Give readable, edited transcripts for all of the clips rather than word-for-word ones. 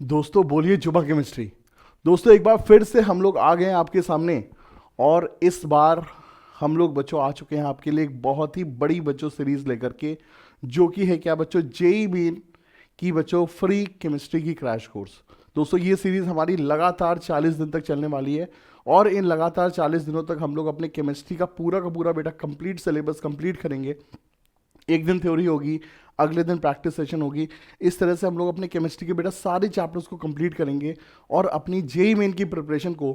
दोस्तों बोलिए जुबा केमिस्ट्री। दोस्तों एक बार फिर से हम लोग आ गए हैं आपके सामने। और इस बार हम लोग बच्चों आ चुके हैं आपके लिए एक बहुत ही बड़ी बच्चों सीरीज लेकर के, जो कि है क्या बच्चों, जेई मेन की बच्चों फ्री केमिस्ट्री की क्रैश कोर्स। दोस्तों ये सीरीज हमारी लगातार 40 दिन तक चलने वाली है। और इन लगातार 40 दिनों तक हम लोग अपने केमिस्ट्री का पूरा बेटा कंप्लीट सिलेबस कंप्लीट करेंगे। एक दिन थ्योरी होगी, अगले दिन प्रैक्टिस सेशन होगी। इस तरह से हम लोग अपने केमिस्ट्री के बेटा सारे चैप्टर्स को कंप्लीट करेंगे और अपनी जेई मेन की प्रिपरेशन को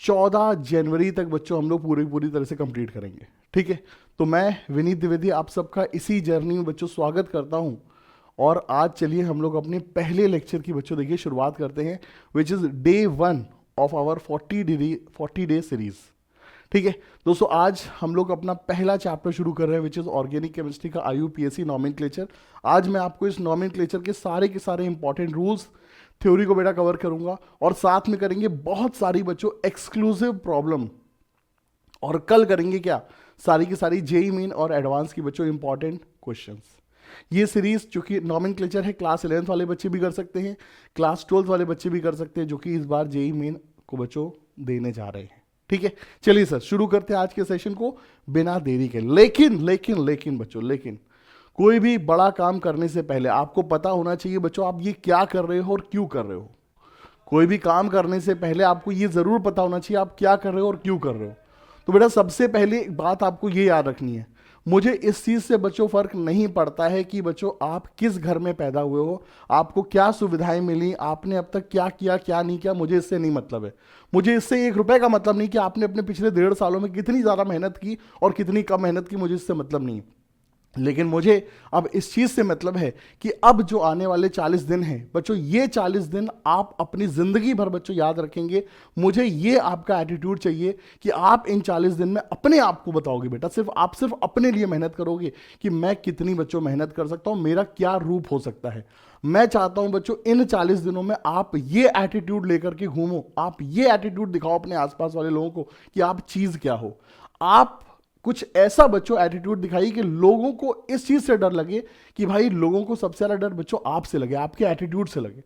14 जनवरी तक बच्चों हम लोग पूरी पूरी तरह से कंप्लीट करेंगे। ठीक है, तो मैं विनीत द्विवेदी आप सबका इसी जर्नी में बच्चों स्वागत करता हूं। और आज चलिए हम लोग अपने पहले लेक्चर की बच्चों देखिए शुरुआत करते हैं, which is day 1 of our 40 day series. ठीक है दोस्तों, आज हम लोग अपना पहला चैप्टर शुरू कर रहे हैं, विच इज ऑर्गेनिक केमिस्ट्री का आईयूपीएससी नॉमेनक्लेचर। आज मैं आपको इस नॉमेनक्लेचर के सारे इंपॉर्टेंट रूल्स, थ्योरी को बेटा कवर करूंगा और साथ में करेंगे बहुत सारी बच्चों एक्सक्लूसिव प्रॉब्लम। और कल करेंगे क्या, सारी की सारी जेई मेन और एडवांस की बच्चों इंपॉर्टेंट क्वेश्चंस। ये सीरीज चूंकि नॉमेनक्लेचर है, क्लास 11th वाले बच्चे भी कर सकते हैं, क्लास 12th वाले बच्चे भी कर सकते हैं, जो कि इस बार जेई मेन को बच्चों देने जा रहे हैं। ठीक है, चलिए सर शुरू करते हैं आज के सेशन को बिना देरी के। लेकिन लेकिन लेकिन बच्चों, लेकिन कोई भी बड़ा काम करने से पहले आपको पता होना चाहिए बच्चों आप ये क्या कर रहे हो और क्यों कर रहे हो। कोई भी काम करने से पहले आपको ये जरूर पता होना चाहिए आप क्या कर रहे हो और क्यों कर रहे हो। तो बेटा सबसे पहले एक बात आपको ये याद रखनी है, मुझे इस चीज से बच्चों फर्क नहीं पड़ता है कि बच्चों आप किस घर में पैदा हुए हो, आपको क्या सुविधाएं मिली, आपने अब तक क्या किया क्या नहीं किया, मुझे इससे नहीं मतलब है। मुझे इससे 1 रुपए का मतलब नहीं कि आपने अपने पिछले 1.5 सालों में कितनी ज्यादा मेहनत की और कितनी कम मेहनत की, मुझे इससे मतलब नहीं है। लेकिन मुझे अब इस चीज से मतलब है कि अब जो आने वाले 40 दिन हैं बच्चों, ये 40 दिन आप अपनी जिंदगी भर बच्चों याद रखेंगे। मुझे ये आपका एटीट्यूड चाहिए कि आप इन 40 दिन में अपने आप को बताओगे बेटा, आप सिर्फ अपने लिए मेहनत करोगे कि मैं कितनी बच्चों मेहनत कर सकता हूं, मेरा क्या रूप हो सकता है। मैं चाहता हूं बच्चों इन 40 दिनों में आप ये एटीट्यूड लेकर के घूमो, आप ये एटीट्यूड दिखाओ अपने आसपास वाले लोगों को कि आप चीज क्या हो। आप कुछ ऐसा बच्चों एटीट्यूड दिखाइए कि लोगों को इस चीज से डर लगे कि भाई, लोगों को सबसे ज्यादा डर बच्चों आपसे लगे, आपके एटीट्यूड से लगे।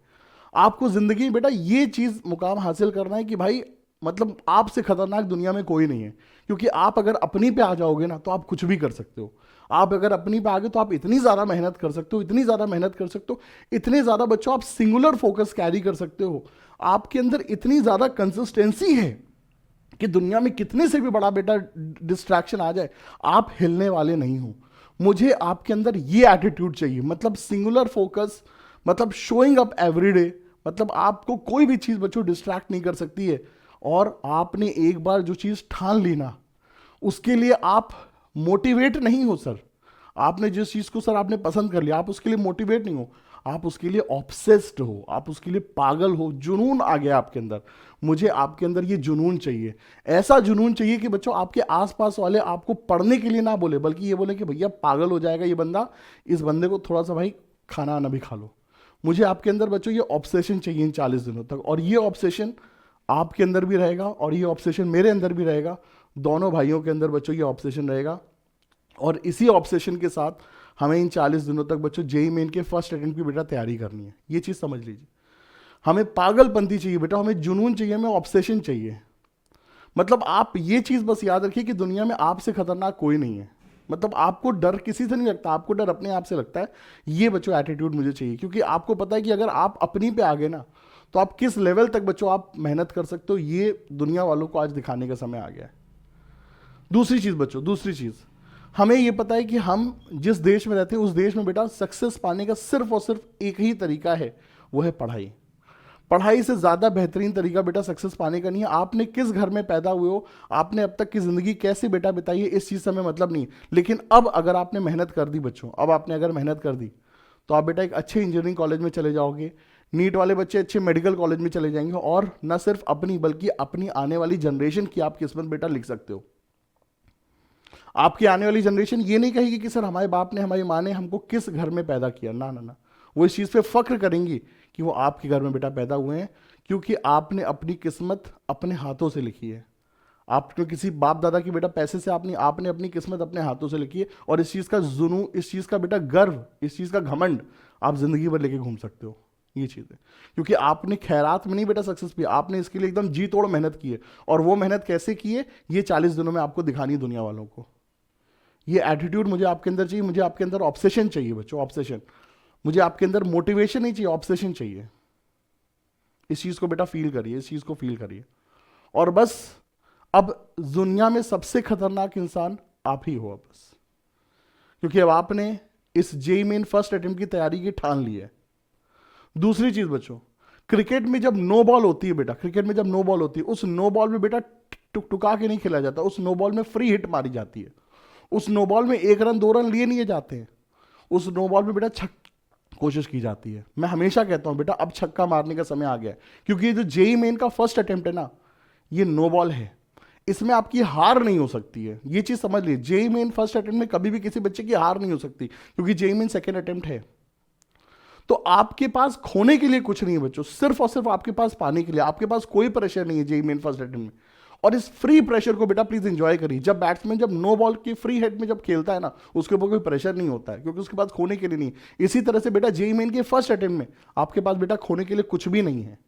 आपको जिंदगी में बेटा ये चीज मुकाम हासिल करना है कि भाई मतलब आपसे खतरनाक दुनिया में कोई नहीं है। क्योंकि आप अगर अपनी पे आ जाओगे ना तो आप कुछ भी कर सकते हो। आप अगर अपनी पे आ गए तो आप इतनी ज्यादा मेहनत कर सकते हो, इतनी ज्यादा मेहनत कर सकते हो, इतने ज्यादा बच्चों आप सिंगुलर फोकस कैरी कर सकते हो। आपके अंदर इतनी ज्यादा कंसिस्टेंसी है कि दुनिया में कितने से भी बड़ा बेटा डिस्ट्रैक्शन आ जाए, आप हिलने वाले नहीं हो। मुझे आपके अंदर ये एटीट्यूड चाहिए, मतलब सिंगुलर फोकस, मतलब शोइंग अप एवरीडे, मतलब आपको कोई भी चीज बच्चों डिस्ट्रैक्ट नहीं कर सकती है। और आपने एक बार जो चीज ठान ली ना, उसके लिए आप मोटिवेट नहीं हो सर। आपने जिस चीज को सर आपने पसंद कर लिया, आप उसके लिए मोटिवेट नहीं हो, आप उसके लिए ऑब्सेस्ड हो, आप उसके लिए पागल हो, जुनून आ गया आपके अंदर। मुझे आपके अंदर ये जुनून चाहिए, ऐसा जुनून चाहिए कि बच्चों आपके आसपास वाले आपको पढ़ने के लिए ना बोले, बल्कि ये बोले कि भैया पागल हो जाएगा ये बंदा, इस बंदे को थोड़ा सा भाई खाना आना भी खा लो। मुझे आपके अंदर बच्चों ये ऑब्सेशन चाहिए इन 40 दिनों तक, और ये ऑब्सेशन आपके अंदर भी रहेगा और ये ऑब्सेशन मेरे अंदर भी रहेगा। दोनों भाइयों के अंदर बच्चों ये ऑब्सेशन रहेगा। और इसी ऑब्सेशन के साथ हमें इन 40 दिनों तक बच्चों जेई मेन के फर्स्ट अटेम्प्ट की बेटा तैयारी करनी है। ये चीज समझ लीजिए, हमें पागलपंती चाहिए बेटा, हमें जुनून चाहिए, हमें ऑब्सेशन चाहिए। मतलब आप ये चीज बस याद रखिए कि दुनिया में आपसे खतरनाक कोई नहीं है। मतलब आपको डर किसी से नहीं लगता, आपको डर अपने आप से लगता है। ये बच्चों एटीट्यूड मुझे चाहिए, क्योंकि आपको पता है कि अगर आप अपनी पे आ गए ना तो आप किस लेवल तक बच्चों आप मेहनत कर सकते हो, ये दुनिया वालों को आज दिखाने का समय आ गया है। दूसरी चीज बच्चों, दूसरी चीज, हमें यह पता है कि हम जिस देश में रहते हैं उस देश में बेटा सक्सेस पाने का सिर्फ और सिर्फ एक ही तरीका है, वो है पढ़ाई। पढ़ाई से ज्यादा बेहतरीन तरीका बेटा सक्सेस पाने का नहीं है। आपने किस घर में पैदा हुए हो, आपने अब तक की जिंदगी कैसे बेटा बिताई है, इस चीज से हमें मतलब नहीं। लेकिन अब अगर आपने मेहनत कर दी बच्चों, अब आपने अगर मेहनत कर दी तो आप बेटा एक अच्छे इंजीनियरिंग कॉलेज में चले जाओगे, नीट वाले बच्चे अच्छे मेडिकल कॉलेज में चले जाएंगे, और न सिर्फ अपनी बल्कि अपनी आने वाली जनरेशन की आप किस्मत बेटा लिख सकते हो। आपकी आने वाली जनरेशन ये नहीं कहेगी कि सर हमारे बाप ने हमारी माँ ने हमको किस घर में पैदा किया, ना ना ना। वो इस चीज़ पे फख्र करेंगी कि वो आपके घर में बेटा पैदा हुए हैं, क्योंकि आपने अपनी किस्मत अपने हाथों से लिखी है। आपने किसी बाप दादा की बेटा पैसे से आपने अपनी किस्मत अपने हाथों से लिखी है, और इस चीज़ का जुनू, इस चीज़ का बेटा गर्व, इस चीज़ का घमंड आप जिंदगी भर लेके घूम सकते हो। ये चीज़ है क्योंकि आपने खैरात में नहीं बेटा सक्सेस पाई, आपने इसके लिए एकदम जी तोड़ मेहनत की है। और वो मेहनत कैसे की है, ये 40 दिनों में आपको दिखानी है दुनिया वालों को। ये एटीट्यूड मुझे आपके अंदर चाहिए, मुझे आपके अंदर ऑब्सेशन चाहिए बच्चों, ऑब्सेशन। मुझे आपके अंदर मोटिवेशन नहीं चाहिए, ऑब्सेशन चाहिए। इस चीज़ को बेटा फील करिए, इस चीज़ को फील करिए। और बस अब दुनिया में सबसे खतरनाक इंसान आप ही हो बस, क्योंकि अब आपने इस जेई मेन फर्स्ट अटेम्प्ट की तैयारी की ठान ली है। दूसरी चीज बच्चों, क्रिकेट में जब नो बॉल होती है बेटा, क्रिकेट में जब नो बॉल होती है, उस नो बॉल में बेटा टुकटुका के नहीं खेला जाता, उस नो बॉल में फ्री हिट मारी जाती है। उस नो बॉल में 1 रन 2 रन लिए जाते हैं, उस नो बॉल में बेटा कोशिश की जाती है। मैं हमेशा कहता हूं बेटा अब छक्का मारने का समय आ गया है, क्योंकि ये जो जेई मेन का फर्स्ट अटेम्प्ट है ना, ये नो बॉल है, इसमें आपकी हार नहीं हो सकती है। ये चीज समझ लीजिए, जेई मेन फर्स्ट अटेम्प्ट में कभी भी किसी बच्चे की हार नहीं हो सकती, क्योंकि जेई मेन सेकेंड अटेम्प्ट है। तो आपके पास खोने के लिए कुछ नहीं है बच्चों, सिर्फ और सिर्फ आपके पास पाने के लिए। आपके पास कोई प्रेशर नहीं है जेई मेन फर्स्ट अटेम्प्ट में। और इस फ्री प्रेशर को बेटा प्लीज एंजॉय करिए। जब बैट्समैन जब नो बॉल की फ्री हेड में जब खेलता है ना, उसके ऊपर कोई प्रेशर नहीं होता है, क्योंकि उसके पास खोने के लिए नहीं। इसी तरह से बेटा जेई मेन के फर्स्ट अटेम्प्ट में आपके पास बेटा खोने के लिए कुछ भी नहीं है।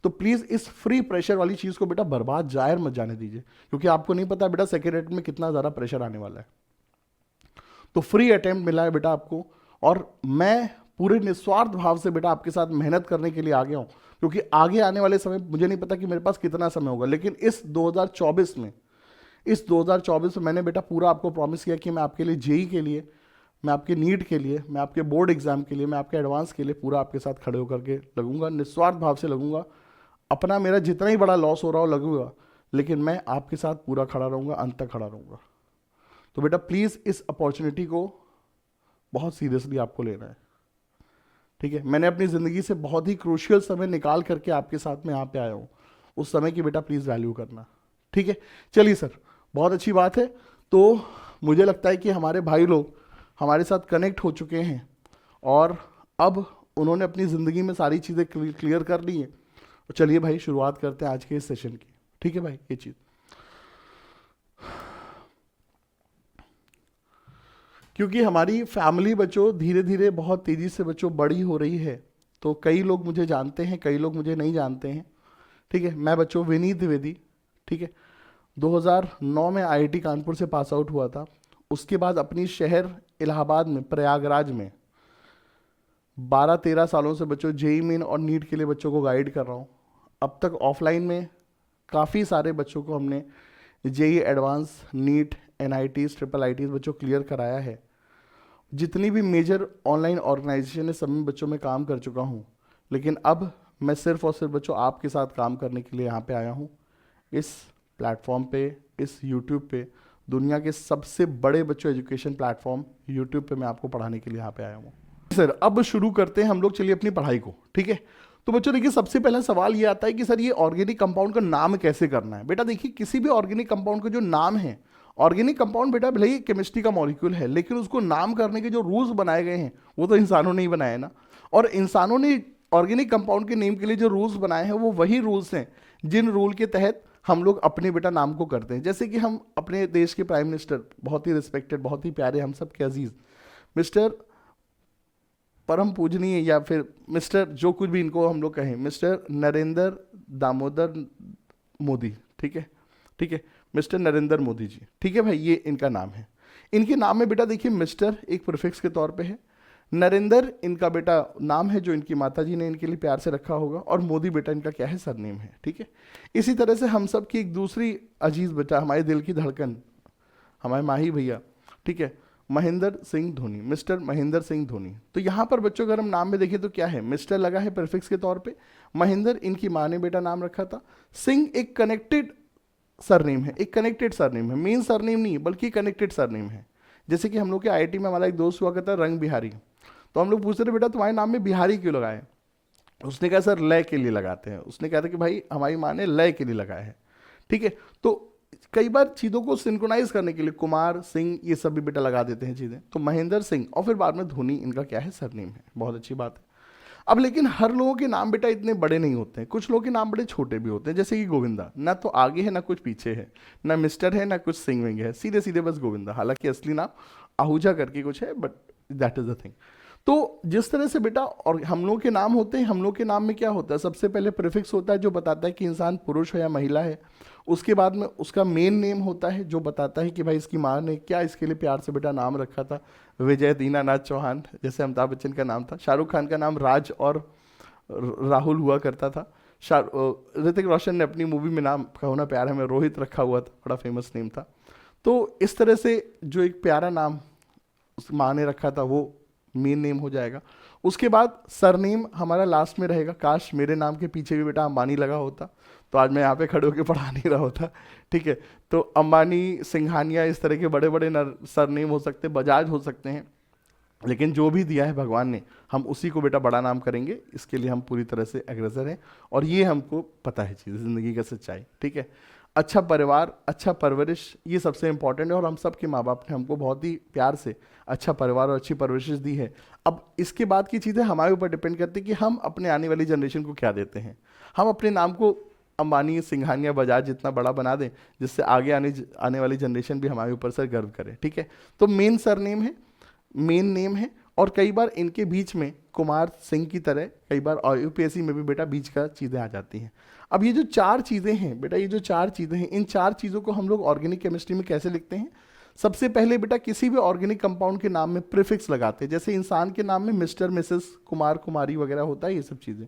तो प्लीज इस फ्री प्रेशर वाली चीज को बेटा बर्बाद जाहिर मत जाने दीजिए, क्योंकि आपको नहीं पता बेटा सेकेंड अटेम्प्ट में कितना ज्यादा प्रेशर आने वाला है। तो फ्री अटेम्प्ट मिला है बेटा आपको, और मैं पूरे निस्वार्थ भाव से बेटा आपके साथ मेहनत करने के लिए आ गया हूं, क्योंकि आगे आने वाले समय मुझे नहीं पता कि मेरे पास कितना समय होगा, लेकिन इस 2024 में मैंने बेटा पूरा आपको प्रॉमिस किया कि मैं आपके लिए जेई के लिए, मैं आपके नीट के लिए, मैं आपके बोर्ड एग्जाम के लिए, मैं आपके एडवांस के लिए पूरा आपके साथ खड़े होकर के लगूंगा, निस्वार्थ भाव से लगूंगा। अपना मेरा जितना ही बड़ा लॉस हो रहा हो लगूंगा, लेकिन मैं आपके साथ पूरा खड़ा रहूंगा, अंत तक खड़ा रहूंगा। तो बेटा प्लीज़ इस अपॉर्चुनिटी को बहुत सीरियसली आपको लेना है, ठीक है। मैंने अपनी ज़िंदगी से बहुत ही क्रूशियल समय निकाल करके आपके साथ में यहाँ पे आया हूँ, उस समय की बेटा प्लीज़ वैल्यू करना, ठीक है। चलिए सर, बहुत अच्छी बात है। तो मुझे लगता है कि हमारे भाई लोग हमारे साथ कनेक्ट हो चुके हैं, और अब उन्होंने अपनी ज़िंदगी में सारी चीज़ें क्लियर कर ली हैं। तो चलिए भाई शुरुआत करते हैं आज के इस सेशन की, ठीक है भाई। ये चीज़ क्योंकि हमारी फैमिली बच्चों धीरे धीरे बहुत तेज़ी से बच्चों बड़ी हो रही है, तो कई लोग मुझे जानते हैं, कई लोग मुझे नहीं जानते हैं, ठीक है। मैं बच्चों विनीत द्विवेदी, ठीक है, 2009 में आईआईटी कानपुर से पास आउट हुआ था। उसके बाद अपनी शहर इलाहाबाद में, प्रयागराज में 12-13 सालों से बच्चों जेई मेन और नीट के लिए बच्चों को गाइड कर रहा हूँ। अब तक ऑफलाइन में काफ़ी सारे बच्चों को हमने JEE advance, NEET, NITs, triple IITs बच्चों क्लियर कराया है। जितनी भी मेजर ऑनलाइन ऑर्गेनाइजेशन है सब में बच्चों में काम कर चुका हूँ, लेकिन अब मैं सिर्फ और सिर्फ बच्चों आपके साथ काम करने के लिए यहाँ पे आया हूँ, इस प्लेटफॉर्म पे, इस यूट्यूब पे, दुनिया के सबसे बड़े बच्चों एजुकेशन प्लेटफॉर्म यूट्यूब पे मैं आपको पढ़ाने के लिए यहाँ पे आया हूँ। सर अब शुरू करते हैं हम लोग, चलिए अपनी पढ़ाई को, ठीक है। तो बच्चों देखिए, सबसे पहला सवाल ये आता है कि सर ये ऑर्गेनिक कंपाउंड का नाम कैसे करना है। बेटा देखिए, किसी भी ऑर्गेनिक कंपाउंड का जो नाम है, ऑर्गेनिक कंपाउंड बेटा भले ही केमिस्ट्री का मॉलिक्यूल है, लेकिन उसको नाम करने के जो रूल्स बनाए गए हैं वो तो इंसानों ने ही बनाए ना। और इंसानों ने ऑर्गेनिक कंपाउंड के नेम के लिए जो रूल्स बनाए हैं वो वही रूल्स हैं जिन रूल के तहत हम लोग अपने बेटा नाम को करते हैं। जैसे कि हम अपने देश के प्राइम मिनिस्टर, बहुत ही रिस्पेक्टेड, बहुत ही प्यारे, हम सब के अजीज मिस्टर परम पूजनीय, या फिर मिस्टर जो कुछ भी इनको हम लोग कहें, मिस्टर नरेंद्र दामोदर मोदी, ठीक है, ठीक है, मिस्टर नरेंद्र मोदी जी, ठीक है भाई, ये इनका नाम है। इनके नाम में बेटा देखिए मिस्टर एक प्रीफिक्स के तौर पे है, नरेंद्र इनका बेटा नाम है जो इनकी माता जी ने इनके लिए प्यार से रखा होगा, और मोदी बेटा इनका क्या है, सरनेम है, ठीक है। इसी तरह से हम सब की एक दूसरी अजीज बेटा, हमारे दिल की धड़कन, हमारे माही भैया, ठीक है, महेंद्र सिंह धोनी, मिस्टर महेंद्र सिंह धोनी। तो यहाँ पर बच्चों अगर हम नाम में देखें तो क्या है, मिस्टर लगा है प्रीफिक्स के तौर पे, महेंद्र इनकी माँ ने बेटा नाम रखा था, सिंह एक कनेक्टेड सरनेम है, एक कनेक्टेड सरनेम है, मेन सरनेम नहीं बल्कि कनेक्टेड सरनेम है। जैसे कि हम लोग के आईआईटी में हमारा एक दोस्त हुआ करता है रंग बिहारी, तो हम लोग पूछते थे बेटा तुम्हारे नाम में बिहारी क्यों लगाए, उसने कहा सर लय के लिए लगाते हैं। उसने कहा था कि भाई हमारी माँ ने लय के लिए लगाया है, ठीक है। तो कई बार चीज़ों को सिंक्रोनाइज करने के लिए कुमार सिंह ये सब भी बेटा लगा देते हैं चीज़ें। तो महेंद्र सिंह और फिर बाद में धोनी इनका क्या है, सरनेम है, बहुत अच्छी बात है। अब लेकिन हर लोगों के नाम बेटा इतने बड़े नहीं होते हैं, कुछ लोगों के नाम बड़े छोटे भी होते हैं, जैसे कि गोविंदा, ना तो आगे है ना कुछ पीछे है, ना मिस्टर है ना कुछ सिंग विंग है, सीधे सीधे बस गोविंदा, हालांकि असली नाम आहूजा करके कुछ है, but that is the thing. तो जिस तरह से बेटा और हम लोग के नाम होते हैं, हम लोग के नाम में क्या होता है, सबसे पहले प्रीफिक्स होता है जो बताता है कि इंसान पुरुष है या महिला है। उसके बाद में उसका मेन नेम होता है जो बताता है कि भाई इसकी माँ ने क्या इसके लिए प्यार से बेटा नाम रखा था, विजय दीनानाथ चौहान, जैसे अमिताभ बच्चन का नाम था। शाहरुख खान का नाम राज और राहुल हुआ करता था। ऋतिक रोशन ने अपनी मूवी में नाम कहो ना प्यार है में रोहित रखा हुआ था, बड़ा फेमस नेम था। तो इस तरह से जो एक प्यारा नाम उस माँ ने रखा था वो मेन नेम हो जाएगा। उसके बाद सरनेम हमारा लास्ट में रहेगा। काश मेरे नाम के पीछे भी बेटा अंबानी लगा होता तो आज मैं यहाँ पे खड़े होकर पढ़ा नहीं रहा होता, ठीक है। तो अंबानी, सिंघानिया, इस तरह के बड़े बड़े सरनेम हो सकते, बजाज हो सकते हैं, लेकिन जो भी दिया है भगवान ने हम उसी को बेटा बड़ा नाम करेंगे। इसके लिए हम पूरी तरह से अग्रसर हैं और ये हमको पता है चीज़, ज़िंदगी का सच्चाई, ठीक है। अच्छा परिवार, अच्छा परवरिश, ये सबसे इंपॉर्टेंट है और हम सब के माँ बाप ने हमको बहुत ही प्यार से अच्छा परिवार और अच्छी परवरिश दी है। अब इसके बाद की चीज़ें हमारे ऊपर डिपेंड करती है कि हम अपने आने वाली जनरेशन को क्या देते हैं। हम अपने नाम को अंबानी, सिंघानिया, बजाज जितना बड़ा बना दें जिससे आगे आने वाली जनरेशन भी हमारे ऊपर से गर्व करे, ठीक है। तो मेन सरनेम है, मेन नेम है, और कई बार इनके बीच में कुमार सिंह की तरह कई बार यूपीएससी में भी बेटा बीच का चीज़ें आ जाती हैं। अब ये जो चार चीज़ें हैं बेटा, ये जो चार चीज़ें हैं, इन चार चीज़ों को हम लोग ऑर्गेनिक केमिस्ट्री में कैसे लिखते हैं। सबसे पहले बेटा किसी भी ऑर्गेनिक कंपाउंड के नाम में प्रीफिक्स लगाते हैं, जैसे इंसान के नाम में मिस्टर, मिसेस, कुमार, कुमारी वगैरह होता है, ये सब चीज़ें।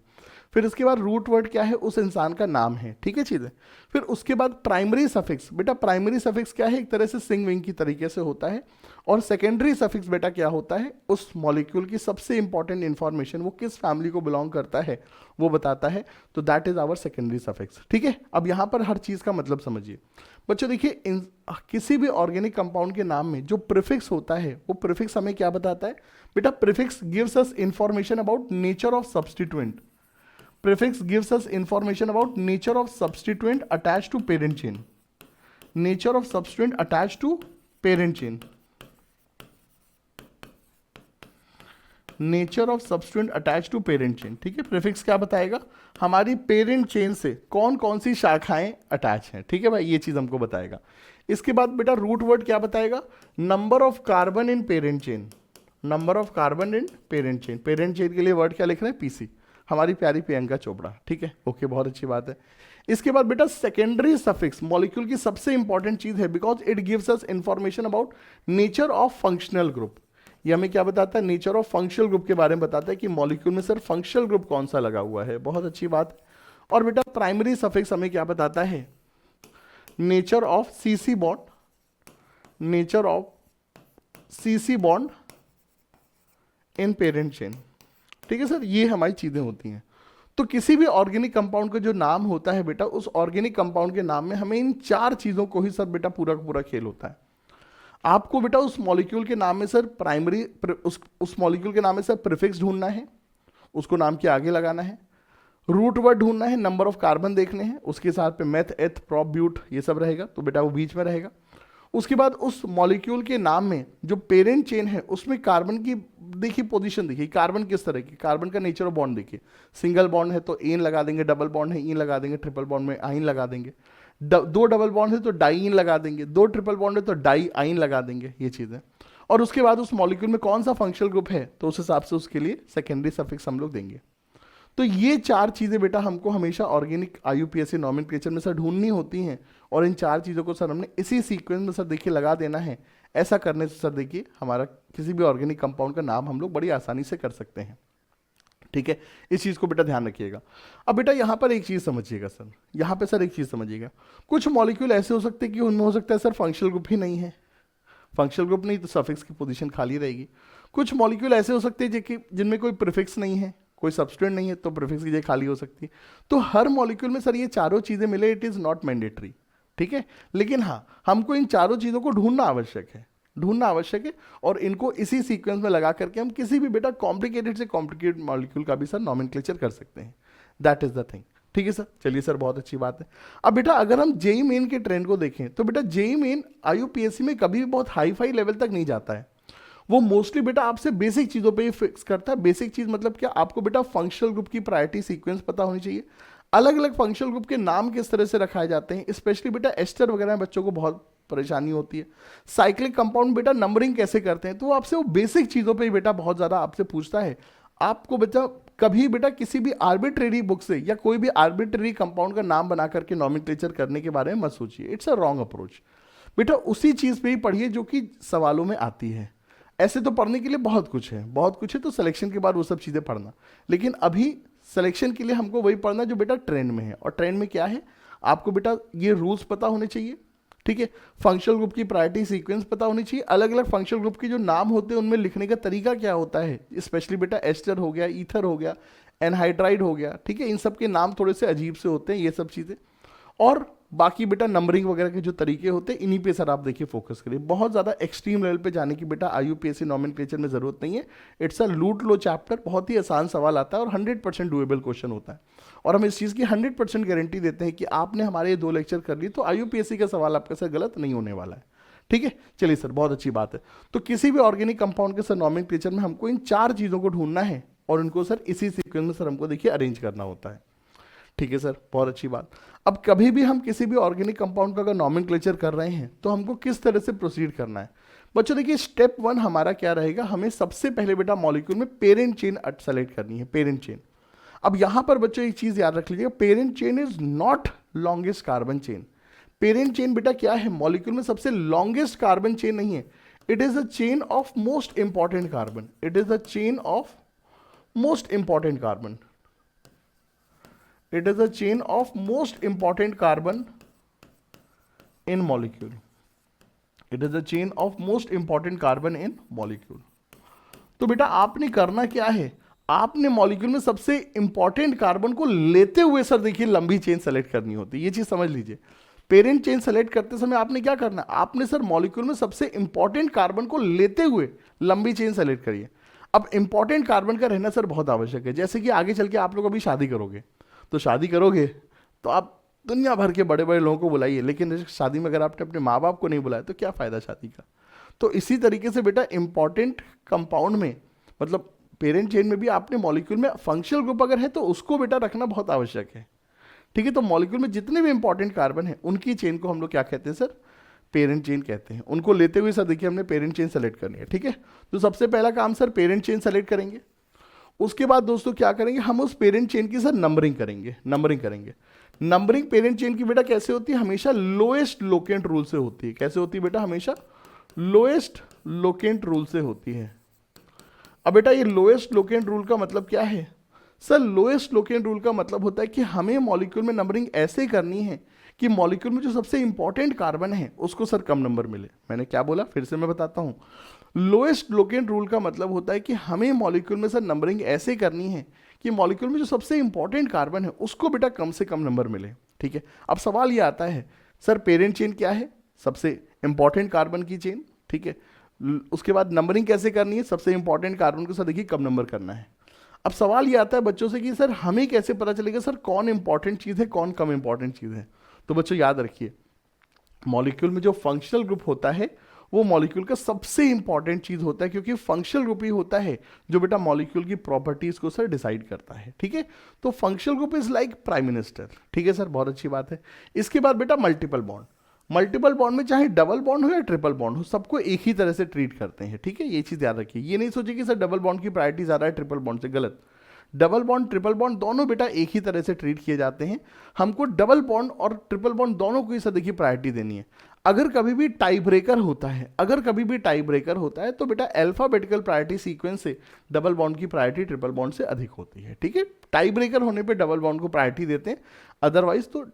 फिर उसके बाद रूट वर्ड क्या है, उस इंसान का नाम है, ठीक है चीज़ें। फिर उसके बाद प्राइमरी सफिक्स, बेटा प्राइमरी सफिक्स क्या है, एक तरह से सिंग विंग की तरीके से होता है। और सेकेंडरी सफिक्स बेटा क्या होता है, उस मॉलिक्यूल की सबसे इंपॉर्टेंट इंफॉर्मेशन, वो किस फैमिली को बिलोंग करता है वो बताता है। तो that is our secondary suffix, ठीक है। अब यहाँ पर हर चीज़ का मतलब समझिए बच्चों। देखिए किसी भी ऑर्गेनिक कंपाउंड के नाम में जो प्रीफिक्स होता है वो प्रीफिक्स हमें क्या बताता है बेटा, prefix gives us information about nature of substituent. Prefix gives us information about nature of substituent attached to parent chain. Nature of substituent attached to parent chain. Nature of substituent attached to parent chain. ठीक है, prefix क्या बताएगा, हमारी parent chain से कौन कौन सी शाखाएं attach हैं, ठीक है भाई, ये चीज हमको बताएगा। इसके बाद बेटा रूट वर्ड क्या बताएगा, number of carbon in parent chain. Number of carbon in parent chain, parent chain के लिए वर्ड क्या लिख रहे हैं, पीसी, हमारी प्यारी प्रियंका चोपड़ा, ठीक है, ओके, बहुत अच्छी बात है। इसके बाद बेटा सेकेंडरी सफिक्स मॉलिक्यूल की सबसे इंपॉर्टेंट चीज है, because it gives us information about nature of functional group. ये हमें क्या बताता है, नेचर ऑफ फंक्शनल ग्रुप के बारे में बताता है कि मॉलिक्यूल में सर फंक्शनल ग्रुप कौन सा लगा हुआ है, बहुत अच्छी बात। और बेटा प्राइमरी सफिक्स हमें क्या बताता है, nature of CC bond, nature of CC bond in parent chain, ठीक है सर, ये हमारी चीजें होती हैं। तो किसी भी ऑर्गेनिक कंपाउंड का जो नाम होता है बेटा, उस ऑर्गेनिक कंपाउंड के नाम में हमें इन चार चीजों को ही सर बेटा पूरा का पूरा खेल होता है। आपको बेटा उस मॉलिक्यूल के नाम में सर प्राइमरी, उस मॉलिक्यूल के नाम में सर प्रीफिक्स ढूंढना है, उसको नाम के आगे लगाना है। रूट वर्ड ढूंढना है, नंबर ऑफ कार्बन देखने हैं, उसके साथ पे मेथ, एथ, प्रोप, ब्यूट ये सब रहेगा, तो बेटा वो बीच में रहेगा। उसके बाद उस मॉलिक्यूल के नाम में जो पेरेंट चेन है उसमें कार्बन की देखिए पोजीशन देखिए, कार्बन किस तरह की, कार्बन का नेचर ऑफ बॉन्ड देखिए, सिंगल बॉन्ड है तो एन लगा देंगे, डबल बॉन्ड है इन लगा देंगे, ट्रिपल बॉन्ड में आइन लगा देंगे, दो डबल बॉन्ड है तो डाई इन लगा देंगे, दो ट्रिपल बॉन्ड है तो डाई आइन लगा देंगे, ये चीज़ें। और उसके बाद उस मॉलिक्यूल में कौन सा फंक्शनल ग्रुप है तो उस हिसाब से उसके लिए सेकेंडरी सफिक्स हम लोग देंगे। तो ये चार चीज़ें बेटा हमको हमेशा ऑर्गेनिक आईयूपीएससी नॉमेनक्लेचर में सर ढूंढनी होती हैं, और इन चार चीज़ों को सर हमने इसी सीक्वेंस में सर देखिए लगा देना है। ऐसा करने से सर देखिए हमारा किसी भी ऑर्गेनिक कंपाउंड का नाम हम लोग बड़ी आसानी से कर सकते हैं, ठीक है। इस चीज़ को बेटा ध्यान रखिएगा। अब बेटा यहाँ पर एक चीज़ समझिएगा सर, यहाँ पे सर एक चीज़ समझिएगा, कुछ मॉलिक्यूल ऐसे हो सकते हैं कि उनमें हो सकता है सर फंक्शनल ग्रुप ही नहीं है, फंक्शनल ग्रुप नहीं तो सफिक्स की पोजीशन खाली रहेगी। कुछ मॉलिक्यूल ऐसे हो सकते हैं जिनमें कोई प्रीफिक्स नहीं है, कोई सब्स्टिट्यूएंट नहीं है, तो प्रीफिक्स की जगह खाली हो सकती है। तो हर मॉलिक्यूल में सर ये चारों चीज़ें मिले, इट इज़ नॉट मैंडेटरी, ठीक है। लेकिन हाँ, हमको इन चारों चीज़ों को ढूंढना आवश्यक है, ढूंढना आवश्यक है, और इनको इसी सीक्वेंस में लगा करके हम किसी भी बेटा कॉम्प्लिकेटेड से कॉम्प्लिकेटेड मॉलिक्यूल का भी सर नॉमेनक्लेचर कर सकते हैं। दैट इज द थिंग, ठीक है सर। चलिए सर, बहुत अच्छी बात है। अब बेटा अगर हम जेई मेन के ट्रेंड को देखें तो बेटा जेई मेन आईयूपीएससी में कभी भी बहुत हाई फाई लेवल तक नहीं जाता है, वो मोस्टली बेटा आपसे बेसिक चीज़ों पे ही फिक्स करता है। बेसिक चीज़ मतलब क्या, आपको बेटा फंक्शनल ग्रुप की प्रायोरिटी सीक्वेंस पता होनी चाहिए, अलग अलग फंक्शनल ग्रुप के नाम किस तरह से रखाए जाते हैं, स्पेशली बेटा एस्टर वगैरह में बच्चों को बहुत परेशानी होती है। साइक्लिक कंपाउंड बेटा नंबरिंग कैसे करते हैं, तो वो आपसे वो बेसिक चीज़ों पे ही बेटा बहुत ज़्यादा आपसे पूछता है। आपको बेटा कभी बेटा किसी भी आर्बिट्रेरी बुक से या कोई भी आर्बिट्रेरी कंपाउंड का नाम बना करके नॉमेनक्लेचर करने के बारे में मत सोचिए, इट्स अ रॉन्ग अप्रोच। बेटा उसी चीज़ पे ही पढ़िए जो कि सवालों में आती है। ऐसे तो पढ़ने के लिए बहुत कुछ है, बहुत कुछ है, तो सिलेक्शन के बाद वो सब चीज़ें पढ़ना, लेकिन अभी सिलेक्शन के लिए हमको वही पढ़ना जो बेटा ट्रेंड में है। और ट्रेंड में क्या है, आपको बेटा ये रूल्स पता होने चाहिए, ठीक है। फंक्शनल ग्रुप की प्रायोरिटी सीक्वेंस पता होनी चाहिए, अलग अलग फंक्शनल ग्रुप के जो नाम होते हैं उनमें लिखने का तरीका क्या होता है, स्पेशली बेटा एस्टर हो गया, ईथर हो गया, एनहाइड्राइड हो गया, ठीक है, इन सब के नाम थोड़े से अजीब से होते हैं, ये सब चीज़ें। और बाकी बेटा नंबरिंग वगैरह के जो तरीके होते हैं इन्हीं पे सर आप देखिए फोकस करिए। बहुत ज़्यादा एक्सट्रीम लेवल पे जाने की बेटा IUPAC नॉमेनक्लेचर में ज़रूरत नहीं है। इट्स अ लूट लो चैप्टर, बहुत ही आसान सवाल आता है और 100% डुएबल क्वेश्चन होता है। और हम इस चीज़ की 100% गारंटी देते हैं कि आपने हमारे ये 2 लेक्चर कर लिए तो IUPAC का सवाल आपका सर गलत नहीं होने वाला है, ठीक है। चलिए सर, बहुत अच्छी बात है। तो किसी भी ऑर्गेनिक कंपाउंड के सर नॉमेनक्लेचर में हमको इन 4 चीज़ों को ढूंढना है और इनको सर इसी सीक्वेंस में सर हमको देखिए अरेंज करना होता है, ठीक है सर, बहुत अच्छी बात। अब कभी भी हम किसी भी ऑर्गेनिक कंपाउंड का अगर नॉमेनक्लेचर कर रहे हैं तो हमको किस तरह से प्रोसीड करना है बच्चों, देखिए स्टेप 1 हमारा क्या रहेगा, हमें सबसे पहले बेटा मॉलिक्यूल में पेरेंट चेन सेलेक्ट करनी है, पेरेंट चेन। अब यहां पर बच्चों एक चीज याद रख लीजिएगा, parent chain is not longest carbon chain. Parent chain बेटा क्या है, मॉलिक्यूल में सबसे लॉन्गेस्ट कार्बन चेन नहीं है, it is a chain of most important carbon, it is a chain of most important carbon, it is a chain of most important carbon in molecule, it is a chain of most important carbon in molecule। तो बेटा आपने करना क्या है, आपने molecule में सबसे important carbon को लेते हुए सर देखिए लंबी चेन सेलेक्ट करनी होती है, ये चीज समझ लीजिए। पेरेंट चेन सेलेक्ट करते समय आपने क्या करना है, आपने सर मॉलिक्यूल में सबसे इंपॉर्टेंट कार्बन को लेते हुए लंबी चेन सेलेक्ट करिए। अब इंपॉर्टेंट कार्बन का रहना सर बहुत आवश्यक है, जैसे कि आगे चल के आप लोग अभी शादी करोगे, तो शादी करोगे तो आप दुनिया भर के बड़े बड़े लोगों को बुलाइए, लेकिन शादी में अगर आपने अपने माँ बाप को नहीं बुलाया तो क्या फ़ायदा शादी का। तो इसी तरीके से बेटा इंपॉर्टेंट कंपाउंड में मतलब पेरेंट चेन में भी आपने मॉलिक्यूल में फंक्शनल ग्रुप अगर है तो उसको बेटा रखना बहुत आवश्यक है, ठीक है। तो मॉलिक्यूल में जितने भी इंपॉर्टेंट कार्बन है उनकी चेन को हम लोग क्या कहते हैं सर, पेरेंट चेन कहते हैं। उनको लेते हुए सर देखिए हमने पेरेंट चेन सेलेक्ट करनी है, ठीक है। तो सबसे पहला काम सर पेरेंट चेन सेलेक्ट करेंगे, उसके बाद दोस्तों क्या करेंगे, हम उस पेरेंट चेन की सर नंबरिंग करेंगे, नंबरिंग पेरेंट चेन की बेटा कैसे होती है, हमेशा लोएस्ट लोकेंट रूल से होती है। कैसे होती है बेटा, हमेशा लोएस्ट लोकेंट रूल से होती है। अब बेटा ये लोएस्ट लोकेंट रूल का मतलब क्या है सर, लोएस्ट लोकेंट रूल का मतलब होता है कि हमें मॉलिक्यूल में नंबरिंग ऐसे करनी है कि मॉलिक्यूल में जो सबसे इंपॉर्टेंट कार्बन है उसको सर कम नंबर मिले। मैंने क्या बोला, फिर से मैं बताता हूं, लोएस्ट लोकेंट रूल का मतलब होता है कि हमें मॉलिक्यूल में सर नंबरिंग ऐसे करनी है कि मॉलिक्यूल में जो सबसे इंपॉर्टेंट कार्बन है उसको बेटा कम से कम नंबर मिले, ठीक है। अब सवाल ये आता है सर पेरेंट चेन क्या है, सबसे इंपॉर्टेंट कार्बन की चेन, ठीक है। उसके बाद नंबरिंग कैसे करनी है, सबसे इंपॉर्टेंट कार्बन को सर देखिए कम नंबर करना है। अब सवाल ये आता है बच्चों से कि सर हमें कैसे पता चलेगा सर कौन इंपॉर्टेंट चीज़ है कौन कम इंपॉर्टेंट चीज़ है। तो बच्चों याद रखिए, मॉलिक्यूल में जो फंक्शनल ग्रुप होता है वो मॉलिक्यूल का सबसे इंपॉर्टेंट चीज होता है, क्योंकि फंक्शनल ग्रुप ही होता है जो बेटा मॉलिक्यूल की प्रॉपर्टीज को सर डिसाइड करता है, ठीक है। तो functional group is like prime minister, ठीक है सर, बहुत अच्छी बात है। इसके बाद बेटा मल्टीपल बॉन्ड, मल्टीपल बॉन्ड में चाहे डबल बॉन्ड हो या ट्रिपल बॉन्ड हो सबको एक ही तरह से ट्रीट करते हैं, ठीक है। ये चीज याद रखिए, ये नहीं सोचिए कि सर डबल बॉन्ड की प्रायोरिटी ज्यादा है ट्रिपल बॉन्ड से, गलत। डबल बॉन्ड ट्रिपल बॉन्ड दोनों बेटा एक ही तरह से ट्रीट किए जाते हैं। हमको डबल बॉन्ड और ट्रिपल बॉन्ड दोनों को ही सर देखिए प्रायोरिटी देनी है। अगर कभी भी टाई ब्रेकर होता है, अगर कभी भी टाई ब्रेकर होता है तो बेटा अल्फाबेटिकल प्रायोरिटी सीक्वेंस से डबल बॉन्ड की प्रायोरिटी ट्रिपल बॉन्ड से अधिक होती है, ठीक है। टाई ब्रेकर होने पे डबल बॉन्ड को प्रायोरिटी देते हैं, अदरवाइज तो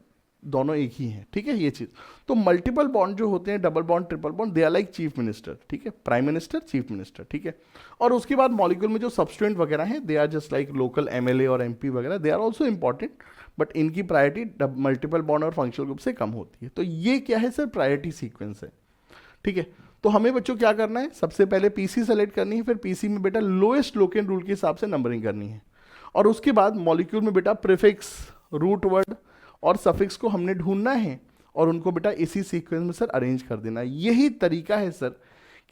दोनों एक ही हैं, ठीक है। ये चीज तो मल्टीपल बॉन्ड जो होते हैं double bond triple bond they are like chief minister, ठीक है, प्राइम मिनिस्टर चीफ मिनिस्टर, ठीक है। और उसके बाद मॉलिक्यूल में जो सब्सटेंट वगैरह हैं they are just like local MLA और एमपी वगैरह, they are also important, but इनकी प्रायोरिटी मल्टीपल बॉन्ड और फंक्शनल ग्रुप से कम होती है। तो ये क्या है सर, प्रायोरिटी सीक्वेंस है, ठीक है। तो हमें बच्चों क्या करना है, सबसे पहले पीसी सेलेक्ट करनी है, फिर पीसी में बेटा लोएस्ट लोकेंट रूल के हिसाब से नंबरिंग करनी है, और उसके बाद मॉलिक्यूल में बेटा प्रीफिक्स, रूट वर्ड और सफिक्स को हमने ढूंढना है और उनको बेटा इसी सीक्वेंस में सर अरेंज कर देना है। यही तरीका है सर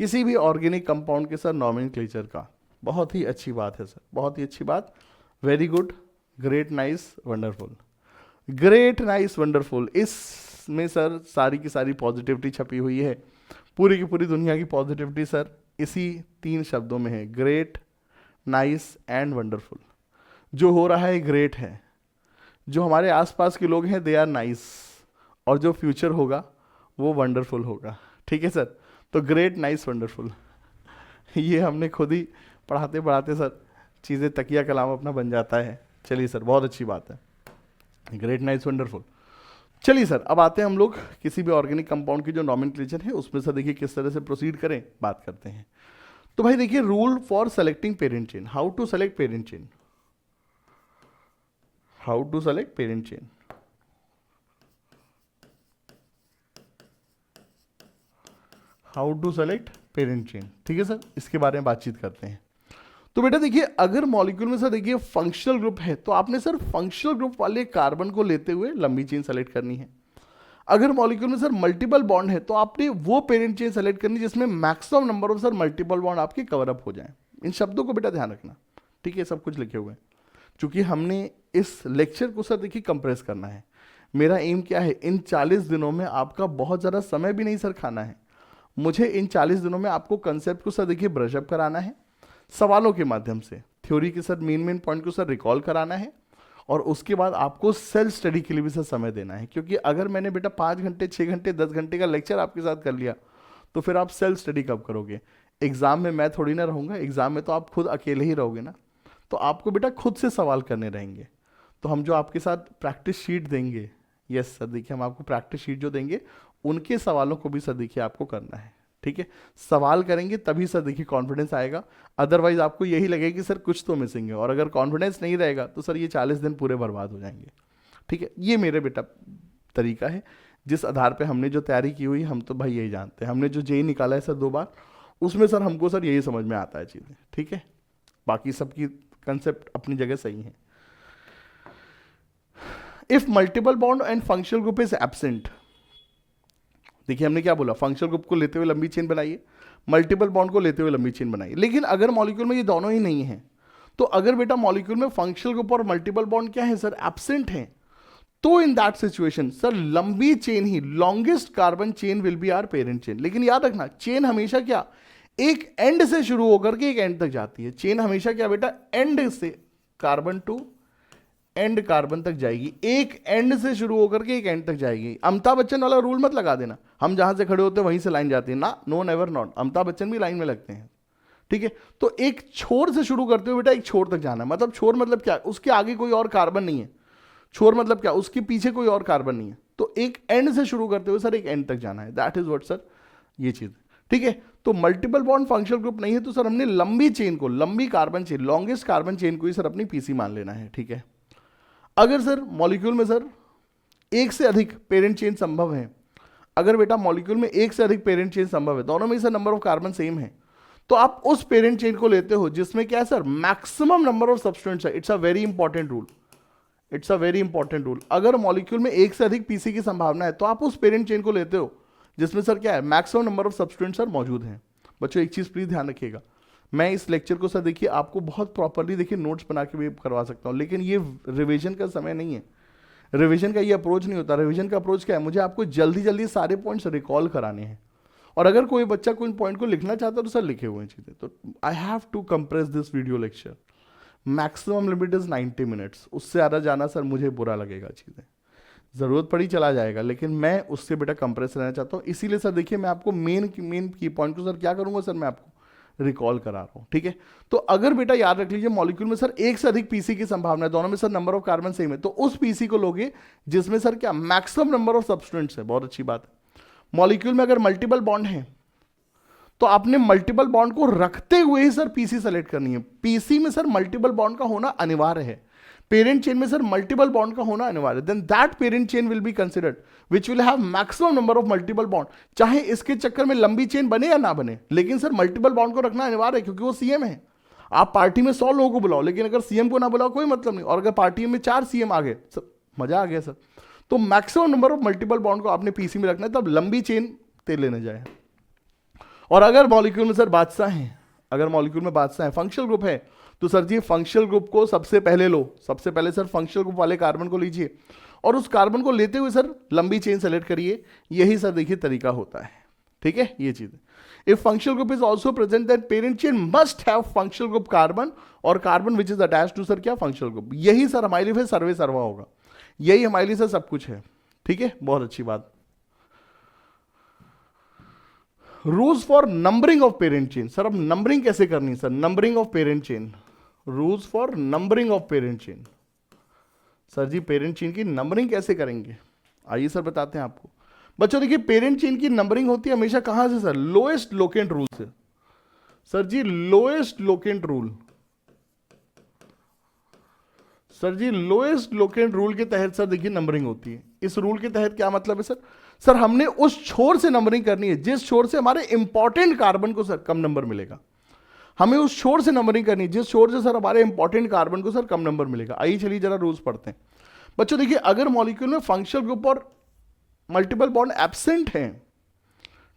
किसी भी ऑर्गेनिक कंपाउंड के सर नॉमेनक्लेचर का। बहुत ही अच्छी बात है सर, बहुत ही अच्छी बात। Very good, great, nice, wonderful. Great, nice, wonderful, इसमें सर सारी की सारी पॉजिटिविटी छपी हुई है। पूरी की पूरी दुनिया की पॉजिटिविटी सर इसी 3 शब्दों में है, ग्रेट, नाइस एंड वंडरफुल। जो हो रहा है ग्रेट है, जो हमारे आसपास के लोग हैं दे आर नाइस, और जो फ्यूचर होगा वो वंडरफुल होगा। ठीक है सर, तो ग्रेट, नाइस, वंडरफुल, ये हमने खुद ही पढ़ाते पढ़ाते सर चीज़ें तकिया कलाम अपना बन जाता है। चलिए सर, बहुत अच्छी बात है, ग्रेट, नाइस, वंडरफुल। चलिए सर, अब आते हैं हम लोग किसी भी ऑर्गेनिक कंपाउंड की जो नॉमेनक्लेचर है उसमें से देखिए किस तरह से प्रोसीड करें, बात करते हैं। तो भाई देखिए, rule for selecting parent chain, how to select parent chain, how to select parent chain. How to select parent chain, ठीक है सर, इसके बारे में बातचीत करते हैं। तो बेटा देखिए, अगर मॉलिक्यूल में सर देखिए फंक्शनल ग्रुप है तो आपने सर फंक्शनल ग्रुप वाले कार्बन को लेते हुए लंबी चेन सेलेक्ट करनी है। अगर मॉलिक्यूल में सर मल्टीपल बॉन्ड है तो आपने वो पेरेंट चेन सेलेक्ट करनी जिसमें maximum number of sir multiple bond आपके कवर अप हो जाए। इन शब्दों को बेटा ध्यान रखना, ठीक है, सब कुछ लिखे हुए हैं। चूंकि हमने इस लेक्चर को सर देखिए कंप्रेस करना है, मेरा एम क्या है, इन 40 दिनों में आपका बहुत ज़्यादा समय भी नहीं सर खाना है। मुझे इन 40 दिनों में आपको कंसेप्ट को सर देखिए ब्रशअप कराना है, सवालों के माध्यम से थ्योरी के सर मेन पॉइंट को सर रिकॉल कराना है, और उसके बाद आपको सेल्फ स्टडी के लिए भी सर समय देना है। क्योंकि अगर मैंने बेटा 5 घंटे 6 घंटे 10 घंटे का लेक्चर आपके साथ कर लिया तो फिर आप सेल्फ स्टडी कब करोगे? एग्जाम में मैं थोड़ी ना रहूँगा, एग्जाम में तो आप खुद अकेले ही रहोगे ना। तो आपको बेटा खुद से सवाल करने रहेंगे। तो हम जो आपके साथ प्रैक्टिस शीट देंगे, यस सर देखिए, हम आपको प्रैक्टिस शीट जो देंगे उनके सवालों को भी सर देखिए आपको करना है, ठीक है। सवाल करेंगे तभी सर देखिए कॉन्फिडेंस आएगा, अदरवाइज आपको यही लगेगा कि सर कुछ तो मिसिंग है, और अगर कॉन्फिडेंस नहीं रहेगा तो सर ये 40 दिन पूरे बर्बाद हो जाएंगे, ठीक है। ये मेरे बेटा तरीका है जिस आधार पे हमने जो तैयारी की हुई, हम तो भाई यही जानते हैं। हमने जो जेई निकाला है सर 2 बार, उसमें सर हमको सर यही समझ में आता है चीज़ें, ठीक है। बाकी सबकी कंसेप्ट अपनी जगह सही है। If multiple bond and functional group is absent, देखिए हमने क्या बोला, फंक्शनल ग्रुप को लेते हुए लंबी चेन बनाइए, मल्टीपल बॉन्ड को लेते हुए लंबी चेन बनाइए। लेकिन अगर मॉलिक्यूल में ये दोनों ही नहीं है, तो अगर बेटा मॉलिक्यूल में फंक्शनल ग्रुप और मल्टीपल बॉन्ड क्या है सर, एब्सेंट है, तो इन दैट सिचुएशन सर लंबी चेन ही, longest carbon chain will be our parent chain. लेकिन याद रखना, चेन हमेशा क्या, एक एंड से शुरू होकर के एक एंड तक जाती है। चेन हमेशा क्या बेटा, एंड से कार्बन टू एंड कार्बन तक जाएगी, एक एंड से शुरू होकर के एक एंड तक जाएगी। अमिताभ बच्चन वाला रूल मत लगा देना, हम जहां से खड़े होते हैं वहीं से लाइन जाती है ना, no never not, Amitabh Bachchan भी लाइन में लगते हैं, ठीक है। तो एक छोर से शुरू करते हुए बेटा एक छोर तक जाना है। मतलब छोर मतलब क्या, उसके आगे कोई और कार्बन नहीं है। छोर मतलब क्या, उसके पीछे कोई और कार्बन नहीं है। तो एक एंड से शुरू करते हुए सर एक एंड तक जाना है, दैट इज व्हाट सर, ये चीज, ठीक है। तो मल्टीपल बॉन्ड फंक्शनल ग्रुप नहीं है तो सर हमने लंबी चेन को, लंबी carbon chain, longest carbon chain को ही सर अपनी पीसी मान लेना है, ठीक है। अगर सर मॉलिक्यूल में सर एक से अधिक पेरेंट चेन संभव है, अगर बेटा मॉलिक्यूल में एक से अधिक पेरेंट चेन संभव है, दोनों में sir number of carbon same है, तो आप उस पेरेंट चेन को लेते हो जिसमें क्या है sir, maximum number of substances है। It's a very important rule, it's a very important rule. अगर मॉलिक्यूल में एक से अधिक पीसी की संभावना है तो आप उस पेरेंट चेन को लेते हो जिसमें सर क्या है, maximum number of substances sir मौजूद हैं। बच्चों एक चीज प्लीज ध्यान रखिएगा, मैं इस लेक्चर को सर देखिए आपको बहुत प्रॉपरली देखिए नोट्स बना के भी करवा सकता हूँ, लेकिन ये रिवीजन का समय नहीं है। रिवीजन का ये अप्रोच नहीं होता। रिवीजन का अप्रोच क्या है, मुझे आपको जल्दी जल्दी सारे पॉइंट्स रिकॉल कराने हैं, और अगर कोई बच्चा कोई पॉइंट को लिखना चाहता है तो सर लिखे हुए हैं चीज़ें। तो I have to compress this video lecture, maximum limit is 90 minutes, उससे ज़्यादा जाना सर मुझे बुरा लगेगा, चीज़ें ज़रूरत पड़ी चला जाएगा, लेकिन मैं उससे बेटा कंप्रेस रहना चाहता हूँ। इसीलिए सर देखिए मैं आपको मेन की पॉइंट को सर क्या करूँगा सर, मैं आपको रिकॉल करा रहा हूं, ठीक है। तो अगर बेटा याद रख लीजिए मॉलिक्यूल में सर एक से अधिक पीसी की संभावना है, दोनों में sir number of carbon same है, तो उस पीसी को लोगे जिसमें सर क्या, मैक्सिमम नंबर ऑफ सब्सटेंट्स है। बहुत अच्छी बात है। मॉलिक्यूल में अगर मल्टीपल बॉन्ड है तो आपने मल्टीपल बॉन्ड को रखते हुए ही सर पीसी सेलेक्ट करनी है। पीसी में सर मल्टीपल बॉन्ड का होना अनिवार्य है, पेरेंट चेन में सर मल्टीपल बॉन्ड का होना अनिवार्य है। Then that parent chain will be considered which will have maximum number of multiple bond. चाहे इसके चक्कर में लंबी चेन बने या ना बने, लेकिन सर मल्टीपल बॉन्ड को रखना अनिवार्य है, क्योंकि वो सीएम है। आप पार्टी में 100 लोगों को बुलाओ, लेकिन अगर सीएम को ना बुलाओ कोई मतलब नहीं, और अगर पार्टी में 4 सीएम आ गए, सर मजा आ गया सर। तो maximum number of multiple bond को आपने पीसी में रखना है, तब लंबी चेन तेल लेने जाए। और अगर मॉलिक्यूल में सर बादशाह हैं, अगर मॉलिक्यूल में बादशाह है, फंक्शनल ग्रुप है, तो सर जी फंक्शनल ग्रुप को सबसे पहले लो, सबसे पहले सर फंक्शनल ग्रुप वाले कार्बन को लीजिए और उस कार्बन को लेते हुए सर लंबी चेन सेलेक्ट करिए। यही सर देखिए तरीका होता है, ठीक है, ये चीज। If functional group is also present that parent chain must have functional group carbon और carbon which is attached to sir क्या फंक्शनल ग्रुप। यही सर हमारे लिए फिर सर्वे सर्वा होगा, यही हमारे लिए सर सब कुछ है, ठीक है, बहुत अच्छी बात। Rules for numbering of parent chain, sir अब नंबरिंग कैसे करनी है sir, numbering of parent chain, rules for numbering of parent chain. Sir ji parent chain की नंबरिंग कैसे करेंगे, आइए सर बताते हैं आपको। बच्चों देखिए पेरेंट चेन की नंबरिंग होती है हमेशा कहां से सर, लोएस्ट लोकेंट रूल से। सर जी लोएस्ट लोकेंट रूल, सर जी लोएस्ट लोकेंट रूल के तहत सर देखिए नंबरिंग होती है। इस रूल के तहत क्या मतलब है सर, सर हमने उस छोर से नंबरिंग करनी है जिस छोर से हमारे इंपॉर्टेंट कार्बन को सर कम नंबर मिलेगा। हमें उस छोर से नंबरिंग करनी है जिस छोर से सर हमारे इंपॉर्टेंट कार्बन को सर कम नंबर मिलेगा। आइए चलिए जरा रूल्स पढ़ते हैं। बच्चों देखिए अगर मॉलिक्यूल में फंक्शनल ग्रुप और मल्टीपल बॉन्ड एब्सेंट हैं,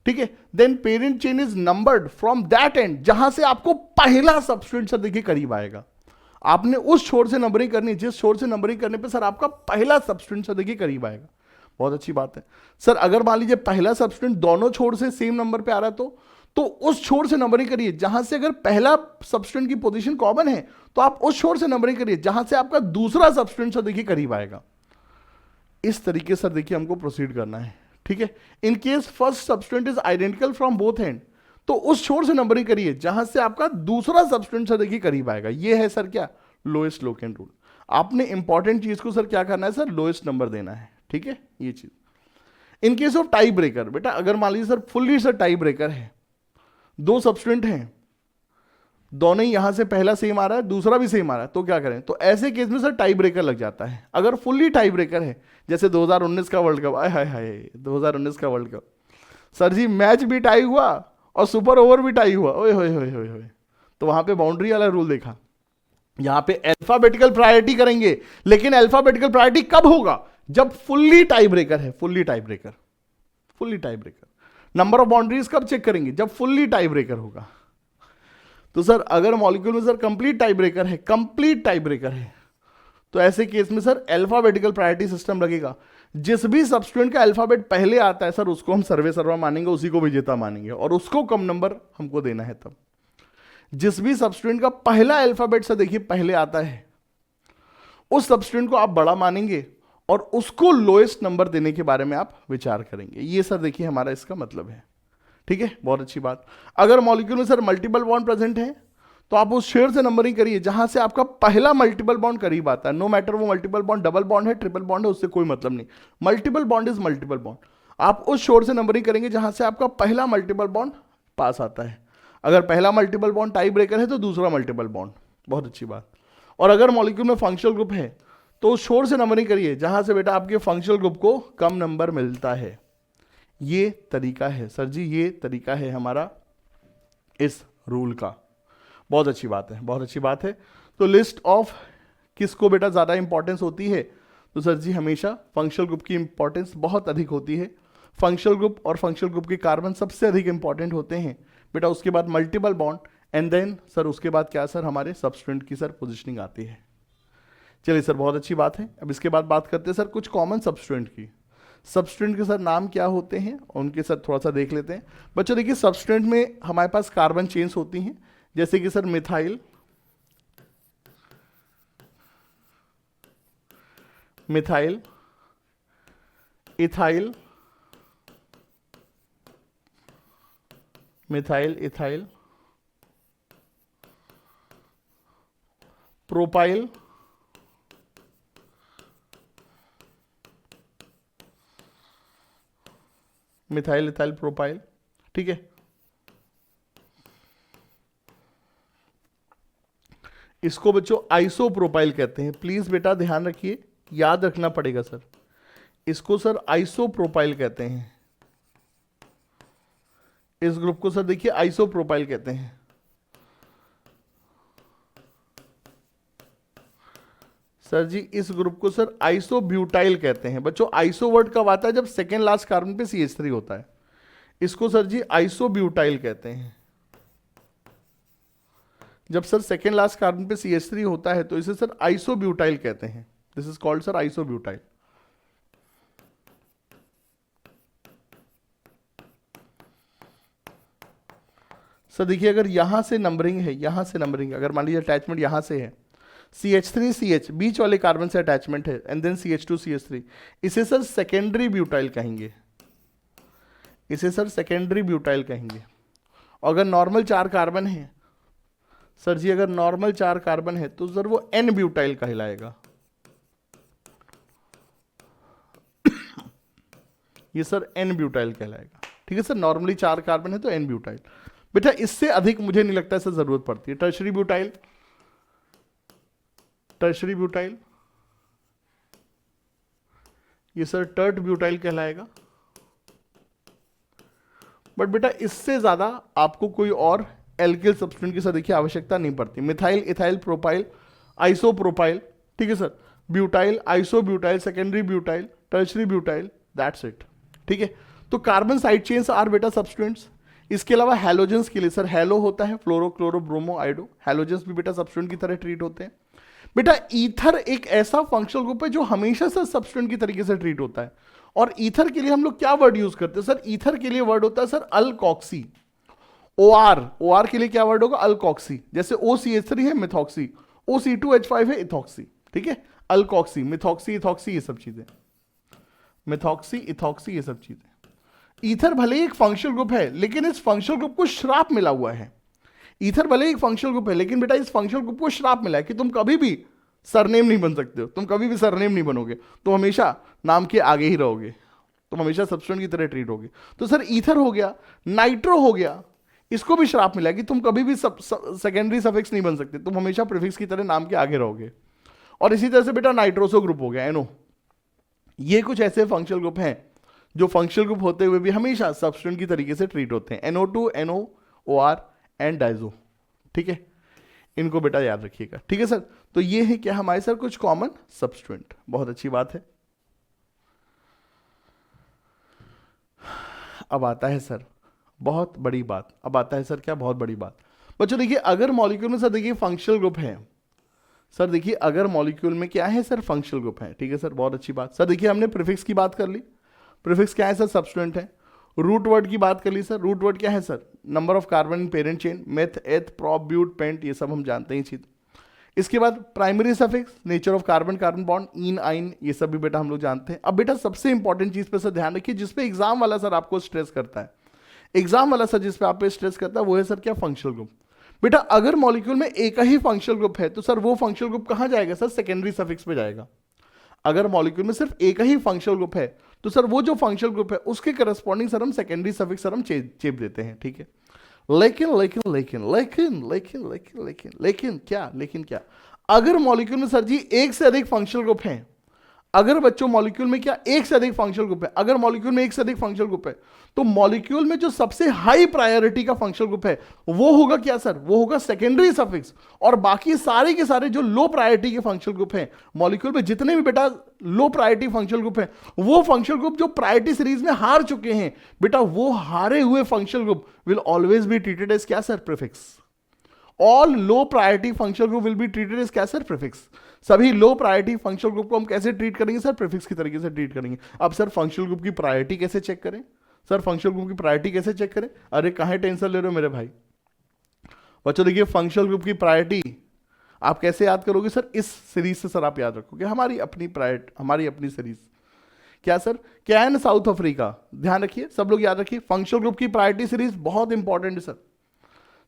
ठीक है, then parent chain is numbered from that end, जहां से आपको पहला सब्सटेंट सर देखिए करीब आएगा। आपने उस छोर से नंबरिंग करनी, जिस छोर से नंबरिंग करने पे सर आपका पहला सब्सटेंट सर देखिए करीब आएगा। बहुत अच्छी बात है सर। अगर मान लीजिए पहला सब्सटेंट दोनों छोर से सेम नंबर पे आ रहा है तो उस छोर से नंबरिंग करिए जहां से अगर पहला सब्सटेंट की पोजीशन कॉमन है तो आप उस छोर से नंबरिंग करिए जहां से आपका दूसरा सब्सटेंट सर देखिए करीब आएगा। इस तरीके से देखिए हमको प्रोसीड करना है, ठीक है। In case first substituent is identical from both end, तो उस छोर से नंबरिंग करिए जहां से आपका दूसरा सब्सटेंट सर देखिए करीब आएगा। ये है सर क्या, लोएस्ट लोकेंट रूल। आपने इंपॉर्टेंट चीज को सर क्या करना है सर, लोएस्ट नंबर देना है, ठीक है, ये चीज। In case of tie breaker, बेटा अगर मान लीजिए sir fully sir tie breaker है, दो सब्सटेंट हैं, दोनों ही यहां से पहला सेम आ रहा है दूसरा भी सेम आ रहा है, तो क्या करें, तो ऐसे केस में सर टाई ब्रेकर लग जाता है। अगर फुल्ली टाई ब्रेकर है, जैसे 2019 का वर्ल्ड कप, आय हाय हाय 2019 का वर्ल्ड कप, सर जी मैच भी टाई हुआ और सुपर ओवर भी टाई हुआ, ओए होए होए होए होए, तो वहां पे बाउंड्री वाला रूल देखा। यहां पे अल्फाबेटिकल प्रायोरिटी करेंगे, लेकिन अल्फाबेटिकल प्रायोरिटी कब होगा, जब फुल्ली टाई ब्रेकर है, fully tie breaker, fully tie breaker. Number of boundaries कब चेक करेंगे, जब फुल्ली टाई ब्रेकर होगा। तो सर अगर मॉलिक्यूल में सर कंप्लीट टाई ब्रेकर है, कंप्लीट टाई ब्रेकर है, तो ऐसे केस में सर अल्फाबेटिकल प्रायोरिटी सिस्टम लगेगा। जिस भी सब्सटेंट का अल्फाबेट पहले आता है सर उसको हम सर्वे सर्वा मानेंगे, उसी को विजेता मानेंगे और उसको कम नंबर हमको देना है। तब जिस भी सब्सटेंट का पहला अल्फाबेट सर देखिए पहले आता है उस सब्सटेंट को आप बड़ा मानेंगे और उसको लोएस्ट नंबर देने के बारे में आप विचार करेंगे। ये सर देखिए हमारा इसका मतलब है, ठीक है, बहुत अच्छी बात। अगर मॉलिक्यूल में सर मल्टीपल बॉन्ड प्रेजेंट है तो आप उस शेयर से नंबरिंग करिए जहां से आपका पहला मल्टीपल बॉन्ड करीब आता है। नो मैटर वो मल्टीपल बॉन्ड डबल बॉन्ड है, ट्रिपल बॉन्ड है, उससे कोई मतलब नहीं। Multiple bond is multiple bond. आप उस छोर से नंबरिंग करेंगे जहां से आपका पहला मल्टीपल बॉन्ड पास आता है। अगर पहला मल्टीपल बॉन्ड टाई ब्रेकर है तो दूसरा मल्टीपल बॉन्ड, बहुत अच्छी बात। और अगर मॉलिक्यूल में फंक्शनल ग्रुप है तो उस छोर से नंबरिंग करिए जहां से बेटा आपके फंक्शनल ग्रुप को कम नंबर मिलता है। ये तरीका है सर जी, ये तरीका है हमारा इस रूल का। बहुत अच्छी बात है, बहुत अच्छी बात है। तो लिस्ट ऑफ किसको बेटा ज़्यादा इंपॉर्टेंस होती है, तो सर जी हमेशा फंक्शनल ग्रुप की इंपॉर्टेंस बहुत अधिक होती है। फंक्शनल ग्रुप और फंक्शनल ग्रुप के कार्बन सबसे अधिक इंपॉर्टेंट होते हैं बेटा। उसके बाद multiple bond and then sir उसके बाद क्या सर हमारे सब्सटेंट की सर पोजिशनिंग आती है। चलिए सर बहुत अच्छी बात है। अब इसके बाद बात करते हैं सर कुछ कॉमन सब्सटेंट की। सब्सटेंट के सर नाम क्या होते हैं उनके सर थोड़ा सा देख लेते हैं। बच्चों देखिए सब्सटेंट में हमारे पास कार्बन चेन्स होती हैं, जैसे कि sir methyl, methyl, ethyl, methyl ethyl, propyl, methyl ethyl propyl, ठीक है। इसको बच्चों आइसोप्रोपाइल कहते हैं। प्लीज बेटा ध्यान रखिए, याद रखना पड़ेगा सर। इसको सर आइसोप्रोपाइल कहते हैं। इस ग्रुप को सर देखिए आइसोप्रोपाइल कहते हैं। सर जी इस ग्रुप को सर आइसोब्यूटाइल कहते हैं। बच्चों आइसो वर्ड कब आता है, जब सेकेंड लास्ट कार्बन पे CH3 होता है। इसको सर जी आइसोब्यूटाइल कहते हैं। जब सर सेकेंड लास्ट कार्बन पे CH3 होता है तो इसे सर आइसोब्यूटाइल कहते हैं। This is called sir isobutyl. Sir देखिए अगर यहां से नंबरिंग है, यहां से नंबरिंग, अगर मान लीजिए अटैचमेंट यहां से है, CH3 CH बीच वाले कार्बन से अटैचमेंट है एंड देन CH2 CH3, इसे सर सेकेंडरी ब्यूटाइल कहेंगे। इसे सर सेकेंडरी ब्यूटाइल कहेंगे। अगर नॉर्मल 4 कार्बन है सर जी, अगर नॉर्मल 4 कार्बन है तो सर वो N ब्यूटाइल कहलाएगा। ये सर N ब्यूटाइल कहलाएगा। ठीक है सर, नॉर्मली 4 कार्बन है तो N ब्यूटाइल। बेटा इससे अधिक मुझे नहीं लगता है जरूरत पड़ती है। टर्शरी ब्यूटाइल, टर्शरी ब्यूटाइल, ये सर टर्ट ब्यूटाइल कहलाएगा। बट बेटा इससे ज्यादा आपको कोई और एल्किल सब्सटेंस की सर देखिए आवश्यकता नहीं पड़ती। मिथाइल, इथाइल, प्रोपाइल, आइसोप्रोपाइल, ठीक है sir, butyl, isobutyl, secondary butyl, tertiary butyl, that's it. ठीक है, तो कार्बन साइड चेन्स आर बेटा सब्सटेंट्स। इसके अलावा हैलोजेंस के लिए सर हेलो होता है, फ्लोरो, क्लोरो, ब्रोमो, आइडो, हैलोजेंस भी बेटा सब्सटेंट की तरह ट्रीट होते हैं। बेटा ईथर एक ऐसा फंक्शनल ग्रुप है जो हमेशा सर सब्सटेंट की तरीके से ट्रीट होता है। और ईथर के लिए हम लोग क्या वर्ड यूज करते हैं सर? ईथर के लिए वर्ड होता है सर अल्कॉक्सी। OR के लिए क्या वर्ड होगा? अल्कॉक्सी। जैसे OCH3 है मिथॉक्सी, OC2H5 है इथॉक्सी। ठीक है, अल्कॉक्सी, मिथॉक्सी, इथॉक्सी, ये सब चीजें, मिथॉक्सी, इथॉक्सी, ये सब चीजें। ईथर भले ही एक फंक्शनल ग्रुप है लेकिन इस फंक्शनल ग्रुप को श्राप मिला हुआ है। ईथर भले ही एक फंक्शनल ग्रुप है लेकिन बेटा इस फंक्शनल ग्रुप को श्राप मिला है कि तुम कभी भी सरनेम नहीं बन सकते हो, तुम कभी भी सरनेम नहीं बनोगे, तुम हमेशा नाम के आगे ही रहोगे, तुम हमेशा सब्सटेंट की तरह ट्रीट होगे। तो सर ईथर हो गया, नाइट्रो हो गया, इसको भी श्राप मिला है कि तुम कभी भी सेकेंडरी सफिक्स नहीं बन सकते, तुम हमेशा प्रीफिक्स की तरह नाम के आगे रहोगे। और इसी तरह से बेटा नाइट्रोसो ग्रुप हो गया, NO। ये कुछ ऐसे फंक्शनल ग्रुप हैं जो फंक्शनल ग्रुप होते हुए भी हमेशा सब्सटेंट की तरीके से ट्रीट होते हैं, NO2, NO, OR and Dizo. ठीक है, इनको बेटा याद रखिएगा। ठीक है सर, तो ये है क्या हमारे सर कुछ कॉमन सब्सटेंट। बहुत अच्छी बात है। अब आता है सर बहुत बड़ी बात, अब आता है सर क्या बहुत बड़ी बात। बच्चों देखिए अगर मॉलिक्यूल में सर देखिए फंक्शनल ग्रुप है, सर देखिए अगर मॉलिक्यूल में क्या है सर फंक्शनल ग्रुप है। ठीक है सर, बहुत अच्छी बात। सर देखिए हमने प्रीफिक्स की बात कर ली, प्रीफिक्स क्या है सर? सब्सटेंट है। रूट वर्ड की बात कर ली सर, रूट वर्ड क्या है sir? Number of carbon in parent chain, meth, eth, prop, but, pent, ये सब हम जानते हैं चीज। इसके बाद primary suffix, nature of carbon, carbon bond, ene, yne, ये सब भी बेटा हम लोग जानते हैं। अब बेटा सबसे इंपॉर्टेंट चीज पे सर ध्यान रखिए जिसपे एग्जाम वाला सर आपको स्ट्रेस करता है, एग्जाम वाला सर जिस पे आप पे स्ट्रेस करता है वो है सर क्या? Functional group. बेटा अगर मॉलिक्यूल में एक ही फंक्शनल ग्रुप है तो सर वो फंक्शनल ग्रुप कहां जाएगा सर? सेकेंडरी सफिक्स पे जाएगा। अगर मॉलिक्यूल में सिर्फ एक ही फंक्शनल ग्रुप है तो सर वो जो फंक्शनल ग्रुप है उसके करस्पॉन्डिंग सर हम सेकेंडरी सफिक्स सर हम चेप देते हैं। ठीक है, लेकिन लेकिन लेकिन लेकिन लेकिन लेकिन लेकिन लेकिन क्या? लेकिन क्या? अगर मॉलिक्यूल में सर जी एक से अधिक फंक्शनल ग्रुप हैं, अगर बच्चों मॉलिक्यूल में क्या एक से अधिक फंक्शनल ग्रुप है, अगर मॉलिक्यूल में एक से अधिक फंक्शनल ग्रुप है तो मॉलिक्यूल में जो सबसे हाई प्रायोरिटी का फंक्शनल ग्रुप है वो होगा क्या सर? वो होगा सेकेंडरी सफिक्स। और बाकी सारे के सारे जो लो प्रायोरिटी के फंक्शनल ग्रुप हैं मॉलिक्यूल में, जितने भी बेटा लो प्रायोरिटी फंक्शनल ग्रुप हैं, वो फंक्शनल ग्रुप जो प्रायोरिटी सीरीज में हार चुके हैं बेटा, वो हारे हुए functional group will always be treated as क्या sir? Prefix. All low priority functional group will be treated as क्या सर? प्रीफिक्स। सभी लो प्रायोरिटी फंक्शनल ग्रुप को हम कैसे ट्रीट करेंगे सर? प्रीफिक्स की तरीके से ट्रीट करेंगे। अब सर फंक्शनल ग्रुप की प्रायोरिटी कैसे चेक करें सर? फंक्शनल ग्रुप की प्रायोरिटी कैसे चेक करें? अरे कहां टेंशन ले रहे हो मेरे भाई? बच्चों देखिए फंक्शनल ग्रुप की प्रायोरिटी आप कैसे याद करोगे सर? इस सीरीज से सर आप याद रखोगे, हमारी अपनी प्रायोरिटी, हमारी अपनी सीरीज क्या सर? कैन साउथ अफ्रीका, ध्यान रखिए सब लोग याद रखिए, फंक्शनल ग्रुप की प्रायोरिटी सीरीज बहुत इंपॉर्टेंट है sir.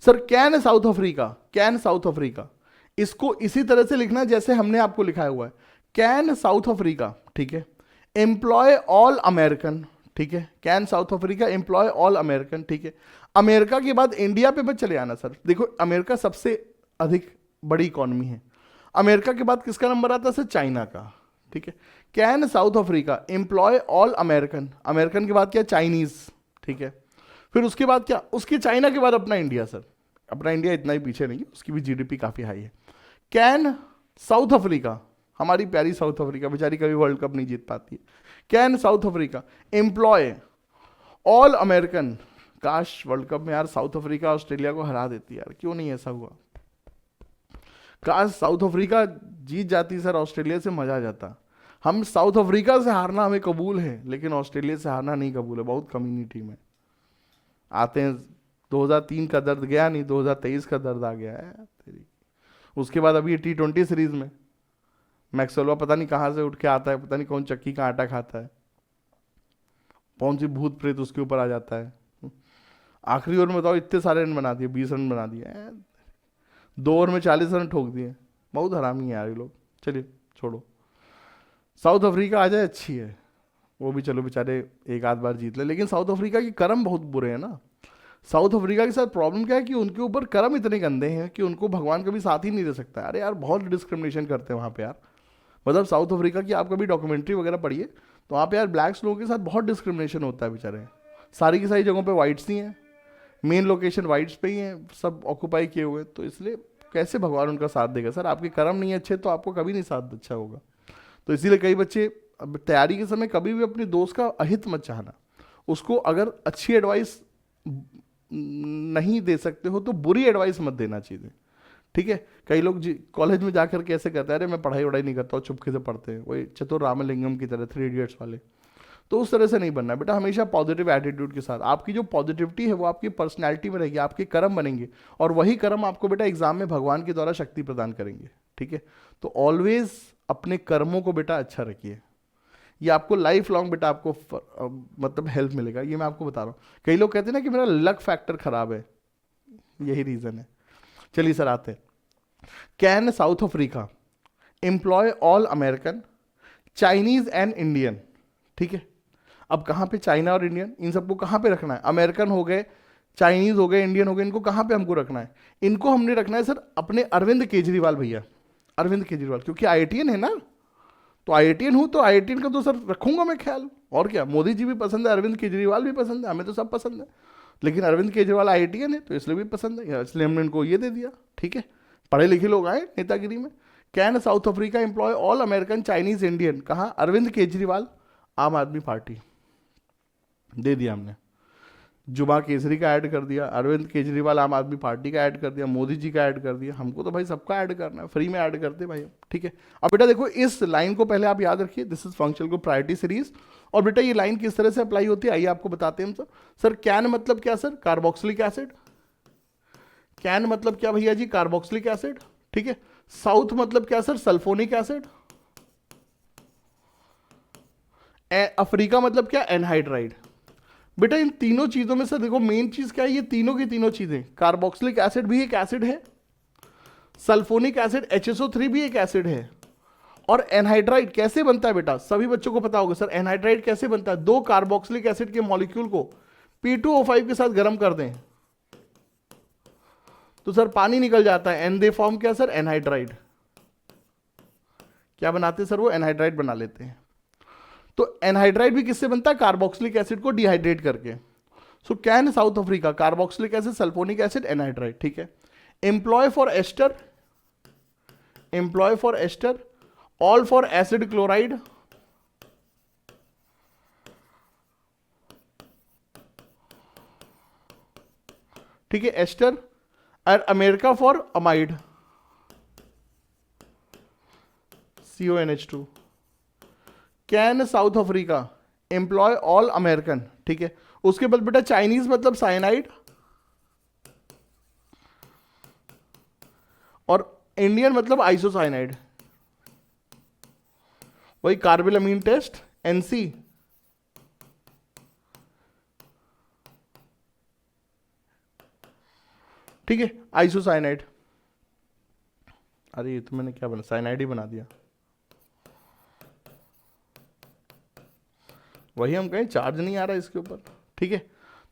Sir can South Africa, can South Africa, इसको इसी तरह से लिखना जैसे हमने आपको लिखाया हुआ है, कैन साउथ अफ्रीका। ठीक है, एम्प्लॉय ऑल अमेरिकन। ठीक है, can South Africa employ all American. ठीक है, अमेरिका के बाद इंडिया पे बस चले आना सर। देखो अमेरिका सबसे अधिक बड़ी इकोनॉमी है, अमेरिका के बाद किसका नंबर आता है सर? चाइना का। ठीक है, can South Africa employ all American, American के बाद क्या? चाइनीज। ठीक है, फिर उसके बाद क्या? उसके चाइना के बाद अपना इंडिया सर। अपना इंडिया इतना ही पीछे नहीं है, उसकी भी जीडीपी काफी हाई है। कैन साउथ अफ्रीका, हमारी प्यारी साउथ अफ्रीका बेचारी कभी वर्ल्ड कप नहीं जीत पाती है। Can South Africa employ all American. काश वर्ल्ड कप में यार साउथ अफ्रीका ऑस्ट्रेलिया को हरा देती यार, क्यों नहीं ऐसा हुआ। काश साउथ अफ्रीका जीत जाती सर, ऑस्ट्रेलिया से मजा आ जाता। हम साउथ अफ्रीका से हारना हमें कबूल है, लेकिन ऑस्ट्रेलिया से हारना नहीं कबूल है, बहुत कमीनी टीम है। आते हैं 2003 का दर्द गया नहीं, 2023 का दर्द आ गया है तेरी। उसके बाद अभी T20 सीरीज में मैक्सवेल पता नहीं कहाँ से उठ के आता है, पता नहीं कौन चक्की का आटा खाता है, कौन सी भूत प्रेत उसके ऊपर आ जाता है। आखिरी ओवर में बताओ इतने सारे रन बना दिए, 20 रन बना दिए, 2 ओवर में 40 रन ठोक दिए। बहुत हरामी है यार ये लोग। चलिए छोड़ो, साउथ अफ्रीका आ जाए अच्छी है, वो भी चलो बेचारे एक आध बार जीत ले, लेकिन साउथ अफ्रीका की कर्म बहुत बुरे हैं ना। साउथ अफ्रीका के साथ प्रॉब्लम क्या है कि उनके ऊपर कर्म इतने गंदे हैं कि उनको भगवान कभी साथ ही नहीं दे सकता। अरे यार बहुत डिस्क्रिमिनेशन करते हैं वहाँ पे यार। मतलब साउथ अफ्रीका की आप कभी डॉक्यूमेंट्री वगैरह पढ़िए तो वहाँ पे यार ब्लैक्स लोगों के साथ बहुत डिस्क्रिमिनेशन होता है बेचारे। सारी की सारी जगहों पे वाइट्स ही हैं, मेन लोकेशन वाइट्स पे ही हैं, सब ऑक्यूपाई किए हुए, तो इसलिए कैसे भगवान उनका साथ देगा सर। आपके कर्म नहीं अच्छे तो आपको कभी नहीं साथ अच्छा होगा। तो इसीलिए कई बच्चे अब तैयारी के समय कभी भी अपने दोस्त का अहित मत चाहना। उसको अगर अच्छी एडवाइस नहीं दे सकते हो तो बुरी एडवाइस मत देना चाहिए, ठीक है। कई लोग कॉलेज में जाकर के ऐसे कहते हैं, अरे मैं पढ़ाई वढ़ाई नहीं करता हूँ, चुपके से पढ़ते हैं, वही चतुर रामलिंगम की तरह, 3 इडियट्स वाले। तो उस तरह से नहीं बनना बेटा, हमेशा पॉजिटिव एटीट्यूड के साथ। आपकी जो पॉजिटिविटी है वो आपकी पर्सनैलिटी में रहेगी, आपके कर्म बनेंगे, और वही कर्म आपको बेटा एग्जाम में भगवान के द्वारा शक्ति प्रदान करेंगे, ठीक है। तो ऑलवेज अपने कर्मों को बेटा अच्छा रखिए, ये आपको लाइफ लॉन्ग बेटा आपको मतलब हेल्प मिलेगा, ये मैं आपको बता रहा हूँ। कई लोग कहते हैं ना कि मेरा लक फैक्टर खराब है, यही रीजन है। चलिए सर आते हैं। Can South Africa employ all American, Chinese and Indian, ठीक है। अब कहाँ पे चाइना और इंडियन, इन सबको कहाँ पे रखना है। अमेरिकन हो गए, चाइनीज हो गए, इंडियन हो गए, इनको कहाँ पे हमको रखना है। इनको हमने रखना है सर अपने अरविंद केजरीवाल भैया, अरविंद केजरीवाल, क्योंकि IITian है ना, तो IITian हूँ तो IITian का तो सर रखूंगा मैं ख्याल। और क्या, मोदी जी भी पसंद है, अरविंद केजरीवाल भी पसंद है, हमें तो सब पसंद है, लेकिन अरविंद केजरीवाल IITian है तो इसलिए भी पसंद है, इसलिए हमने इनको ये दे दिया, ठीक है। पढ़े लिखे लोग आए नेतागिरी में। Can South Africa employ all American, Chinese, Indian, कहाँ, अरविंद केजरीवाल, आम आदमी पार्टी, दे दिया हमने। जुमा केसरी का ऐड कर दिया, अरविंद केजरीवाल आम आदमी पार्टी का ऐड कर दिया, मोदी जी का ऐड कर दिया, हमको तो भाई सबका ऐड करना है, फ्री में ऐड करते भाई, ठीक है। अब बेटा देखो इस लाइन को पहले आप याद रखिए, this is functional group priority series. और बेटा ये लाइन किस तरह से अप्लाई होती है आइए आपको बताते हैं हम। सर कैन मतलब क्या सर, कार्बोक्सिलिक एसिड। कैन मतलब क्या भैया जी, कार्बोक्सिलिक एसिड, ठीक है। साउथ मतलब क्या सर, सल्फोनिक एसिड। अफ्रीका मतलब क्या, एनहाइड्राइड। बेटा इन तीनों चीजों में से देखो मेन चीज क्या है, ये तीनों की तीनों चीजें, कार्बोक्सिलिक एसिड भी एक एसिड है, सल्फोनिक एसिड HSO3 भी एक एसिड है, और एनहाइड्राइड कैसे बनता है बेटा, सभी बच्चों को पता होगा सर एनहाइड्राइड कैसे बनता है। 2 कार्बोक्सिलिक एसिड के मॉलिक्यूल को P2O5 के साथ गर्म कर दें तो सर पानी निकल जाता है, एंड दे फॉर्म क्या सर, एनहाइड्राइड। क्या बनाते सर वो, एनहाइड्राइड बना लेते हैं। तो एनहाइड्राइड भी किससे बनता है, कार्बोक्सिलिक एसिड को डिहाइड्रेट करके। So can South Africa, carboxylic acid, sulphonic acid, anhydride, ठीक है। Employ for ester, employ for ester, all for acid chloride, ठीक है, एस्टर। और America for amide, CONH2। Can South Africa employ all American, ठीक है। उसके बाद बेटा चाइनीज मतलब साइनाइड, और इंडियन मतलब आइसोसाइनाइड, वही कार्बिलमीन टेस्ट, NC। ठीक है, आइसोसाइनाइड। अरे ये तो मैंने क्या बना, साइनाइड ही बना दिया, वही हम कहें चार्ज नहीं आ रहा इसके ऊपर, ठीक है।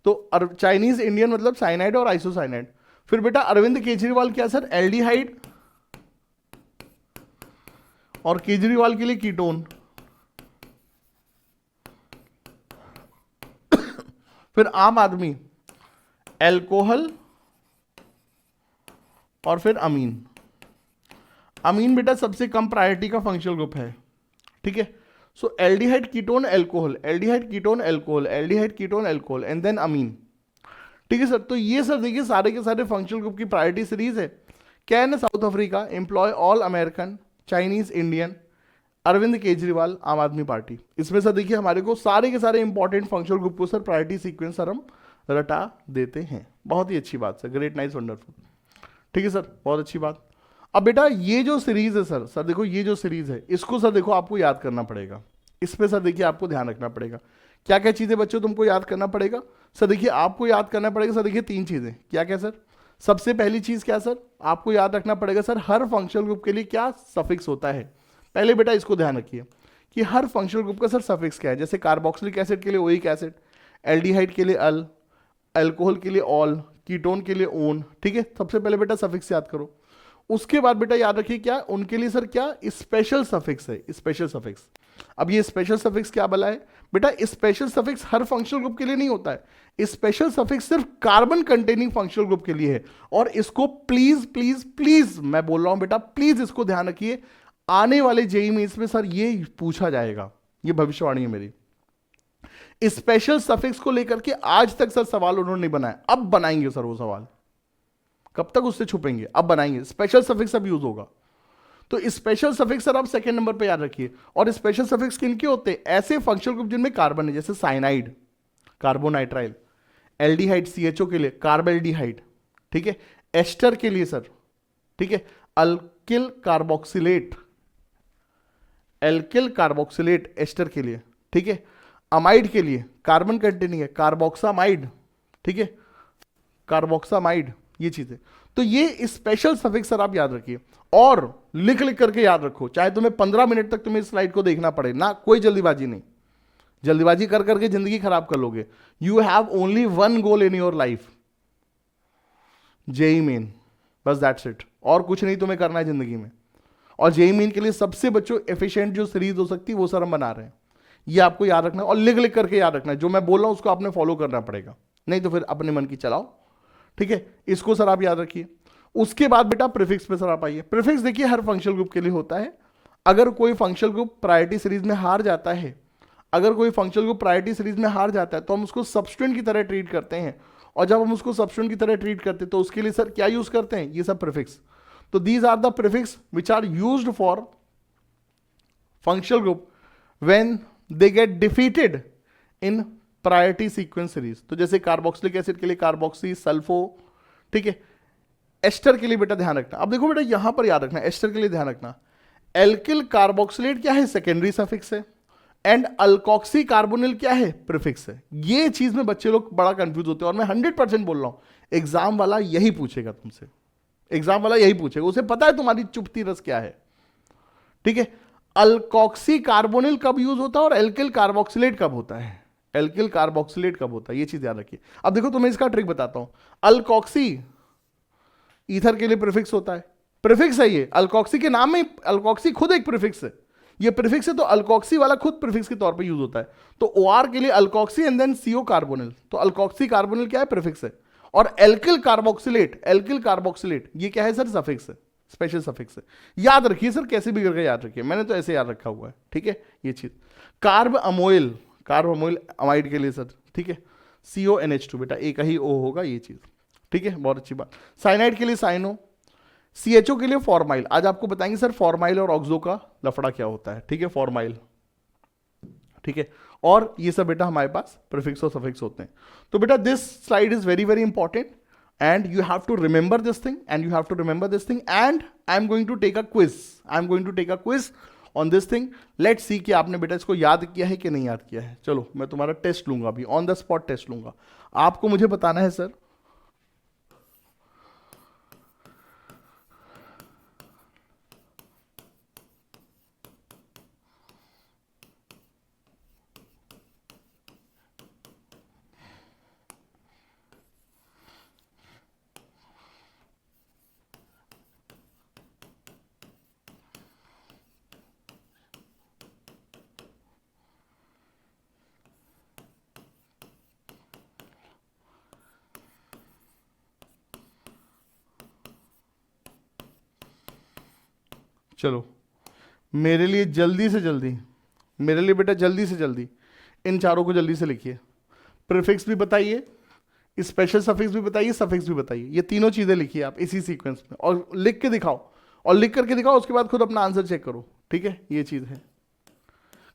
तो चाइनीज इंडियन मतलब साइनाइड और आइसोसाइनाइड। फिर बेटा अरविंद केजरीवाल क्या सर, एल्डिहाइड, और केजरीवाल के लिए कीटोन। फिर आम आदमी एल्कोहल, और फिर अमीन। अमीन बेटा सबसे कम प्रायोरिटी का फंक्शनल ग्रुप है, ठीक है। So aldehyde ketone alcohol, aldehyde ketone alcohol, aldehyde ketone alcohol and then amine. ठीक है सर, तो ये सर देखिए सारे के सारे फंक्शनल ग्रुप की प्रायोरिटी सीरीज है। Can South Africa employ all American Chinese Indian Arvind Kejriwal Aam Aadmi party. इसमें सर देखिए हमारे को सारे के सारे इंपॉर्टेंट फंक्शनल ग्रुप को सर प्रायोरिटी सीक्वेंस सर हम रटा देते हैं। बहुत ही अच्छी बात सर, ग्रेट नाइस वंडरफुल। ठीक है सर, बहुत अच्छी बात। अब बेटा ये जो सीरीज है सर, सर देखो ये जो सीरीज है इसको सर देखो आपको याद करना पड़ेगा। इस पे सर देखिए आपको ध्यान रखना पड़ेगा। क्या क्या चीजें बच्चों तुमको याद करना पड़ेगा? सर देखिए आपको याद करना पड़ेगा सर देखिए 3 चीजें। क्या क्या सर? सबसे पहली चीज क्या सर, आपको याद रखना पड़ेगा सर हर फंक्शनल ग्रुप के लिए क्या सफिक्स होता है। पहले बेटा इसको ध्यान रखिए कि हर फंक्शनल ग्रुप का सर सफिक्स क्या है। जैसे कार्बोक्सिलिक एसिड के लिए ओइक एसिड, एल्डिहाइड के लिए अल, अल्कोहल के लिए ऑल, कीटोन के लिए ओन। ठीक है, सबसे पहले बेटा सफिक्स याद करो। उसके बाद बेटा याद रखिए क्या उनके लिए सर क्या स्पेशल सफिक्स है, स्पेशल सफिक्स। अब ये स्पेशल सफिक्स क्या बला है बेटा? स्पेशल सफिक्स हर फंक्शनल ग्रुप के लिए नहीं होता है। स्पेशल सफिक्स सिर्फ कार्बन कंटेनिंग फंक्शनल ग्रुप के लिए है। और इसको प्लीज प्लीज प्लीज मैं बोल रहा हूं बेटा, प्लीज इसको ध्यान रखिए, आने वाले जेईई में इसमें सर ये पूछा जाएगा, ये भविष्यवाणी है मेरी। स्पेशल सफिक्स को लेकर के आज तक सर सवाल उन्होंने नहीं बनाया, अब बनाएंगे सर वो सवाल। कब तक उससे छुपेंगे? अब बनाएंगे। स्पेशल सफिक्स अब यूज होगा। तो स्पेशल सफिक्स सर आप सेकंड नंबर पे याद रखिए। और स्पेशल सफिक्स किनके होते हैं? ऐसे फंक्शनल ग्रुप जिनमें कार्बन है, जैसे साइनाइड, कार्बोनाइट्राइल, एल्डिहाइड सीएचओ के लिए कार्बेल्डिहाइड, ठीक है, एस्टर के लिए सर, ठीक है, alkyl carboxylate, alkyl carboxylate ester के लिए, ठीक है, अमाइड के लिए कार्बन कंटेनिंग है कार्बोक्सामाइड, ठीक है, कार्बोक्सामाइड, ये चीजें। तो ये स्पेशल सफिक्स सर आप याद रखिए और लिख लिख करके याद रखो, चाहे तुम्हें 15 मिनट तक तुम्हें इस स्लाइड को देखना पड़े ना, कोई जल्दीबाजी नहीं। जल्दीबाजी कर करके जिंदगी खराब कर लोगे। You have only one goal in your life, JEE main, बस दैट्स इट, और कुछ नहीं तुम्हें करना है जिंदगी में। और जेईई मेन के लिए सबसे बच्चों एफिशिएंट जो सीरीज हो सकती है वो सर हम बना रहे हैं। ये आपको याद रखना है और लिख लिख करके याद रखना है। जो मैं बोल रहा हूं उसको आपने फॉलो करना पड़ेगा, नहीं तो फिर अपने मन की चलाओ। ठीक है, इसको सर आप याद रखिए। उसके बाद बेटा प्रीफिक्स पे सर आप आइए। प्रीफिक्स देखिए हर फंक्शनल ग्रुप के लिए होता है। अगर कोई फंक्शनल ग्रुप प्रायोरिटी सीरीज में हार जाता है, अगर कोई फंक्शनल ग्रुप प्रायोरिटी सीरीज में हार जाता है तो हम उसको सबस्टिट्यूएंट की तरह ट्रीट करते हैं। और जब हम उसको सबस्टिट्यूएंट की तरह ट्रीट करते हैं तो उसके लिए सर क्या यूज करते हैं? ये सब प्रीफिक्स। तो these are the prefix which are used for functional group when they get defeated in priority sequence series. तो जैसे कार्बोक्सिलिक एसिड के लिए कार्बोक्सी सल्फो, ठीक है। एस्टर के लिए बेटा ध्यान रखना, अब देखो बेटा यहां पर याद रखना, एस्टर के लिए ध्यान रखना, एल्किल कार्बोक्सिलेट क्या है? सेकेंडरी सफिक्स है। एंड अल्कोक्सी कार्बोनिल क्या है? प्रीफिक्स है। ये चीज में बच्चे लोग बड़ा कंफ्यूज होते हैं और मैं 100% बोल रहा हूं एग्जाम वाला यही पूछेगा तुमसे, एग्जाम वाला यही पूछेगा, उसे पता है तुम्हारी चुपती रस क्या है। ठीक है, अल्कोक्सी कार्बोनिल कब यूज होता है और एल्किल कार्बोक्सिलेट कब होता है, एल्किल कार्बोक्सिलेट कब होता है, ये चीज याद रखिए। अब देखो तुम्हें इसका ट्रिक बताता हूं। अल्कोक्सी ईथर के लिए प्रीफिक्स होता है, प्रीफिक्स है ये, अल्कोक्सी के नाम में अल्कोक्सी खुद एक प्रीफिक्स है, ये प्रीफिक्स है तो अल्कोक्सी वाला खुद प्रीफिक्स के तौर पे यूज होता है। तो ओआर के लिए alkoxy and then CO carbonyl, तो अल्कोक्सी कार्बोनिल क्या है? प्रीफिक्स है। और एल्किल कार्बोक्सिलेट, एल्किल कार्बोक्सिलेट ये क्या है सर? सफिक्स है, स्पेशल सफिक्स है। याद रखिए सर, कैसे भी करके याद रखिए, मैंने तो ऐसे याद रखा हुआ है। ठीक है, ये चीज। कार्ब अमोइल, कार्ब अमोइल अमाइड के लिए सर, ठीक है, CONH2 बेटा एक ही ओ होगा, ये चीज। ठीक है, बहुत अच्छी बात। साइनाइड के लिए साइनो, CHO के लिए फॉर्माइल। आज आपको बताएंगे सर फॉर्माइल और ऑक्सो का लफड़ा क्या होता है। ठीक है, फॉर्माइल, ठीक है। और ये सब बेटा हमारे पास प्रीफिक्स और सफिक्स होते हैं। तो बेटा this slide is very very important and you have to remember this thing and you have to remember this thing and I am going to take a quiz, I am going to take a quiz on this thing. Let's see कि आपने बेटा इसको याद किया है कि नहीं याद किया है। चलो मैं तुम्हारा टेस्ट लूंगा, अभी ऑन द स्पॉट टेस्ट लूंगा, आपको मुझे बताना है सर। चलो मेरे लिए जल्दी से जल्दी, मेरे लिए बेटा जल्दी से जल्दी इन चारों को जल्दी से लिखिए। प्रीफिक्स भी बताइए, स्पेशल सफिक्स भी बताइए, सफिक्स भी बताइए, ये तीनों चीजें लिखिए आप इसी सीक्वेंस में और लिख के दिखाओ, और लिख करके दिखाओ, उसके बाद खुद अपना आंसर चेक करो। ठीक है, ये चीज है,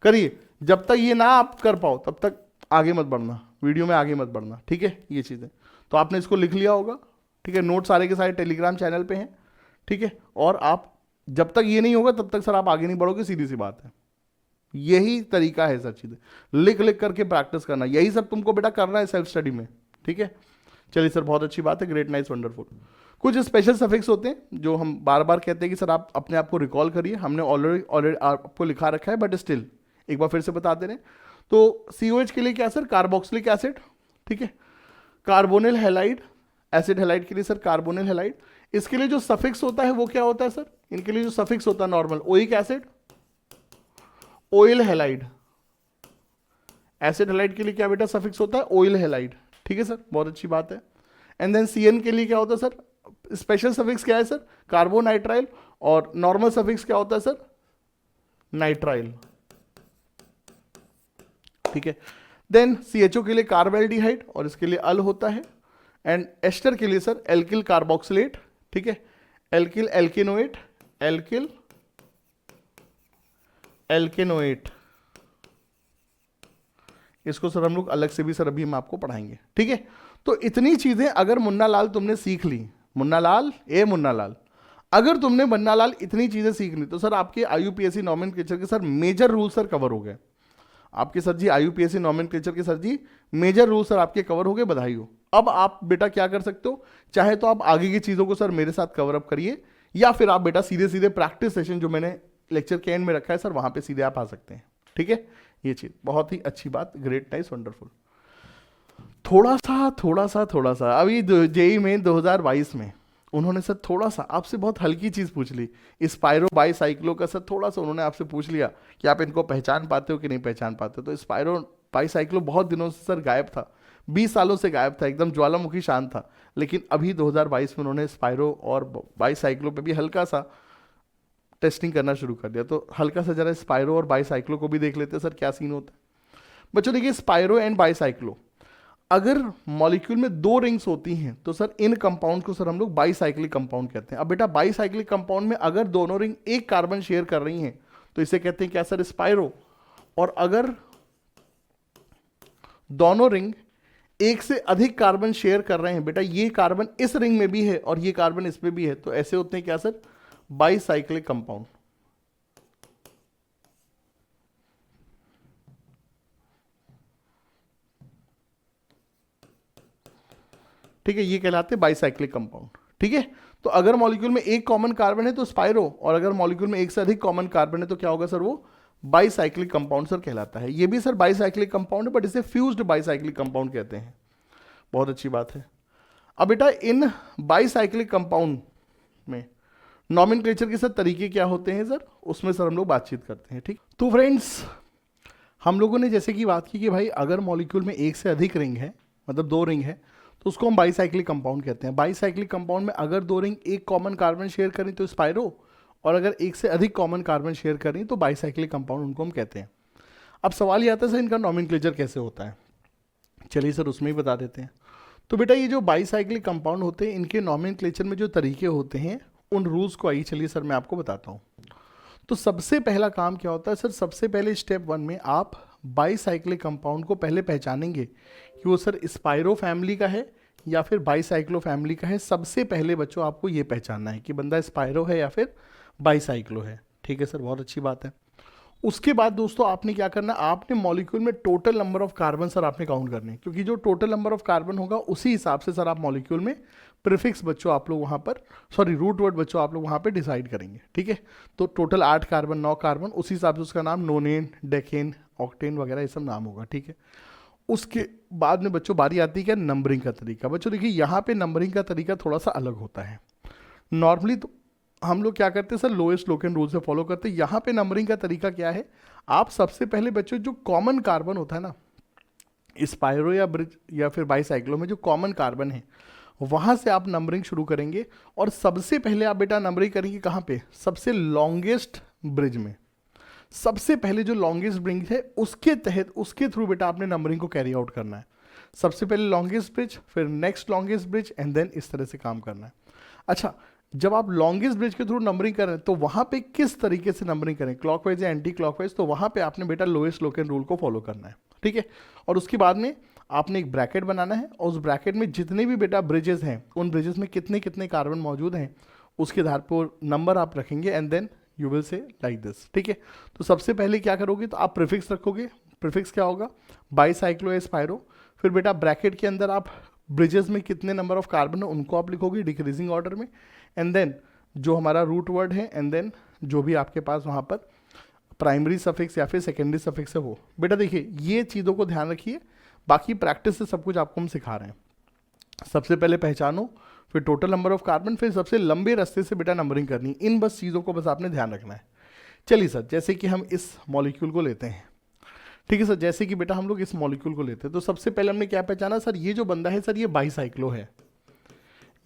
करिए। जब तक ये ना आप कर पाओ तब तक आगे मत बढ़ना, वीडियो में आगे मत बढ़ना। ठीक है, ये चीजें तो आपने इसको लिख लिया होगा। ठीक है, नोट सारे के सारे टेलीग्राम चैनल पे हैं। ठीक है, और आप जब तक ये नहीं होगा तब तक सर आप आगे नहीं बढ़ोगे, सीधी सी बात है। यही तरीका है सर, चीजें लिख लिख करके प्रैक्टिस करना, यही सब तुमको बेटा करना है सेल्फ स्टडी में। ठीक है, चलिए सर, बहुत अच्छी बात है, ग्रेट, नाइस, वंडरफुल। कुछ स्पेशल सफिक्स होते हैं जो हम बार बार कहते हैं कि सर आप अपने आप को रिकॉल करिए, हमने ऑलरेडी आपको लिखा रखा है, बट स्टिल एक बार फिर से बता दे रहे हैं। तो COH के लिए क्या सर, कार्बोक्सिलिक एसिड। ठीक है, कार्बोनिल हैलाइड, एसिड हैलाइड के लिए सर कार्बोनिल हैलाइड। इसके लिए जो सफिक्स होता है वो क्या होता है सर, इनके लिए जो सफिक्स होता है normal, oic acid, oil halide. Acid halide के लिए क्या बेटा सफिक्स होता है, ऑयल हैलाइड। ठीक है सर, बहुत अच्छी बात है। एंड देन CN के लिए क्या होता है सर, स्पेशल सफिक्स क्या है सर, कार्बोनाइट्राइल, और नॉर्मल सफिक्स क्या होता है सर, नाइट्राइल। ठीक है, देन CHO के लिए कार्बेल्डिहाइड, और इसके लिए अल होता है। एंड एस्टर के लिए सर एल्किल कार्बोक्सिलेट। ठीक है, एल्किल एल्केनोएट, एल्किल एल्केनोएट, इसको सर हम लोग अलग से भी सर अभी हम आपको पढ़ाएंगे। ठीक है, तो इतनी चीजें अगर मुन्ना लाल तुमने सीख ली, मुन्ना लाल, मुन्ना लाल, अगर तुमने मुन्ना लाल इतनी चीजें सीख ली तो सर आपके IUPAC नॉमेनक्लेचर के sir major rule sir cover हो गए। आपके सर जी IUPAC नॉमेनक्लेचर के sir ji major rule sir आपके कवर हो गए, बधाई हो। अब आप बेटा क्या कर सकते हो, चाहे तो आप आगे की चीजों को सर मेरे साथ कवर अप करिए, या फिर आप बेटा सीधे सीधे प्रैक्टिस सेशन जो मैंने लेक्चर के एंड में रखा है सर, वहां पे सीधे आप आ सकते हैं। ठीक है, ये चीज बहुत ही अच्छी बात, ग्रेट, नाइस, वंडरफुल। थोड़ा सा अभी JEE में 2022 में उन्होंने सर थोड़ा सा आपसे बहुत हल्की चीज पूछ ली, स्पाइरो बाईसाइक्लो का सर थोड़ा सा उन्होंने आपसे पूछ लिया कि आप इनको पहचान पाते हो कि नहीं पहचान पाते। तो स्पाइरो बाईसाइक्लो बहुत दिनों से सर गायब था, 20 सालों से गायब था, एकदम ज्वालामुखी शांत था, लेकिन अभी 2022 में उन्होंने स्पाइरो और बाईसाइक्लो पे भी हल्का सा टेस्टिंग करना शुरू कर दिया। तो हल्का सा जरा स्पाइरो और बाईसाइक्लो को भी देख लेते हैं सर क्या सीन होता है। बच्चों देखिए, स्पाइरो एंड बाईसाइक्लो, अगर मॉलिक्यूल में 2 रिंग्स होती हैं तो सर इन कंपाउंड को सर हम लोग बाईसाइक्लिक कंपाउंड कहते हैं। अब बेटा बाईसाइक्लिक कंपाउंड में अगर दोनों रिंग एक कार्बन शेयर कर रही हैं तो इसे कहते हैं क्या सर, स्पाइरो। और अगर दोनों रिंग एक से अधिक कार्बन शेयर कर रहे हैं, बेटा ये कार्बन इस रिंग में भी है और ये कार्बन इसमें भी है, तो ऐसे होते हैं क्या सर, बाईसाइक्लिक कंपाउंड। ठीक है, ये कहलाते हैं बाईसाइक्लिक कंपाउंड। ठीक है, तो अगर मॉलिक्यूल में एक कॉमन कार्बन है तो स्पाइरो, और अगर मॉलिक्यूल में एक से अधिक कॉमन कार्बन है तो क्या होगा सर, वो बाईसाइक्लिक कंपाउंड सर कहलाता है। ये भी सर बाईसाइक्लिक कंपाउंड है, बट इसे फ्यूज्ड बाईसाइक्लिक कंपाउंड कहते हैं। बहुत अच्छी बात है। अब बेटा इन बाईसाइक्लिक कंपाउंड में नॉमेनक्लेचर के सर तरीके क्या होते हैं सर, उसमें सर हम लोग बातचीत करते हैं। ठीक, तो फ्रेंड्स हम लोगों ने जैसे कि बात की कि भाई अगर मॉलिक्यूल में एक से अधिक रिंग है, मतलब 2 रिंग है, तो उसको हम बाईसाइक्लिक कंपाउंड कहते हैं। बाईसाइक्लिक कंपाउंड में अगर 2 रिंग एक कॉमन कार्बन शेयर करें तो स्पाइरो, और अगर एक से अधिक कॉमन कार्बन शेयर करें तो बाईसाइक्लिक कंपाउंड उनको हम कहते हैं। अब सवाल ये आता है सर इनका नॉमेनक्लेचर कैसे होता है, चलिए सर उसमें ही बता देते हैं। तो बेटा ये जो बाईसाइक्लिक कंपाउंड होते हैं इनके नॉमेनक्लेचर में जो तरीके होते हैं उन रूल्स को आइए चलिए सर मैं आपको बताता हूँ। तो सबसे पहला काम क्या होता है सर, सबसे पहले स्टेप 1 में आप बाईसाइक्लिक कंपाउंड को पहले पहचानेंगे कि वो सर स्पाइरो फैमिली का है या फिर बाईसाइक्लो फैमिली का है। सबसे पहले बच्चों आपको ये पहचानना है कि बंदा स्पाइरो है या फिर बाईसाइक्लो है। ठीक है सर, बहुत अच्छी बात है। उसके बाद दोस्तों आपने क्या करना, आपने मॉलिक्यूल में total number of carbon sir आपने काउंट करने हैं, क्योंकि जो टोटल नंबर ऑफ कार्बन होगा उसी हिसाब से सर आप मॉलिक्यूल में प्रीफिक्स बच्चों आप लोग वहाँ पर, सॉरी रूट वर्ड बच्चों आप लोग वहाँ पे डिसाइड करेंगे। ठीक है, तो टोटल 8 कार्बन 9 कार्बन, उसी हिसाब से उसका नाम नोनेन, डेकेन, ऑक्टेन वगैरह ये सब नाम होगा। ठीक है, उसके बाद में बच्चों बारी आती है क्या, नंबरिंग का तरीका। बच्चों देखिए यहाँ पे नंबरिंग का तरीका थोड़ा सा अलग होता है। नॉर्मली तो हम लोग क्या करते हैं सर, लोएस्ट लोकेन रूल से फॉलो करते हैं। यहाँ पे नंबरिंग का तरीका क्या है, आप सबसे पहले बच्चों जो कॉमन कार्बन होता है ना, स्पाइरो या ब्रिज या फिर बाईसाइक्लो में जो कॉमन कार्बन है वहाँ से आप नंबरिंग शुरू करेंगे, और सबसे पहले आप बेटा नंबरिंग करेंगे कहाँ पे, सबसे लॉन्गेस्ट ब्रिज में। सबसे पहले जो लॉन्गेस्ट ब्रिज है उसके तहत, उसके थ्रू बेटा आपने नंबरिंग को कैरी आउट करना है। सबसे पहले लॉन्गेस्ट ब्रिज, फिर next longest bridge, and then इस तरह से काम करना है। अच्छा, जब आप लॉन्गेस्ट ब्रिज के थ्रू नंबरिंग कर रहे हैं तो वहां पे किस तरीके से नंबरिंग करें, क्लॉकवाइज या एंटी क्लॉकवाइज, तो वहां पे आपने बेटा लोएस्ट लोकेन रूल को फॉलो करना है, ठीक है। और उसके बाद में आपने एक ब्रैकेट बनाना है, और उस ब्रैकेट में जितने भी बेटा ब्रिजेस हैं उन ब्रिजेस में कितने कितने कार्बन मौजूद हैं उसके आधार पर नंबर आप रखेंगे, and then you will say like this, ठीक है। तो सबसे पहले क्या करोगे, तो आप प्रीफिक्स रखोगे। प्रीफिक्स क्या होगा, बाईसाइक्लो या स्पाइरो। फिर बेटा ब्रैकेट के अंदर आप ब्रिजेस में कितने नंबर ऑफ कार्बन है उनको आप लिखोगे डिक्रीजिंग ऑर्डर में, एंड देन जो हमारा रूट वर्ड है, एंड देन जो भी आपके पास वहाँ पर प्राइमरी सफिक्स या फिर सेकेंडरी सफिक्स है वो। बेटा देखिए ये चीज़ों को ध्यान रखिए, बाकी प्रैक्टिस से सब कुछ आपको हम सिखा रहे हैं। सबसे पहले पहचानो, फिर टोटल नंबर ऑफ कार्बन, फिर सबसे लंबे रास्ते से बेटा नंबरिंग करनी। इन बस चीज़ों को बस आपने ध्यान रखना है। चलिए सर, जैसे कि हम इस मॉलिक्यूल को लेते हैं, ठीक है सर, जैसे कि बेटा हम लोग इस मॉलिक्यूल को लेते हैं तो सबसे पहले हमने क्या पहचाना सर, ये जो बंदा है सर ये बाईसाइक्लो है।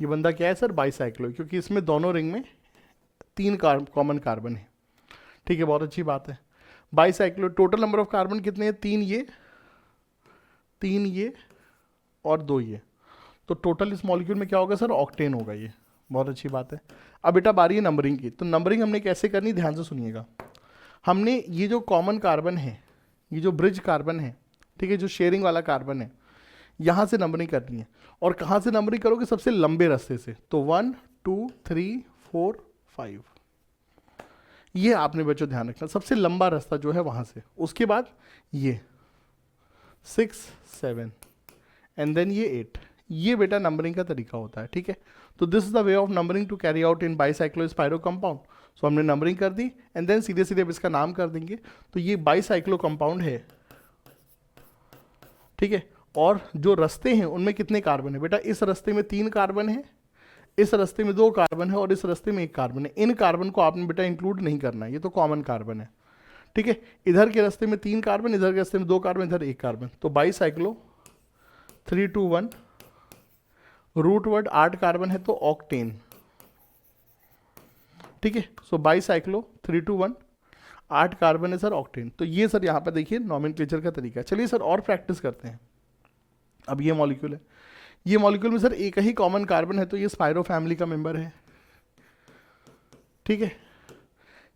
ये बंदा क्या है सर, बाईसाइक्लो, क्योंकि इसमें दोनों रिंग में 3 कॉमन कार्बन है, ठीक है, बहुत अच्छी बात है। Bicyclo, total number of carbon कितने हैं, 3 ये और 2 ये, तो टोटल इस मॉलिक्यूल में क्या होगा सर, ऑक्टेन होगा ये, बहुत अच्छी बात है। अब बेटा बारी है नंबरिंग की, तो नंबरिंग हमने कैसे करनी, ध्यान से सुनिएगा। हमने ये जो कॉमन कार्बन है, ये जो ब्रिज कार्बन है, ठीक है, जो शेयरिंग वाला कार्बन है, यहाँ से नंबरिंग करनी है। और कहाँ से नंबरिंग करोगे, सबसे लंबे रास्ते से, तो 1 2 3 4 5, ये आपने बच्चों ध्यान रखना, सबसे लंबा रास्ता जो है वहाँ से। उसके बाद ये 6 7 एंड देन ये 8, ये बेटा नंबरिंग का तरीका होता है, ठीक है। तो this is the way of numbering to carry out in bicyclo spiro compound. So हमने नंबरिंग कर दी, एंड देन सीधे सीधे अब इसका नाम कर देंगे। तो ये बाईसाइक्लो कंपाउंड है, ठीक है। और जो रास्ते हैं उनमें कितने कार्बन है बेटा, इस रास्ते में 3 कार्बन है, इस रास्ते में 2 कार्बन है, और इस रास्ते में 1 कार्बन है। इन कार्बन को आपने बेटा इंक्लूड नहीं करना है, ये तो कॉमन कार्बन है, ठीक है। इधर के रास्ते में 3 कार्बन, इधर के रास्ते में 2 कार्बन, इधर 1 कार्बन, तो बाईसाइक्लो 3 2 1, रूट वर्ड 8 कार्बन है तो ऑक्टेन, ठीक है। सो बाईसाइक्लो 3 2 1, 8 कार्बन है सर, ऑक्टेन। तो ये सर यहाँ पर देखिए नॉमेनक्लेचर का तरीका। चलिए सर और प्रैक्टिस करते हैं। अब ये मॉलिक्यूल है, ये मॉलिक्यूल में सर एक ही कॉमन कार्बन है, तो ये स्पाइरो फैमिली का मेंबर है, ठीक है।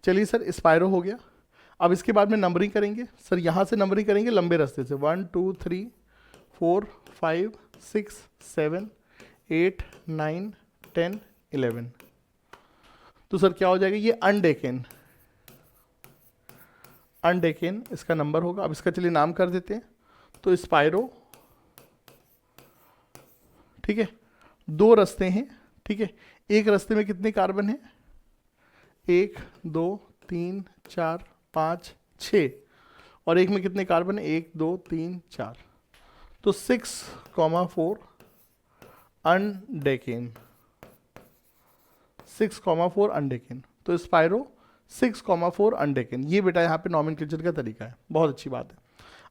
चलिए सर स्पाइरो हो गया। अब इसके बाद में नंबरिंग करेंगे सर, यहाँ से नंबरिंग करेंगे लंबे रास्ते से, 1 2 3 4 5 6 7 8 9 10 11, तो सर क्या हो जाएगा, ये अनडेकेन, अनडेकेन इसका नंबर होगा। अब इसका चलिए नाम कर देते हैं, तो स्पाइरो, ठीक है। 2 रास्ते हैं, ठीक है। एक रास्ते में कितने कार्बन हैं, 1 2 3 4 5 6, और एक में कितने कार्बन है, 1 2 3 4, तो 6,4 अनडेकेन, 6,4 अनडेकेन, तो स्पाइरो 6,4 अनडेकेन, ये बेटा यहाँ पे नॉमेनक्लेचर का तरीका है, बहुत अच्छी बात है।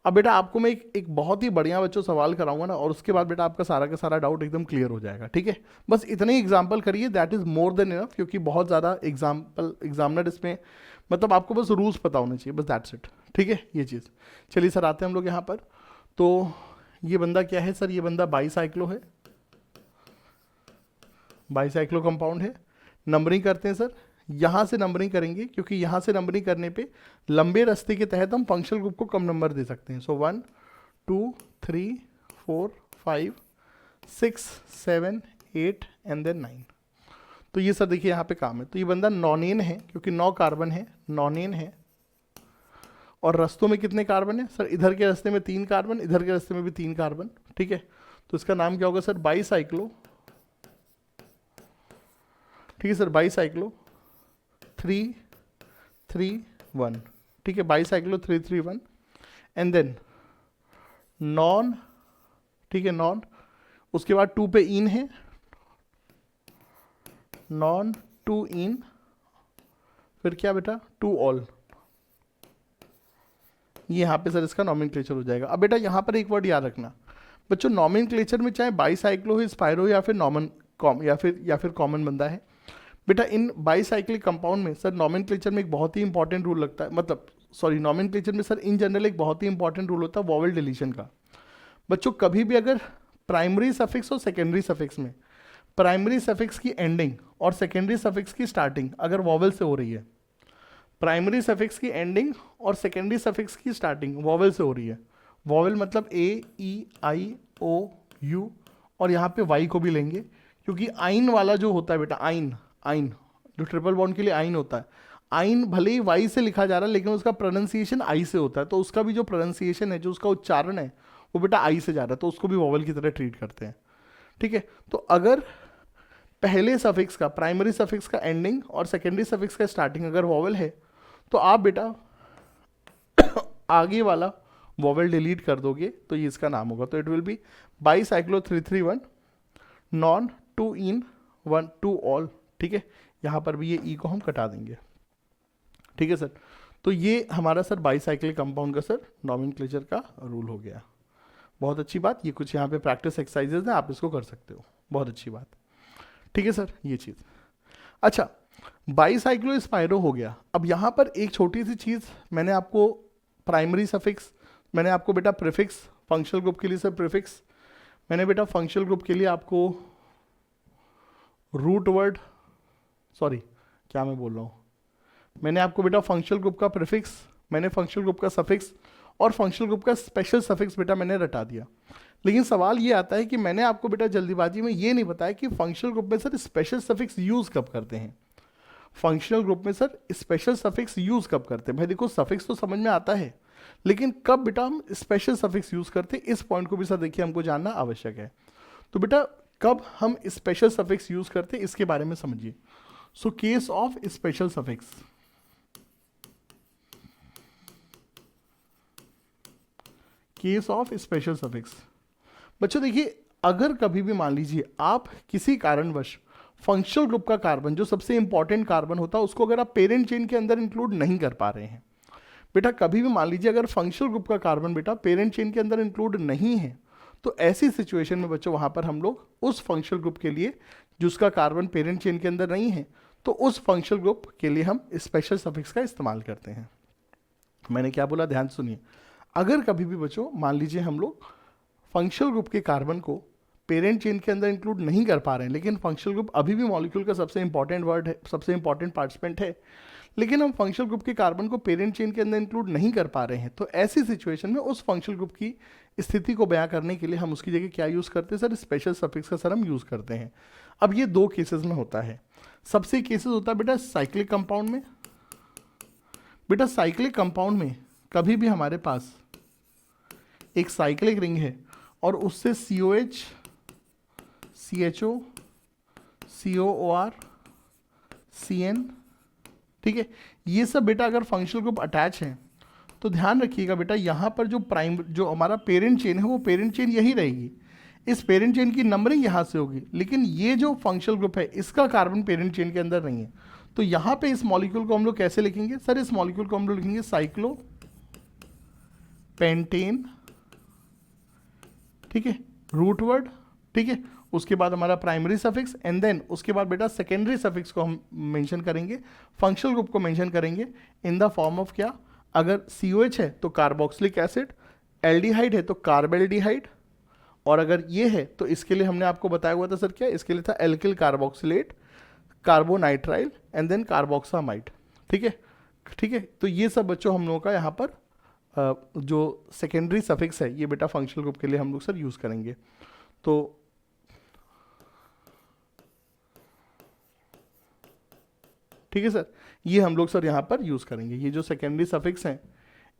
अब बेटा आपको मैं एक बहुत ही बढ़िया बच्चों सवाल कराऊंगा ना, और उसके बाद बेटा आपका सारा का सारा डाउट एकदम क्लियर हो जाएगा, ठीक है। बस इतने ही एग्जाम्पल करिए, that is more than enough, क्योंकि बहुत ज़्यादा एग्जामिनर इसमें, मतलब आपको बस रूल्स पता होने चाहिए, बस दैट्स इट, ठीक है, ये चीज़। चलिए सर आते हैं हम लोग यहाँ पर। तो ये बंदा क्या है सर, ये बंदा बाईसाइक्लो है, बाईसाइक्लो कंपाउंड है। नंबरिंग करते हैं सर, यहाँ से नंबरिंग करेंगे, क्योंकि यहाँ से नंबरिंग करने पे लंबे रास्ते के तहत हम फंक्शनल ग्रुप को कम नंबर दे सकते हैं। सो 1 2 3 4 5 6 7 8 एंड देन 9, तो ये सर देखिए यहाँ पे काम है। तो ये बंदा नॉनेन है, क्योंकि 9 कार्बन है, नॉनेन है। और रास्तों में कितने कार्बन है सर, इधर के रास्ते में 3 कार्बन, इधर के रास्ते में भी 3 कार्बन, ठीक है। तो इसका नाम क्या होगा सर, बाईसाइक्लो, ठीक है सर, बाईसाइक्लो 3 3 1, ठीक है, बाईसाइक्लो 3 3 1, एंड देन नॉन, ठीक है, नॉन, उसके बाद 2 पे इन है, नॉन 2 इन, फिर क्या बेटा 2 ऑल, ये यहाँ पे सर इसका नॉमेनक्लेचर हो जाएगा। अब बेटा यहाँ पर एक वर्ड याद रखना बच्चों, नॉमेनक्लेचर में चाहे बाईसाइक्लो हो, स्पाइरो या फिर या फिर कॉमन बंदा है बेटा, इन बाईसाइक्लिक कंपाउंड में सर नॉमेनक्लेचर में एक बहुत ही इंपॉर्टेंट रूल लगता है, मतलब सॉरी नॉमेनक्लेचर में सर इन जनरल एक बहुत ही इंपॉर्टेंट रूल होता है वॉवल डिलीशन का। बच्चों कभी भी अगर प्राइमरी सफिक्स और सेकेंडरी सफिक्स में प्राइमरी सफिक्स की एंडिंग और सेकेंडरी सफिक्स की स्टार्टिंग अगर वॉवल से हो रही है, प्राइमरी सफिक्स की एंडिंग और सेकेंडरी सफिक्स की स्टार्टिंग वॉवल से हो रही है, वॉवल मतलब ए ई आई ओ यू, और यहाँ पे वाई को भी लेंगे क्योंकि आइन वाला जो होता है बेटा, आइन आइन जो ट्रिपल बॉन्ड के लिए आइन होता है, आइन भले ही वाई से लिखा जा रहा है लेकिन उसका प्रोनाउंसिएशन आई से होता है, तो उसका भी जो प्रोनाउंसिएशन है, जो उसका उच्चारण है वो बेटा आई से जा रहा है, तो उसको भी वॉवल की तरह ट्रीट करते हैं। ठीक है, तो अगर पहले सफिक्स का प्राइमरी सफिक्स का एंडिंग और सेकेंडरी सफिक्स का स्टार्टिंग अगर वॉवल है तो आप बेटा आगे वाला वॉवल डिलीट कर दोगे तो ये इसका नाम होगा, तो it will be bicyclo 331 non two ene one two ol. ठीक है, यहाँ पर भी ये ई को हम कटा देंगे। ठीक है सर, तो ये हमारा सर बाईसाइक्लिक कंपाउंड का सर नॉमेनक्लेचर का रूल हो गया। बहुत अच्छी बात, ये कुछ यहाँ पे प्रैक्टिस एक्सरसाइजेज हैं, आप इसको कर सकते हो, बहुत अच्छी बात। ठीक है सर, ये चीज़। अच्छा, बाईसाइक्लो स्पाइरो हो गया। अब यहाँ पर एक छोटी सी चीज़ मैंने आपको प्राइमरी सफिक्स, मैंने आपको बेटा प्रीफिक्स फंक्शनल ग्रुप के लिए सर प्रीफिक्स, मैंने बेटा फंक्शनल ग्रुप के लिए आपको रूट वर्ड, सॉरी क्या मैं बोल रहा हूँ, मैंने आपको बेटा फंक्शनल ग्रुप का प्रीफिक्स, मैंने फंक्शनल ग्रुप का सफिक्स और फंक्शनल ग्रुप का स्पेशल सफिक्स बेटा मैंने रटा दिया। लेकिन सवाल ये आता है कि मैंने आपको बेटा जल्दीबाजी में ये नहीं बताया कि फंक्शनल ग्रुप में सर स्पेशल सफिक्स यूज़ कब करते हैं। फंक्शनल ग्रुप में सर स्पेशल सफिक्स यूज़ कब करते हैं। भाई देखो सफिक्स तो समझ में आता है, लेकिन कब बेटा हम स्पेशल सफिक्स यूज़ करते हैं, इस पॉइंट को भी सर देखिए हमको जानना आवश्यक है। तो बेटा कब हम स्पेशल सफिक्स यूज़ करते हैं इसके बारे में समझिए। So case of special suffix, case of special suffix. बच्चों देखिए, अगर कभी भी मान लीजिए आप किसी कारणवश फंक्शनल ग्रुप का कार्बन जो सबसे इंपॉर्टेंट कार्बन होता है उसको अगर आप पेरेंट चेन के अंदर इंक्लूड नहीं कर पा रहे हैं, बेटा कभी भी मान लीजिए अगर फंक्शनल ग्रुप का कार्बन बेटा पेरेंट चेन के अंदर इंक्लूड नहीं है, तो ऐसी सिचुएशन में बच्चों वहां पर हम लोग उस फंक्शनल ग्रुप के लिए जिसका कार्बन पेरेंट चेन के अंदर नहीं है, तो उस फंक्शनल ग्रुप के लिए हम स्पेशल सफिक्स का इस्तेमाल करते हैं। मैंने क्या बोला, ध्यान सुनिए। अगर कभी भी बच्चों मान लीजिए हम लोग फंक्शनल ग्रुप के कार्बन को पेरेंट चेन के अंदर इंक्लूड नहीं कर पा रहे हैं, लेकिन फंक्शनल ग्रुप अभी भी मॉलिक्यूल का सबसे इंपॉर्टेंट वर्ड है, सबसे इंपॉर्टेंट पार्टिसिपेंट है, लेकिन हम फंक्शनल ग्रुप के कार्बन को पेरेंट चेन के अंदर इंक्लूड नहीं कर पा रहे हैं, तो ऐसी सिचुएशन में उस फंक्शनल ग्रुप की स्थिति को बयां करने के लिए हम उसकी जगह क्या यूज़ करते हैं सर, स्पेशल सफिक्स का सर हम यूज़ करते हैं। अब ये दो केसेस में होता है। सबसे केसेस होता है बेटा साइक्लिक कंपाउंड में। बेटा साइक्लिक कंपाउंड में कभी भी हमारे पास एक साइक्लिक रिंग है और उससे COH, CHO, COOR, CN, ठीक है, ये सब बेटा अगर फंक्शनल ग्रुप अटैच है तो ध्यान रखिएगा बेटा यहाँ पर जो हमारा पेरेंट चेन है वो पेरेंट चेन यही रहेगी, इस पेरेंट चेन की नंबरिंग यहाँ से होगी, लेकिन ये जो फंक्शनल ग्रुप है इसका कार्बन पेरेंट चेन के अंदर नहीं है, तो यहाँ पे इस मॉलिक्यूल को हम लोग कैसे लिखेंगे सर, इस मॉलिक्यूल को हम लोग लिखेंगे साइक्लो पेंटेन, ठीक है, रूट वर्ड, ठीक है, उसके बाद हमारा प्राइमरी सफिक्स एंड देन उसके बाद बेटा सेकेंडरी सफिक्स को हम मेंशन करेंगे, फंक्शनल ग्रुप को मेंशन करेंगे इन द फॉर्म ऑफ क्या, अगर COH है तो कार्बोक्सिलिक एसिड, एल्डिहाइड है तो कार्बेल्डिहाइड, और अगर ये है तो इसके लिए हमने आपको बताया हुआ था सर क्या, इसके लिए था alkyl carboxylate, carbonitrile and then carboxamide. ठीक है, ठीक है, तो ये सब बच्चों हम लोगों का यहाँ पर जो सेकेंडरी सफिक्स है ये बेटा फंक्शनल ग्रुप के लिए हम लोग सर यूज़ करेंगे। तो ठीक है सर, ये हम लोग सर यहाँ पर यूज़ करेंगे। ये जो सेकेंडरी सफिक्स हैं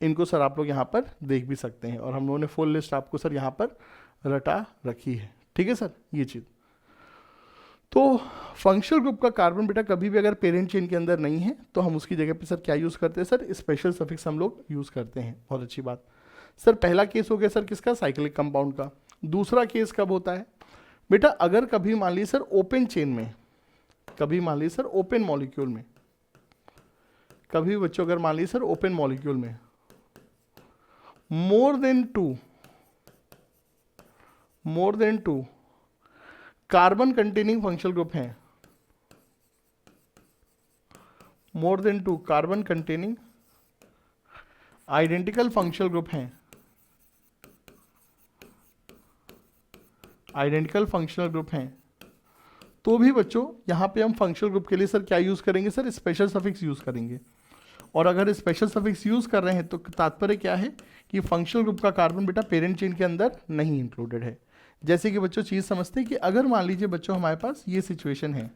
इनको सर आप लोग यहाँ पर देख भी सकते हैं, और हम लोगों ने फुल लिस्ट आपको सर यहाँ पर रटा रखी है। ठीक है सर, ये चीज़। तो फंक्शनल ग्रुप का कार्बन बेटा कभी भी अगर पेरेंट चेन के अंदर नहीं है तो हम उसकी जगह पे सर क्या यूज़ करते हैं सर, स्पेशल सफिक्स हम लोग यूज़ करते हैं। बहुत अच्छी बात सर। पहला केस हो गया सर किसका, साइक्लिक कंपाउंड का। दूसरा केस कब होता है बेटा, अगर कभी मान लीजिए सर ओपन चेन में, कभी मान लीजिए सर ओपन मॉलिक्यूल में, कभी बच्चों अगर मान लीजिए सर ओपन मॉलिक्यूल में more than two carbon containing functional group हैं, more than two carbon containing identical functional group हैं, आइडेंटिकल फंक्शनल ग्रुप हैं, तो भी बच्चों यहाँ पे हम फंक्शनल ग्रुप के लिए सर क्या यूज़ करेंगे सर, स्पेशल सफिक्स यूज़ करेंगे। और अगर स्पेशल सफिक्स यूज़ कर रहे हैं तो तात्पर्य क्या है कि फंक्शनल ग्रुप का कार्बन बेटा पेरेंट चेन के अंदर नहीं इंक्लूडेड है। जैसे कि बच्चों चीज़ समझते हैं कि अगर मान लीजिए बच्चों हमारे पास ये सिचुएशन है,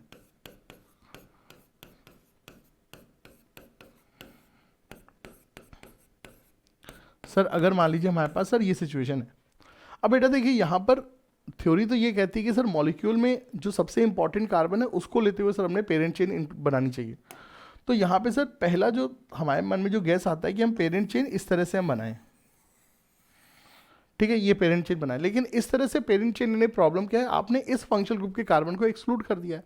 सर अगर मान लीजिए हमारे पास सर ये सिचुएशन है, अब बेटा देखिए यहाँ पर थ्योरी तो ये कहती है कि सर मॉलिक्यूल में जो सबसे इंपॉर्टेंट कार्बन है उसको लेते हुए सर हमने पेरेंट चेन बनानी चाहिए। तो यहाँ पे सर पहला जो हमारे मन में जो गैस आता है कि हम पेरेंट चेन इस तरह से हम बनाएं, ठीक है, ये पेरेंट चेन बनाए, लेकिन इस तरह से पेरेंट चेन में प्रॉब्लम क्या है, आपने इस फंक्शनल ग्रुप के कार्बन को एक्सक्लूड कर दिया है।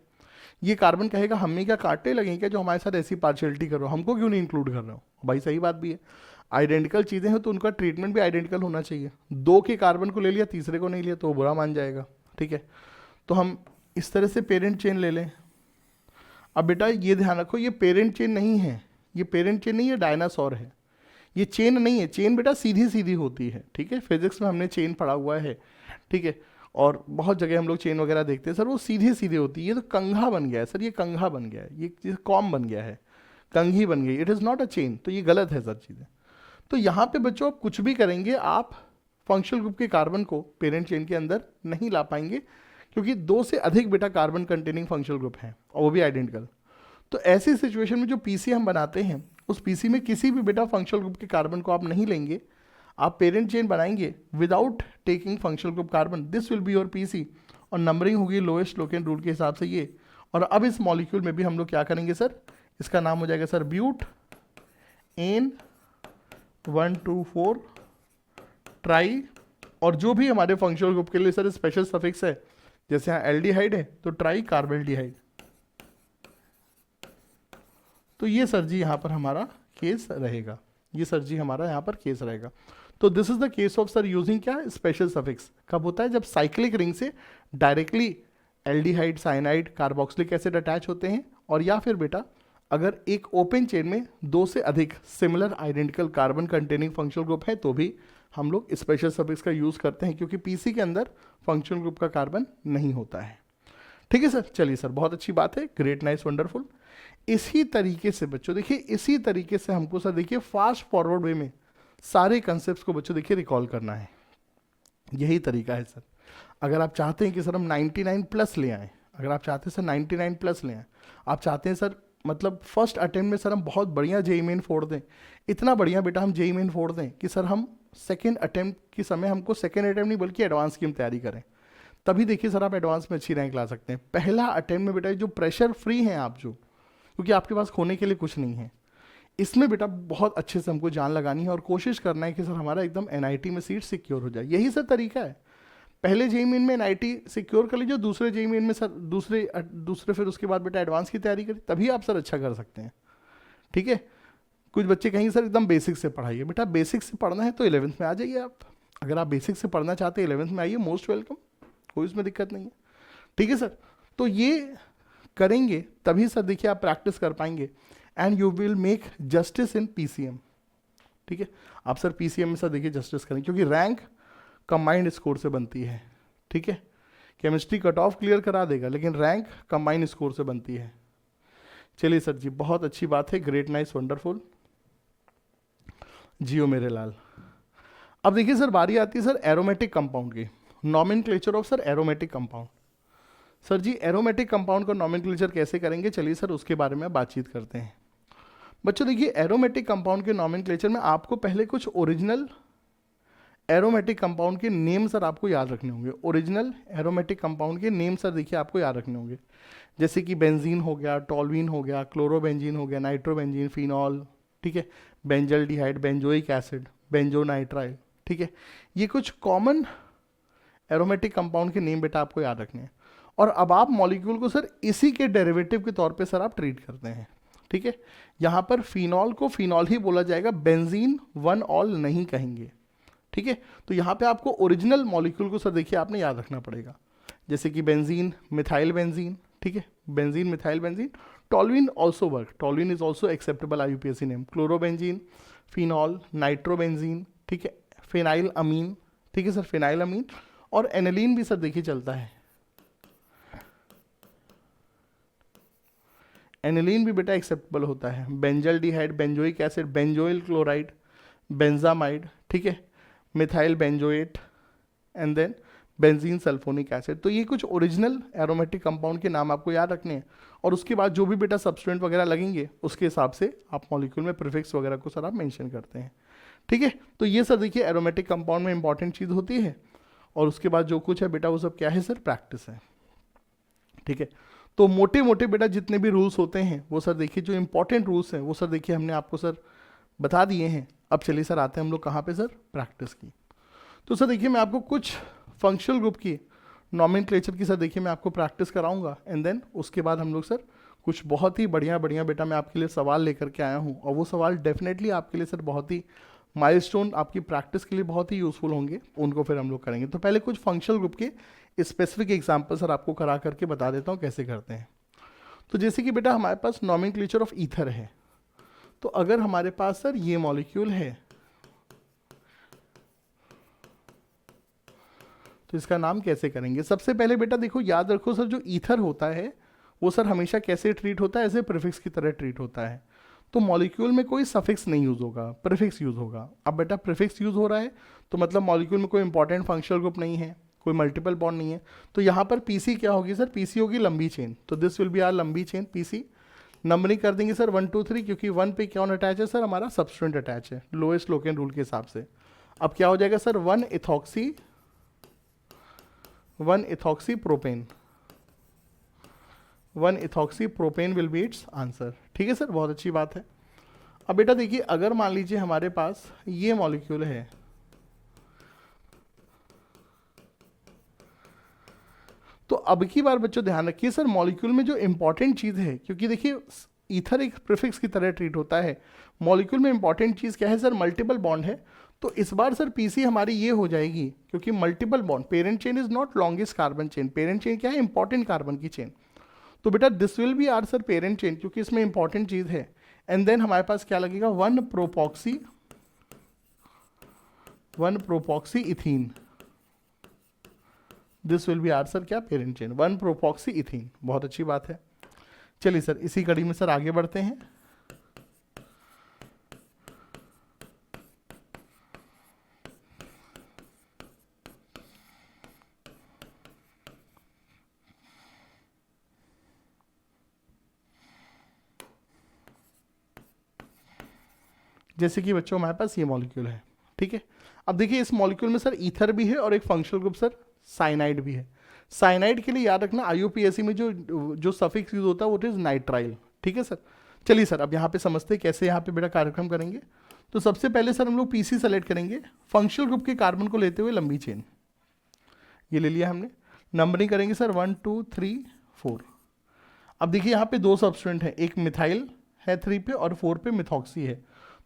ये कार्बन कहेगा हमें क्या काटने लगेंगे क्या जो हमारे साथ ऐसी पार्शियलिटी कर रहे हो, हमको क्यों नहीं इंक्लूड कर रहे हो। भाई सही बात भी है, आइडेंटिकल चीज़ें हैं तो उनका ट्रीटमेंट भी आइडेंटिकल होना चाहिए। दो के कार्बन को ले लिया, तीसरे को नहीं लिया तो वो बुरा मान जाएगा, ठीक है। तो हम इस तरह से पेरेंट चेन ले लें। अब बेटा ये ध्यान रखो, ये पेरेंट चेन नहीं है, ये पेरेंट चेन नहीं है, डायनासोर है, ये चेन नहीं है। चेन बेटा सीधी सीधी होती है, ठीक है, फिजिक्स में हमने चेन पढ़ा हुआ है, ठीक है, और बहुत जगह हम लोग चेन वगैरह देखते हैं सर, वो सीधे सीधे होती है। ये तो कंघा बन गया है सर, ये कंघा बन गया है, ये कॉम बन गया है, कंघी बन गई, it is not a chain. तो ये गलत है सर चीज़ें। तो यहाँ पे बच्चों आप कुछ भी करेंगे, आप फंक्शनल ग्रुप के कार्बन को पेरेंट चेन के अंदर नहीं ला पाएंगे, क्योंकि दो से अधिक बेटा कार्बन कंटेनिंग फंक्शनल ग्रुप हैं और वो भी आइडेंटिकल। तो ऐसी सिचुएशन में जो पीसी हम बनाते हैं, उस पीसी में किसी भी बेटा फंक्शनल ग्रुप के कार्बन को आप नहीं लेंगे, आप पेरेंट चेन बनाएंगे without taking functional group carbon, this will be your PC, और नंबरिंग होगी लोएस्ट लोकेन रूल के हिसाब से ये। और अब इस मॉलिक्यूल में भी हम लोग क्या करेंगे सर, इसका नाम हो जाएगा सर ब्यूट एन 124 ट्राई, और जो भी हमारे फंक्शनल ग्रुप के लिए सर स्पेशल सफिक्स है, जैसे यहाँ एल्डिहाइड है तो ट्राई कार्बेल्डिहाइड। तो ये सर जी यहाँ पर हमारा केस रहेगा, ये सर जी हमारा यहाँ पर केस रहेगा। तो this is the case of sir using क्या स्पेशल सफिक्स। कब होता है, जब साइक्लिक रिंग से directly aldehyde, cyanide, carboxylic acid attach होते हैं, और या फिर बेटा अगर एक ओपन चेन में दो से अधिक similar identical carbon containing functional group है तो भी हम लोग स्पेशल सफिक्स का यूज़ करते हैं, क्योंकि पीसी के अंदर फंक्शनल ग्रुप का कार्बन नहीं होता है। ठीक है सर, चलिए सर, बहुत अच्छी बात है, ग्रेट, नाइस, वंडरफुल। इसी तरीके से बच्चों देखिए, इसी तरीके से हमको सर देखिए फास्ट फॉरवर्ड वे में सारे कंसेप्ट को बच्चों देखिए रिकॉल करना है। यही तरीका है सर। अगर आप चाहते हैं कि सर हम 99 प्लस ले आएँ, अगर आप चाहते हैं सर 99 प्लस ले आएँ, आप चाहते हैं सर मतलब फर्स्ट अटेम्प्ट में सर हम बहुत बढ़िया जेई मेन फोड़ दें, इतना बढ़िया बेटा हम जेई मेन फोड़ दें कि सर हम सेकेंड अटेम्प्ट के समय हमको सेकेंड अटेम्प्ट नहीं बल्कि एडवांस की हम तैयारी करें, तभी देखिए सर आप एडवांस में अच्छी रैंक ला सकते हैं। पहला अटेम्प्ट में बेटा जो प्रेशर फ्री हैं आप, जो क्योंकि आपके पास खोने के लिए कुछ नहीं है, इसमें बेटा बहुत अच्छे से हमको जान लगानी है और कोशिश करना है कि सर हमारा एकदम एनआईटी में सीट सिक्योर हो जाए। यही सर तरीका है। पहले जेई मेन में एनआईटी सिक्योर कर लीजिए, दूसरे जेई मेन में सर दूसरे फिर उसके बाद बेटा एडवांस की तैयारी करिए, तभी आप सर अच्छा कर सकते हैं। ठीक है, कुछ बच्चे कहेंगे सर एकदम बेसिक से पढ़ाइए, बेटा बेसिक से पढ़ना है तो 11th में आ जाइए आप। अगर आप बेसिक से पढ़ना चाहते हैं 11th में आइए, मोस्ट वेलकम, कोई इसमें दिक्कत नहीं है। ठीक है सर, तो ये करेंगे तभी सर देखिए आप प्रैक्टिस कर पाएंगे and you will make justice in PCM. ठीक है, आप सर पीसीएम में सर देखिए जस्टिस करें, क्योंकि रैंक कंबाइंड स्कोर से बनती है। ठीक है, केमिस्ट्री कट ऑफ क्लियर करा देगा लेकिन रैंक कंबाइंड स्कोर से बनती है। चलिए सर जी, बहुत अच्छी बात है, ग्रेट, नाइस, वंडरफुल, जियो मेरे लाल। अब देखिए सर बारी आती है सर एरोमेटिक कंपाउंड की, nomenclature of sir aromatic compound. Sir ji aromatic compound का नॉमेनक्लेचर कैसे करेंगे, चलिए सर उसके बारे में बातचीत करते हैं। बच्चों देखिए एरोमेटिक कंपाउंड के नॉमेनक्लेचर में आपको पहले कुछ ओरिजिनल एरोमेटिक कंपाउंड के नेम सर आपको याद रखने होंगे। ओरिजिनल एरोमेटिक कंपाउंड के नेम सर देखिए आपको याद रखने होंगे, जैसे कि बेंजीन हो गया, टॉलवीन हो गया, क्लोरोबेंजीन हो गया, नाइट्रोबेंजीन, फिनॉल, ठीक है, बेंजल्डिहाइड, बेंजोइक एसिड, बेंजोनाइट्राइल। ठीक है, ये कुछ कॉमन एरोमेटिक कंपाउंड के नेम बेटा आपको याद रखने हैं। और अब आप मॉलिक्यूल को सर इसी के डेरिवेटिव के तौर पे सर आप ट्रीट करते हैं। ठीक है, यहाँ पर फिनॉल को फिनॉल ही बोला जाएगा, बेंजीन वन ऑल नहीं कहेंगे। ठीक है, तो यहाँ पे आपको ओरिजिनल मॉलिक्यूल को सर देखिए आपने याद रखना पड़ेगा, जैसे कि बेंजीन, मिथाइल बेंजीन, ठीक है, benzene, methyl benzene, toluene also work, toluene is also acceptable IUPAC name, chlorobenzene, phenol, nitrobenzene, ठीक है, फिनाइल अमीन, ठीक है सर, फिनाइल अमीन, और एनिलीन भी सर देखिए चलता है, एनिलीन भी बेटा एक्सेप्टेबल होता है, benzaldehyde, benzoic acid, benzoyl chloride, benzamide, ठीक है, methyl benzoate, and then benzene sulphonic acid. तो ये कुछ ओरिजिनल एरोमेटिक कंपाउंड के नाम आपको याद रखने हैं, और उसके बाद जो भी बेटा सब्सटेंट वगैरह लगेंगे उसके हिसाब से आप मॉलिक्यूल में प्रीफिक्स वगैरह को सर आप मेंशन करते हैं, ठीक है। तो ये सर देखिए एरोमेटिक कंपाउंड में इंपॉर्टेंट चीज़ होती है, और उसके बाद जो कुछ है बेटा वो सब क्या है सर, प्रैक्टिस है, ठीक है। तो मोटे मोटे बेटा जितने भी रूल्स होते हैं वो सर देखिए, जो इंपॉर्टेंट रूल्स हैं वो सर देखिए हमने आपको सर बता दिए हैं। अब चलिए सर आते हैं हम लोग कहाँ पे सर, प्रैक्टिस की। तो सर देखिए मैं आपको कुछ फंक्शनल ग्रुप की नॉमेनक्लेचर की सर देखिए मैं आपको प्रैक्टिस कराऊंगा, एंड देन उसके बाद हम लोग सर कुछ बहुत ही बढ़िया बढ़िया बेटा मैं आपके लिए सवाल लेकर के आया हूँ, और वो सवाल डेफिनेटली आपके लिए सर बहुत ही माइलस्टोन आपकी प्रैक्टिस के लिए बहुत ही यूजफुल होंगे, उनको फिर हम लोग करेंगे। तो पहले कुछ फंक्शनल ग्रुप के स्पेसिफिक एग्जाम्पल सर आपको करा करके बता देता हूँ कैसे करते हैं। तो जैसे कि बेटा हमारे पास नॉमेनक्लेचर ऑफ ईथर है, तो अगर हमारे पास सर ये मॉलिक्यूल है तो इसका नाम कैसे करेंगे। सबसे पहले बेटा देखो याद रखो सर, जो ईथर होता है वो सर हमेशा कैसे ट्रीट होता है, ऐसे प्रीफिक्स की तरह ट्रीट होता है। तो मॉलिक्यूल में कोई सफिक्स नहीं यूज होगा, प्रीफिक्स यूज होगा। अब बेटा प्रीफिक्स यूज हो रहा है तो मतलब मॉलिक्यूल में कोई इंपॉर्टेंट फंक्शनल ग्रुप नहीं है, कोई मल्टीपल बॉन्ड नहीं है, तो यहाँ पर पीसी क्या होगी सर, पीसी होगी लंबी चेन, तो दिस विल बी आर लंबी चेन पीसी। नंबरिंग कर देंगे सर 1 2 3, क्योंकि 1 पे कौन अटैच है सर, हमारा सब्सटेंट अटैच है लोएस्ट लोकेन रूल के हिसाब से। अब क्या हो जाएगा sir, 1 ethoxy propane, 1 ethoxy propane will be it's answer, ठीक है सर, बहुत अच्छी बात है। अब बेटा देखिए अगर मान लीजिए हमारे पास ये मॉलिक्यूल है, तो अब की बार बच्चों ध्यान रखिए सर मॉलिक्यूल में जो इंपॉर्टेंट चीज़ है, क्योंकि देखिए ईथर एक प्रीफिक्स की तरह ट्रीट होता है, मॉलिक्यूल में इंपॉर्टेंट चीज़ क्या है सर, मल्टीपल बॉन्ड है। तो इस बार सर पीसी हमारी ये हो जाएगी, क्योंकि multiple bond, parent chain is not longest carbon chain, parent chain क्या है, इंपॉर्टेंट कार्बन की चेन। तो बेटा this will be are sir parent chain, क्योंकि इसमें इंपॉर्टेंट चीज़ है। एंड देन हमारे पास क्या लगेगा, 1 propoxy ethene, this will be are sir क्या, पेरेंट चेन, 1 प्रोपॉक्सी इथीन, बहुत अच्छी बात है। चलिए सर इसी कड़ी में सर आगे बढ़ते हैं। जैसे कि बच्चों हमारे पास ये मॉलिक्यूल है, ठीक है। अब देखिए इस मॉलिक्यूल में सर ईथर भी है और एक फंक्शनल ग्रुप सर साइनाइड भी है। साइनाइड के लिए याद रखना IUPAC में जो सफिक्स यूज होता है वो इज नाइट्राइल, ठीक है सर। चलिए सर अब यहाँ पे समझते हैं कैसे यहाँ पे बेटा कार्यक्रम करेंगे। तो सबसे पहले सर हम लोग पीसी सेलेक्ट करेंगे, फंक्शनल ग्रुप के कार्बन को लेते हुए लंबी चेन, ये ले लिया हमने। नंबरिंग करेंगे सर 1 2 3 4। अब देखिए यहाँ पे दो सब्सटेंट है, एक मिथाइल है 3 पे और 4 पे मिथॉक्सी है।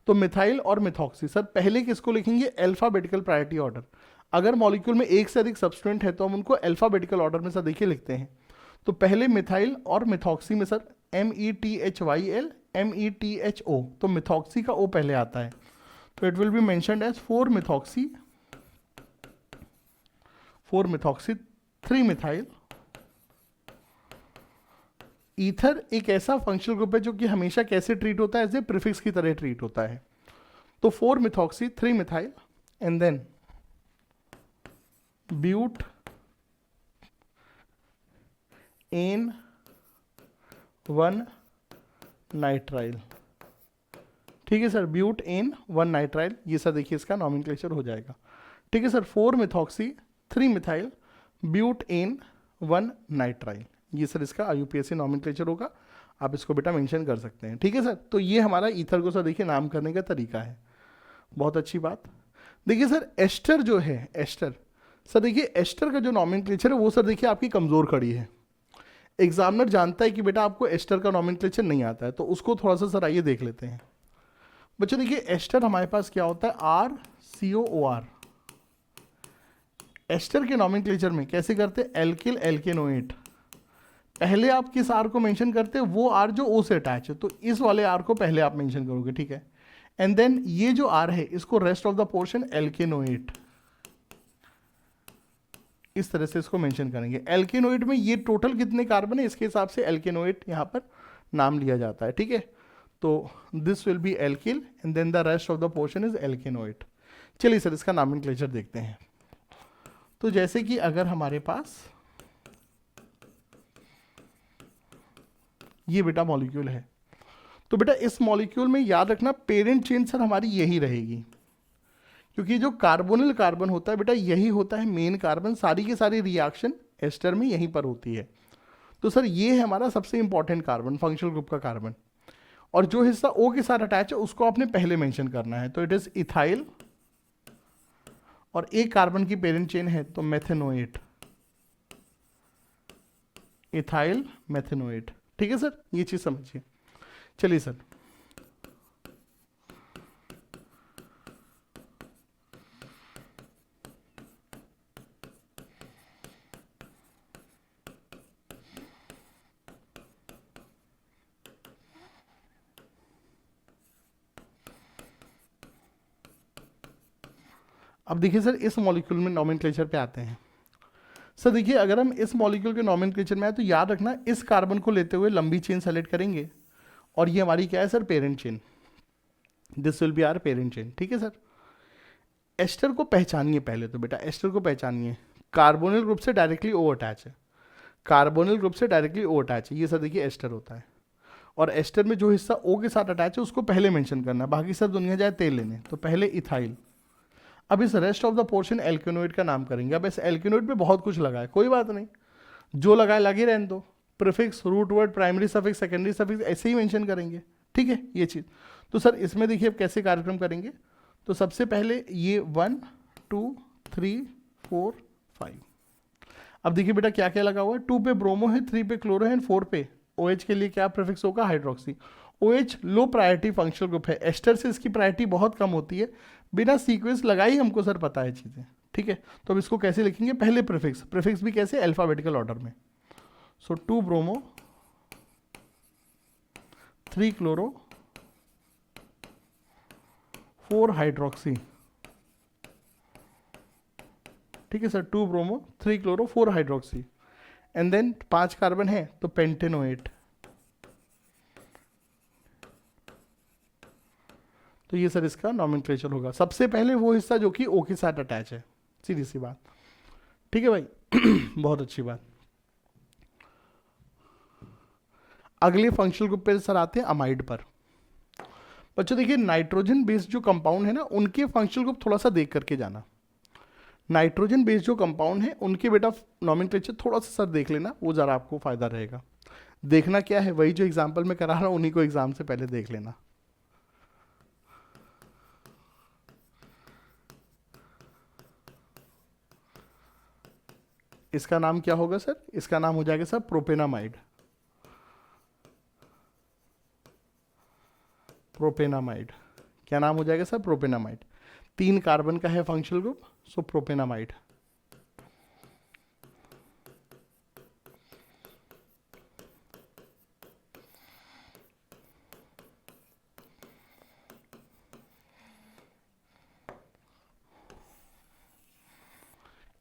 तो मिथाइल और मिथॉक्सी सर पहले किसको लिखेंगे, अल्फाबेटिकल प्रायोरिटी ऑर्डर। अगर मॉलिक्यूल में एक से अधिक सब्सटेंट है तो हम उनको अल्फाबेटिकल ऑर्डर में सर देखिए लिखते हैं। तो पहले मिथाइल और मिथॉक्सी में सर METHYL METHO, तो मिथॉक्सी का O पहले आता है, तो it will be mentioned as 4 methoxy 3 methyl. Ether एक ऐसा फंक्शनल ग्रुप है जो कि हमेशा कैसे ट्रीट होता है, एज ए प्रीफिक्स की तरह ट्रीट होता है। तो 4 methoxy 3 methyl, and then butane 1 nitrile, ठीक है सर, ब्यूट एन 1 नाइट्राइल, ये सर देखिए इसका नॉमेनक्लेचर हो जाएगा, ठीक है sir. 4 methoxy 3 methyl butane 1 nitrile, ये सर इसका IUPAC नॉमेनक्लेचर होगा, आप इसको बेटा मेंशन कर सकते हैं, ठीक है सर। तो ये हमारा ईथर को सर देखिए नाम करने का तरीका है, बहुत अच्छी बात। देखिए सर एस्टर जो है, एस्टर सर देखिए एस्टर का जो नॉमेनक्लेचर है वो सर देखिए आपकी कमजोर कड़ी है। एग्जामिनर जानता है कि बेटा आपको एस्टर का नॉमेनक्लेचर नहीं आता है, तो उसको थोड़ा सा सर आइए देख लेते हैं। बच्चों देखिए एस्टर हमारे पास क्या होता है, RCOOR। एस्टर के नॉमेनक्लेचर में कैसे करते हैं, एल्किल एल्केनोएट, पहले आप किस आर को मेंशन करते हैं, वो आर जो ओ से अटैच है, तो इस वाले आर को पहले आप मेंशन करोगे, ठीक है। एंड देन ये जो आर है इसको rest of the portion alkanoate, इस तरह से इसको मेंशन करेंगे। एल्केनोएट में ये टोटल कितने कार्बन है इसके हिसाब से एल्केनोएट यहाँ पर नाम लिया जाता है, ठीक है। तो this will be alkyl and then the rest of the portion is alkanoate. चलिए सर इसका नॉमेनक्लेचर देखते हैं। तो जैसे कि अगर हमारे पास ये बेटा मॉलिक्यूल है, तो बेटा इस मॉलिक्यूल में याद रखना पेरेंट चेन सर हमारी यही रहेगी, क्योंकि जो कार्बोनिल कार्बन होता है बेटा यही होता है मेन कार्बन, सारी की सारी रिएक्शन एस्टर में यहीं पर होती है। तो सर ये है हमारा सबसे इंपॉर्टेंट कार्बन, फंक्शनल ग्रुप का कार्बन, और जो हिस्सा ओ के साथ अटैच है उसको आपने पहले मेंशन करना है, तो इट इज इथाइल, और एक कार्बन की पेरेंट चेन है तो मेथेनोएट, इथाइल मेथेनोएट, ठीक है सर, ये चीज समझिए। चलिए सर अब देखिए सर इस मॉलिक्यूल में नॉमेनक्लेचर पे आते हैं। सर देखिए अगर हम इस मॉलिक्यूल के नॉमेनक्लेचर में आए तो याद रखना इस कार्बन को लेते हुए लंबी चेन सेलेक्ट करेंगे, और ये हमारी क्या है sir, parent chain, this will be our parent chain, ठीक है सर। एस्टर को पहचानिए पहले, तो बेटा एस्टर को पहचानिए, कार्बोनिल ग्रुप से डायरेक्टली ओ अटैच है, कार्बोनिल ग्रुप से डायरेक्टली ओ अटैच है, ये सर देखिए एस्टर होता है, और एस्टर में जो हिस्सा ओ के साथ अटैच है उसको पहले मेंशन करना है, बाकी सब दुनिया जाए तेल लेने, तो पहले इथाइल। अब इस रेस्ट ऑफ द पोर्शन एल्केनोइड का नाम करेंगे। अब इस एल्केनोइड पे बहुत कुछ लगा है, कोई बात नहीं, जो लगाए लगे रहने दो, prefix, root word, primary suffix, secondary suffix ऐसे ही मेंशन करेंगे, ठीक है ये चीज़। तो सर इसमें देखिए अब कैसे कार्यक्रम करेंगे, तो सबसे पहले ये 1 2 3 4 5। अब देखिए बेटा क्या क्या लगा हुआ है, 2 पे ब्रोमो है, 3 पे क्लोरो है, एंड 4 पे OH के लिए क्या प्रीफिक्स होगा, हाइड्रोक्सी। OH लो प्रायोरिटी फंक्शनल ग्रुप है, एस्टर से इसकी प्रायोरिटी बहुत कम होती है, बिना सीक्वेंस लगाए ही हमको सर पता है चीज़ें, ठीक है। तो अब इसको कैसे लिखेंगे, पहले प्रीफिक्स, प्रीफिक्स भी कैसे, अल्फाबेटिकल ऑर्डर में। सो 2 ब्रोमो 3 क्लोरो 4 हाइड्रोक्सी, ठीक है sir, 2 bromo 3 chloro 4 hydroxy, and then 5 carbon है तो पेंटेनोएट। तो ये सर इसका नॉमेनक्लेचर होगा, सबसे पहले वो हिस्सा जो कि ओ के साथ अटैच है, सीधी सी बात, ठीक है भाई बहुत अच्छी बात। अगले फंक्शनल ग्रुप पे सर आते हैं अमाइड पर। बच्चों देखिए नाइट्रोजन बेस्ड जो कंपाउंड है ना उनके फंक्शनल ग्रुप थोड़ा सा देख करके जाना, नाइट्रोजन बेस्ड जो कंपाउंड है उनके बेटा नॉमेनक्लेचर थोड़ा सा सर देख लेना, वो ज़रा आपको फायदा रहेगा। देखना क्या है, वही जो एग्जाम्पल में करा रहा हूँ उन्हीं को एग्जाम से पहले देख लेना। इसका नाम क्या होगा सर, इसका नाम हो जाएगा सर प्रोपेनामाइड, प्रोपेनामाइड, क्या नाम हो जाएगा सर, प्रोपेनामाइड। 3 कार्बन का है फंक्शनल ग्रुप, सो प्रोपेनामाइड।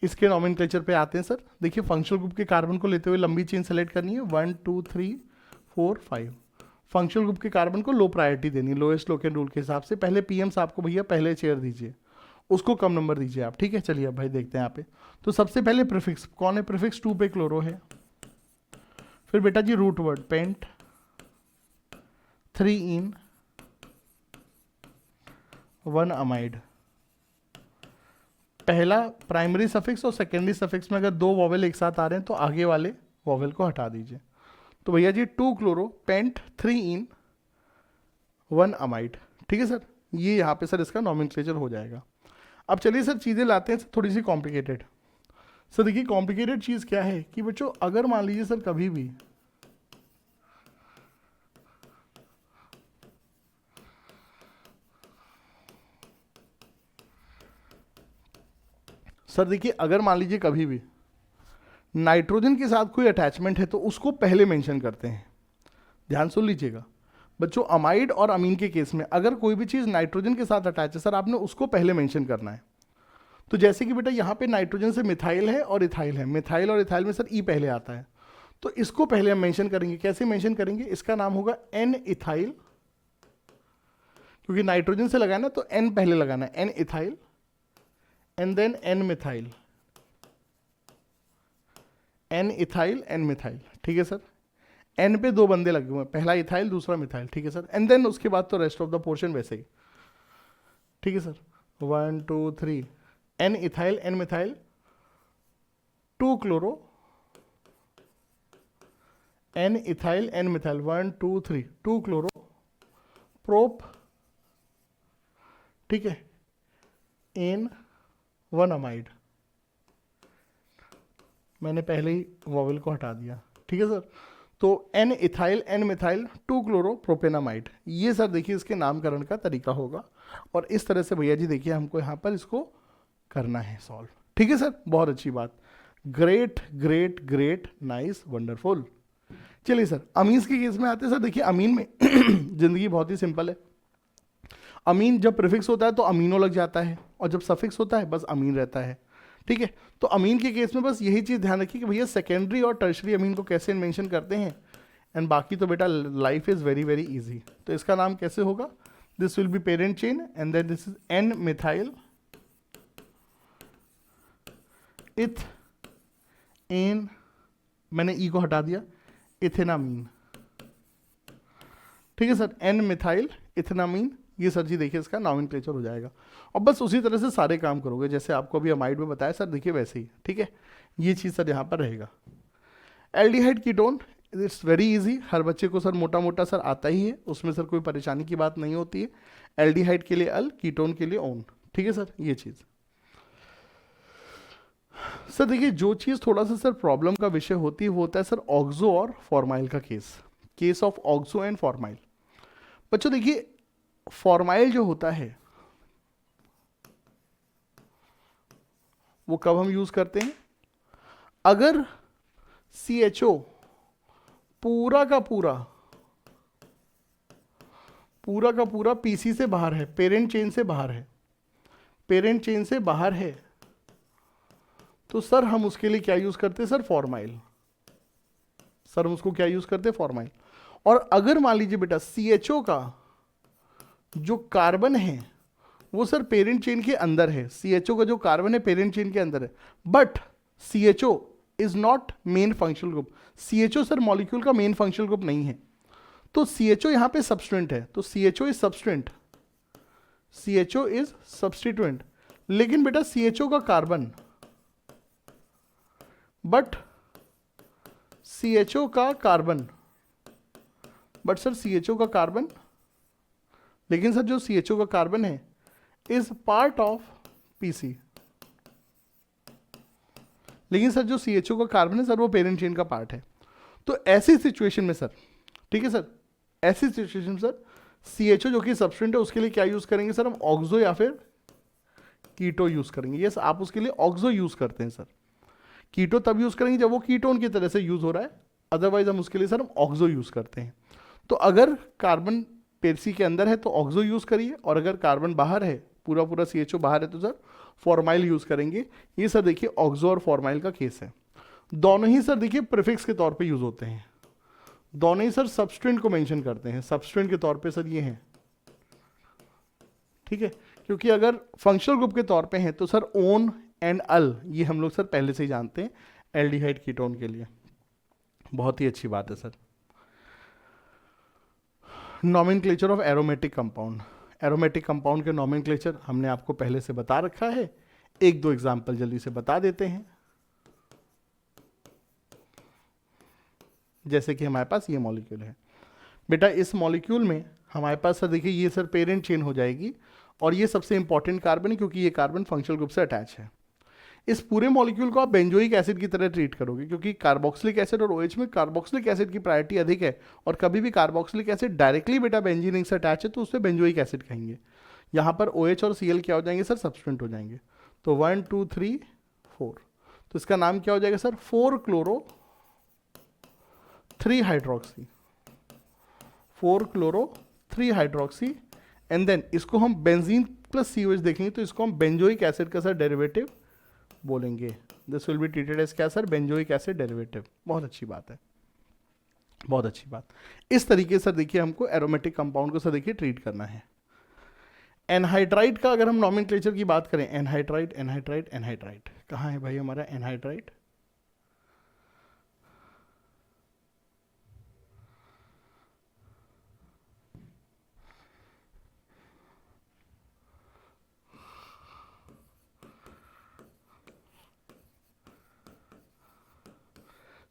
इसके नॉमेनक्लेचर पे आते हैं सर। देखिए फंक्शनल ग्रुप के कार्बन को लेते हुए लंबी चेन सेलेक्ट करनी है, 1 2 3 4 5। फंक्शनल ग्रुप के कार्बन को लो प्रायोरिटी देनी है, लोएस्ट लोकेन रूल के हिसाब से। पहले पीएम साहब को भैया पहले चेयर दीजिए, उसको कम नंबर दीजिए आप, ठीक है। चलिए अब भाई देखते हैं यहाँ पे, तो सबसे पहले प्रीफिक्स कौन है, प्रीफिक्स 2 पे क्लोरो है, फिर बेटा जी रूट वर्ड पेंट, 3 इन 1 अमाइड। पहला प्राइमरी सफिक्स और सेकेंडरी सफिक्स में अगर 2 वॉवेल एक साथ आ रहे हैं तो आगे वाले वॉवेल को हटा दीजिए। तो भैया जी 2 क्लोरो पेंट 3 इन 1 अमाइड, ठीक है सर। ये यहाँ पे सर इसका नॉमेनक्लेचर हो जाएगा। अब चलिए सर चीज़ें लाते हैं थोड़ी सी कॉम्प्लिकेटेड। सर देखिए कॉम्प्लिकेटेड चीज़ क्या है कि बच्चों अगर मान लीजिए सर कभी भी सर देखिए अगर मान लीजिए कभी भी नाइट्रोजन के साथ कोई अटैचमेंट है तो उसको पहले मेंशन करते हैं। ध्यान सुन लीजिएगा बच्चों, अमाइड और अमीन के केस में अगर कोई भी चीज़ नाइट्रोजन के साथ अटैच है सर, आपने उसको पहले मेंशन करना है। तो जैसे कि बेटा यहाँ पे नाइट्रोजन से मिथाइल है और इथाइल है, मिथाइल और इथाइल में सर ई पहले आता है, तो इसको पहले हम मेंशन करेंगे। कैसे मेंशन करेंगे? इसका नाम होगा एन इथाइल, क्योंकि नाइट्रोजन से लगाना तो एन पहले लगाना है, N ethyl and then N methyl, N ethyl N methyl. ठीक है सर, एन पे दो बंदे लगे हुए हैं, पहला इथाइल दूसरा मिथाइल। ठीक है सर, एंड देन उसके बाद तो रेस्ट ऑफ द पोर्शन वैसे ही। ठीक है sir, 1 2 3 N ethyl N methyl, 2 chloro, N ethyl N methyl, 1 2 3 2 chloro, prop, ठीक है, एन 1 अमाइड। मैंने पहले ही वॉवेल को हटा दिया। ठीक है सर, तो N ethyl N methyl 2 chloro propanamide, ये सर देखिए इसके नामकरण का तरीका होगा। और इस तरह से भैया जी देखिए हमको यहाँ पर इसको करना है सॉल्व। ठीक है सर, बहुत अच्छी बात, great great great, nice, wonderful. चलिए सर, अमीन्स के केस में आते हैं सर। देखिए अमीन में जिंदगी बहुत ही सिंपल है। अमीन जब प्रीफिक्स होता है तो अमीनो लग जाता है, और जब सफिक्स होता है बस अमीन रहता है। ठीक है, तो अमीन के केस में बस यही चीज़ ध्यान रखिए कि भैया सेकेंडरी और टर्शरी अमीन को कैसे मेंशन करते हैं, एंड बाकी तो बेटा life is very very easy. तो इसका नाम कैसे होगा? This will be parent chain and then this is N methyl ethane, मैंने ई को हटा दिया, इथेनामीन। ठीक है सर, एन मिथाइल इथेनामीन, ये सर जी देखिए इसका नॉमेनक्लेचर हो जाएगा। और बस उसी तरह से सारे काम करोगे जैसे आपको अभी अमाइड में बताया सर, देखिए वैसे ही। ठीक है, ये चीज़ सर यहाँ पर रहेगा। Aldehyde ketone, it's very easy, हर बच्चे को सर मोटा मोटा सर आता ही है, उसमें सर कोई परेशानी की बात नहीं होती है। एल्डिहाइड के लिए अल, कीटोन के लिए ओन। ठीक है सर, ये चीज़ सर देखिए जो चीज़ थोड़ा सा सर प्रॉब्लम का विषय होती है वो होता है सर ऑक्सो और फॉर्माइल का case of oxo and formyl. बच्चों देखिए फॉर्माइल जो होता है वो कब हम यूज करते हैं? अगर CHO पूरा का पूरा PC से बाहर है, पेरेंट चेन से बाहर है, पेरेंट चेन से बाहर है, तो सर हम उसके लिए क्या यूज करते हैं सर? फॉर्माइल। सर हम उसको क्या यूज करते हैं? फॉर्माइल। और अगर मान लीजिए बेटा CHO का जो कार्बन है वो सर पेरेंट चेन के अंदर है, CHO का जो कार्बन है पेरेंट चेन के अंदर है, but CHO is not main functional group, CHO sir molecule का मेन फंक्शनल ग्रुप नहीं है, तो CHO यहां पे सब्सटेंट है, तो CHO is substituent, CHO is substituent. लेकिन बेटा CHO का कार्बन, बट CHO का कार्बन, बट सर CHO का कार्बन, लेकिन सर जो CHO का कार्बन है इज पार्ट ऑफ PC, लेकिन सर जो CHO का कार्बन है सर वो पेरेंट चेन का पार्ट है। तो ऐसी सिचुएशन में सर, ठीक है सर, ऐसी सिचुएशन में सर CHO जो कि सब्सटेंट है उसके लिए क्या यूज करेंगे सर? हम ऑक्सो या फिर कीटो यूज करेंगे। यस, आप उसके लिए ऑक्सो यूज करते हैं सर, कीटो तब यूज करेंगे जब वो कीटोन की तरह से यूज हो रहा है, अदरवाइज हम उसके लिए सर हम ऑक्सो यूज करते हैं। तो अगर कार्बन पेप्सी के अंदर है तो ऑक्सो यूज करिए, और अगर कार्बन बाहर है, पूरा CHO बाहर है, तो सर फॉर्माइल यूज करेंगे। ये सर देखिए ऑक्सो और फॉर्माइल का केस है। दोनों ही सर देखिए प्रीफिक्स के तौर पे यूज होते हैं, दोनों ही सर सबस्टेंट को मेंशन करते हैं, सबस्टेंट के तौर पे सर ये हैं। ठीक है, क्योंकि अगर फंक्शनल ग्रुप के तौर पे हैं तो सर ओन एंड अल, ये हम लोग सर पहले से ही जानते हैं एल्डिहाइड कीटोन के लिए। बहुत ही अच्छी बात है sir. Nomenclature of aromatic compound, aromatic compound के नॉमेनक्लेचर हमने आपको पहले से बता रखा है, एक दो एग्जाम्पल जल्दी से बता देते हैं। जैसे कि हमारे पास ये मॉलिक्यूल है बेटा, इस मॉलिक्यूल में हमारे पास सर देखिए ये सर पेरेंट चेन हो जाएगी, और ये सबसे इंपॉर्टेंट कार्बन है क्योंकि ये कार्बन फंक्शनल ग्रुप से अटैच है। इस पूरे मॉलिक्यूल को आप बेंजोइक एसिड की तरह ट्रीट करोगे, क्योंकि कार्बोक्सिलिक एसिड और OH में कार्बोक्सिलिक एसिड की प्रायोरिटी अधिक है, और कभी भी कार्बोक्सिलिक एसिड डायरेक्टली बेटा बेंजीन से अटैच है तो उससे बेंजोइक एसिड कहेंगे। यहाँ पर OH और Cl क्या हो जाएंगे सर? सब्सटेंट हो जाएंगे। तो 1 2 3 4, तो इसका नाम क्या हो जाएगा sir, 4 chloro 3 hydroxy, 4 chloro 3 hydroxy. And then इसको हम बेंजीन प्लस COH देखेंगे तो इसको हम बेंजोइक एसिड का सर डेरिवेटिव बोलेंगे। This will be treated as क्या सर, बेंजोइक एसिड डेरिवेटिव। बहुत अच्छी बात है, बहुत अच्छी बात। इस तरीके से देखिए हमको एरोमेटिक कंपाउंड को सर देखिए ट्रीट करना है। एनहाइड्राइड का अगर हम नॉमेनक्लेचर की बात करें, एनहाइड्राइड एनहाइड्राइड एनहाइड्राइड, कहाँ है भाई हमारा एनहाइड्राइड?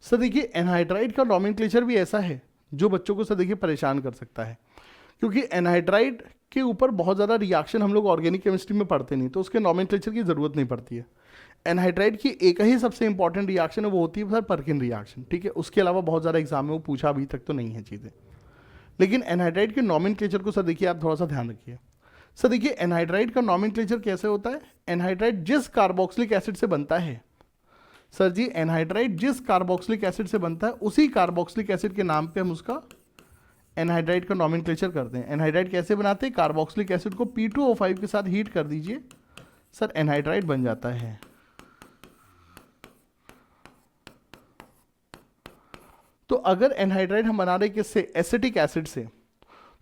सर देखिए एनहाइड्राइड का नॉमेनक्लेचर भी ऐसा है जो बच्चों को सर देखिए परेशान कर सकता है, क्योंकि एनहाइड्राइड के ऊपर बहुत ज़्यादा रिएक्शन हम लोग ऑर्गेनिक केमिस्ट्री में पढ़ते नहीं, तो उसके नॉमेनक्लेचर की ज़रूरत नहीं पड़ती है। एनहाइड्राइड की एक ही सबसे इंपॉर्टेंट रिएक्शन है, वो होती है सर पर्किन रिएक्शन, ठीक है। उसके अलावा बहुत ज़्यादा एग्जाम में वो पूछा अभी तक तो नहीं है चीज़ें। लेकिन एनहाइड्राइड के नॉमेनक्लेचर को सर देखिए आप थोड़ा सा ध्यान रखिए। सर देखिए एनहाइड्राइड का नॉमेनक्लेचर कैसे होता है, एनहाइड्राइड जिस कार्बोक्सिलिक एसिड से बनता है, सर जी एनहाइड्राइड जिस कार्बोक्सिलिक एसिड से बनता है उसी कार्बोक्सिलिक एसिड के नाम पे हम उसका एनहाइड्राइड का नॉमेनक्लेचर करते हैं। एनहाइड्राइड कैसे बनाते हैं, कार्बोक्सिलिक एसिड को P2O5 के साथ हीट कर दीजिए, सर एनहाइड्राइड बन जाता है। तो अगर एनहाइड्राइड हम बना रहे किससे, एसिटिक एसिड से,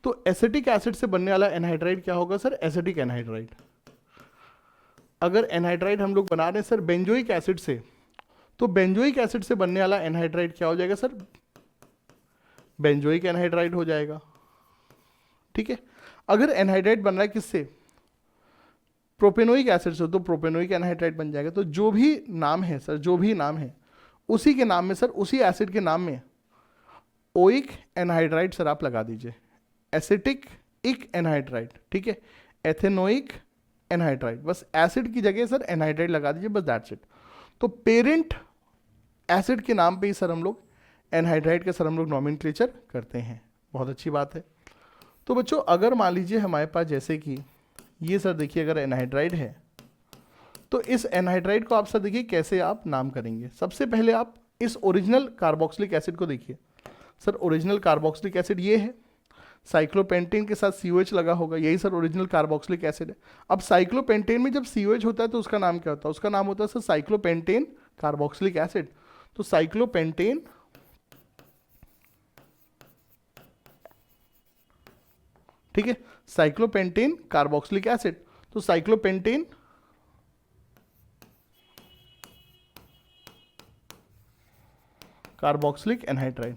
तो एसिटिक एसिड से बनने वाला एनहाइड्राइड क्या होगा सर, एसिटिक एनहाइड्राइड। अगर एनहाइड्राइड हम लोग बना रहे हैं सर बेंजोइक एसिड से, तो बेंजोइक एसिड से बनने वाला एनहाइड्राइड क्या हो जाएगा सर, बेंजोइक एनहाइड्राइड हो जाएगा, ठीक है। अगर एनहाइड्राइड बन रहा है किससे, प्रोपेनोइक एसिड से, तो प्रोपेनोइक एनहाइड्राइड बन जाएगा। तो जो भी नाम है सर, जो भी नाम है उसी के नाम में सर, उसी एसिड के नाम में ओइक एनहाइड्राइड सर आप लगा दीजिए, एसिटिक इक एनहाइड्राइड, ठीक है, एथेनोइक एनहाइड्राइड, बस एसिड की जगह सर एनहाइड्राइड लगा दीजिए, बस दैट्स इट। तो पेरेंट एसिड के नाम पे ही सर हम लोग एनहाइड्राइड का सर हम लोग नॉमेनक्लेचर करते हैं। बहुत अच्छी बात है। तो बच्चों अगर मान लीजिए हमारे पास जैसे कि ये सर देखिए अगर एनहाइड्राइड है, तो इस एनहाइड्राइड को आप सर देखिए कैसे आप नाम करेंगे। सबसे पहले आप इस ओरिजिनल कार्बोक्सिलिक एसिड को देखिए, सर ओरिजिनल कार्बोक्सिलिक एसिड ये है, साइक्लोपेंटेन के साथ COH लगा होगा, यही सर ओरिजिनल कार्बोक्सिलिक एसिड है। अब साइक्लोपेंटेन में जब COH होता है तो उसका नाम क्या होता है, उसका नाम होता है सर साइक्लोपेंटेन कार्बोक्सिलिक एसिड। तो साइक्लोपेंटेन ठीक है, साइक्लोपेंटेन कार्बोक्सिलिक एसिड, तो साइक्लोपेंटेन कार्बोक्सिलिक एनहाइड्राइड,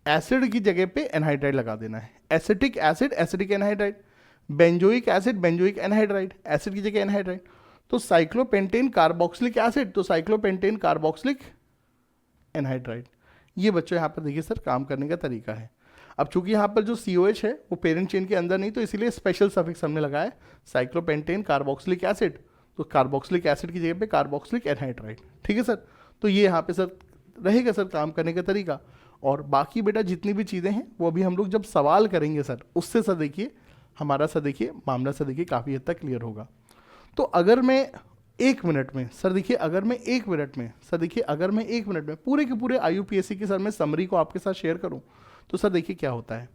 एसिड की जगह पे एनहाइड्राइड लगा देना है। Acetic acid acetic anhydride, benzoic acid benzoic anhydride, acid की जगह एनहाइड्राइड। तो साइक्लोपेंटेन कार्बोक्सिलिक एसिड, तो साइक्लोपेंटेन कार्बोक्सिलिक एनहाइड्राइड। ये बच्चों यहाँ पर देखिए सर काम करने का तरीका है। अब चूंकि यहाँ पर जो COH है वो पेरेंट चेन के अंदर नहीं, तो इसीलिए स्पेशल सफिक्स हमने लगाया साइक्लोपेंटेन कार्बोक्सिलिक एसिड, तो कार्बोक्सिलिक एसिड की जगह पे कार्बोक्सिलिक एनहाइड्राइड, ठीक है सर। तो ये यहाँ पे सर रहेगा सर काम करने का तरीका। और बाकी बेटा जितनी भी चीज़ें हैं वो अभी हम लोग जब सवाल करेंगे सर, उससे सर देखिए हमारा सर देखिए मामला सर देखिए काफ़ी हद तक क्लियर होगा। तो अगर मैं 1 मिनट में सर देखिए, अगर मैं 1 मिनट में सर देखिए, अगर मैं 1 मिनट में पूरे के पूरे IUPAC की सर मैं समरी को आपके साथ शेयर करूं, तो सर देखिए क्या होता है।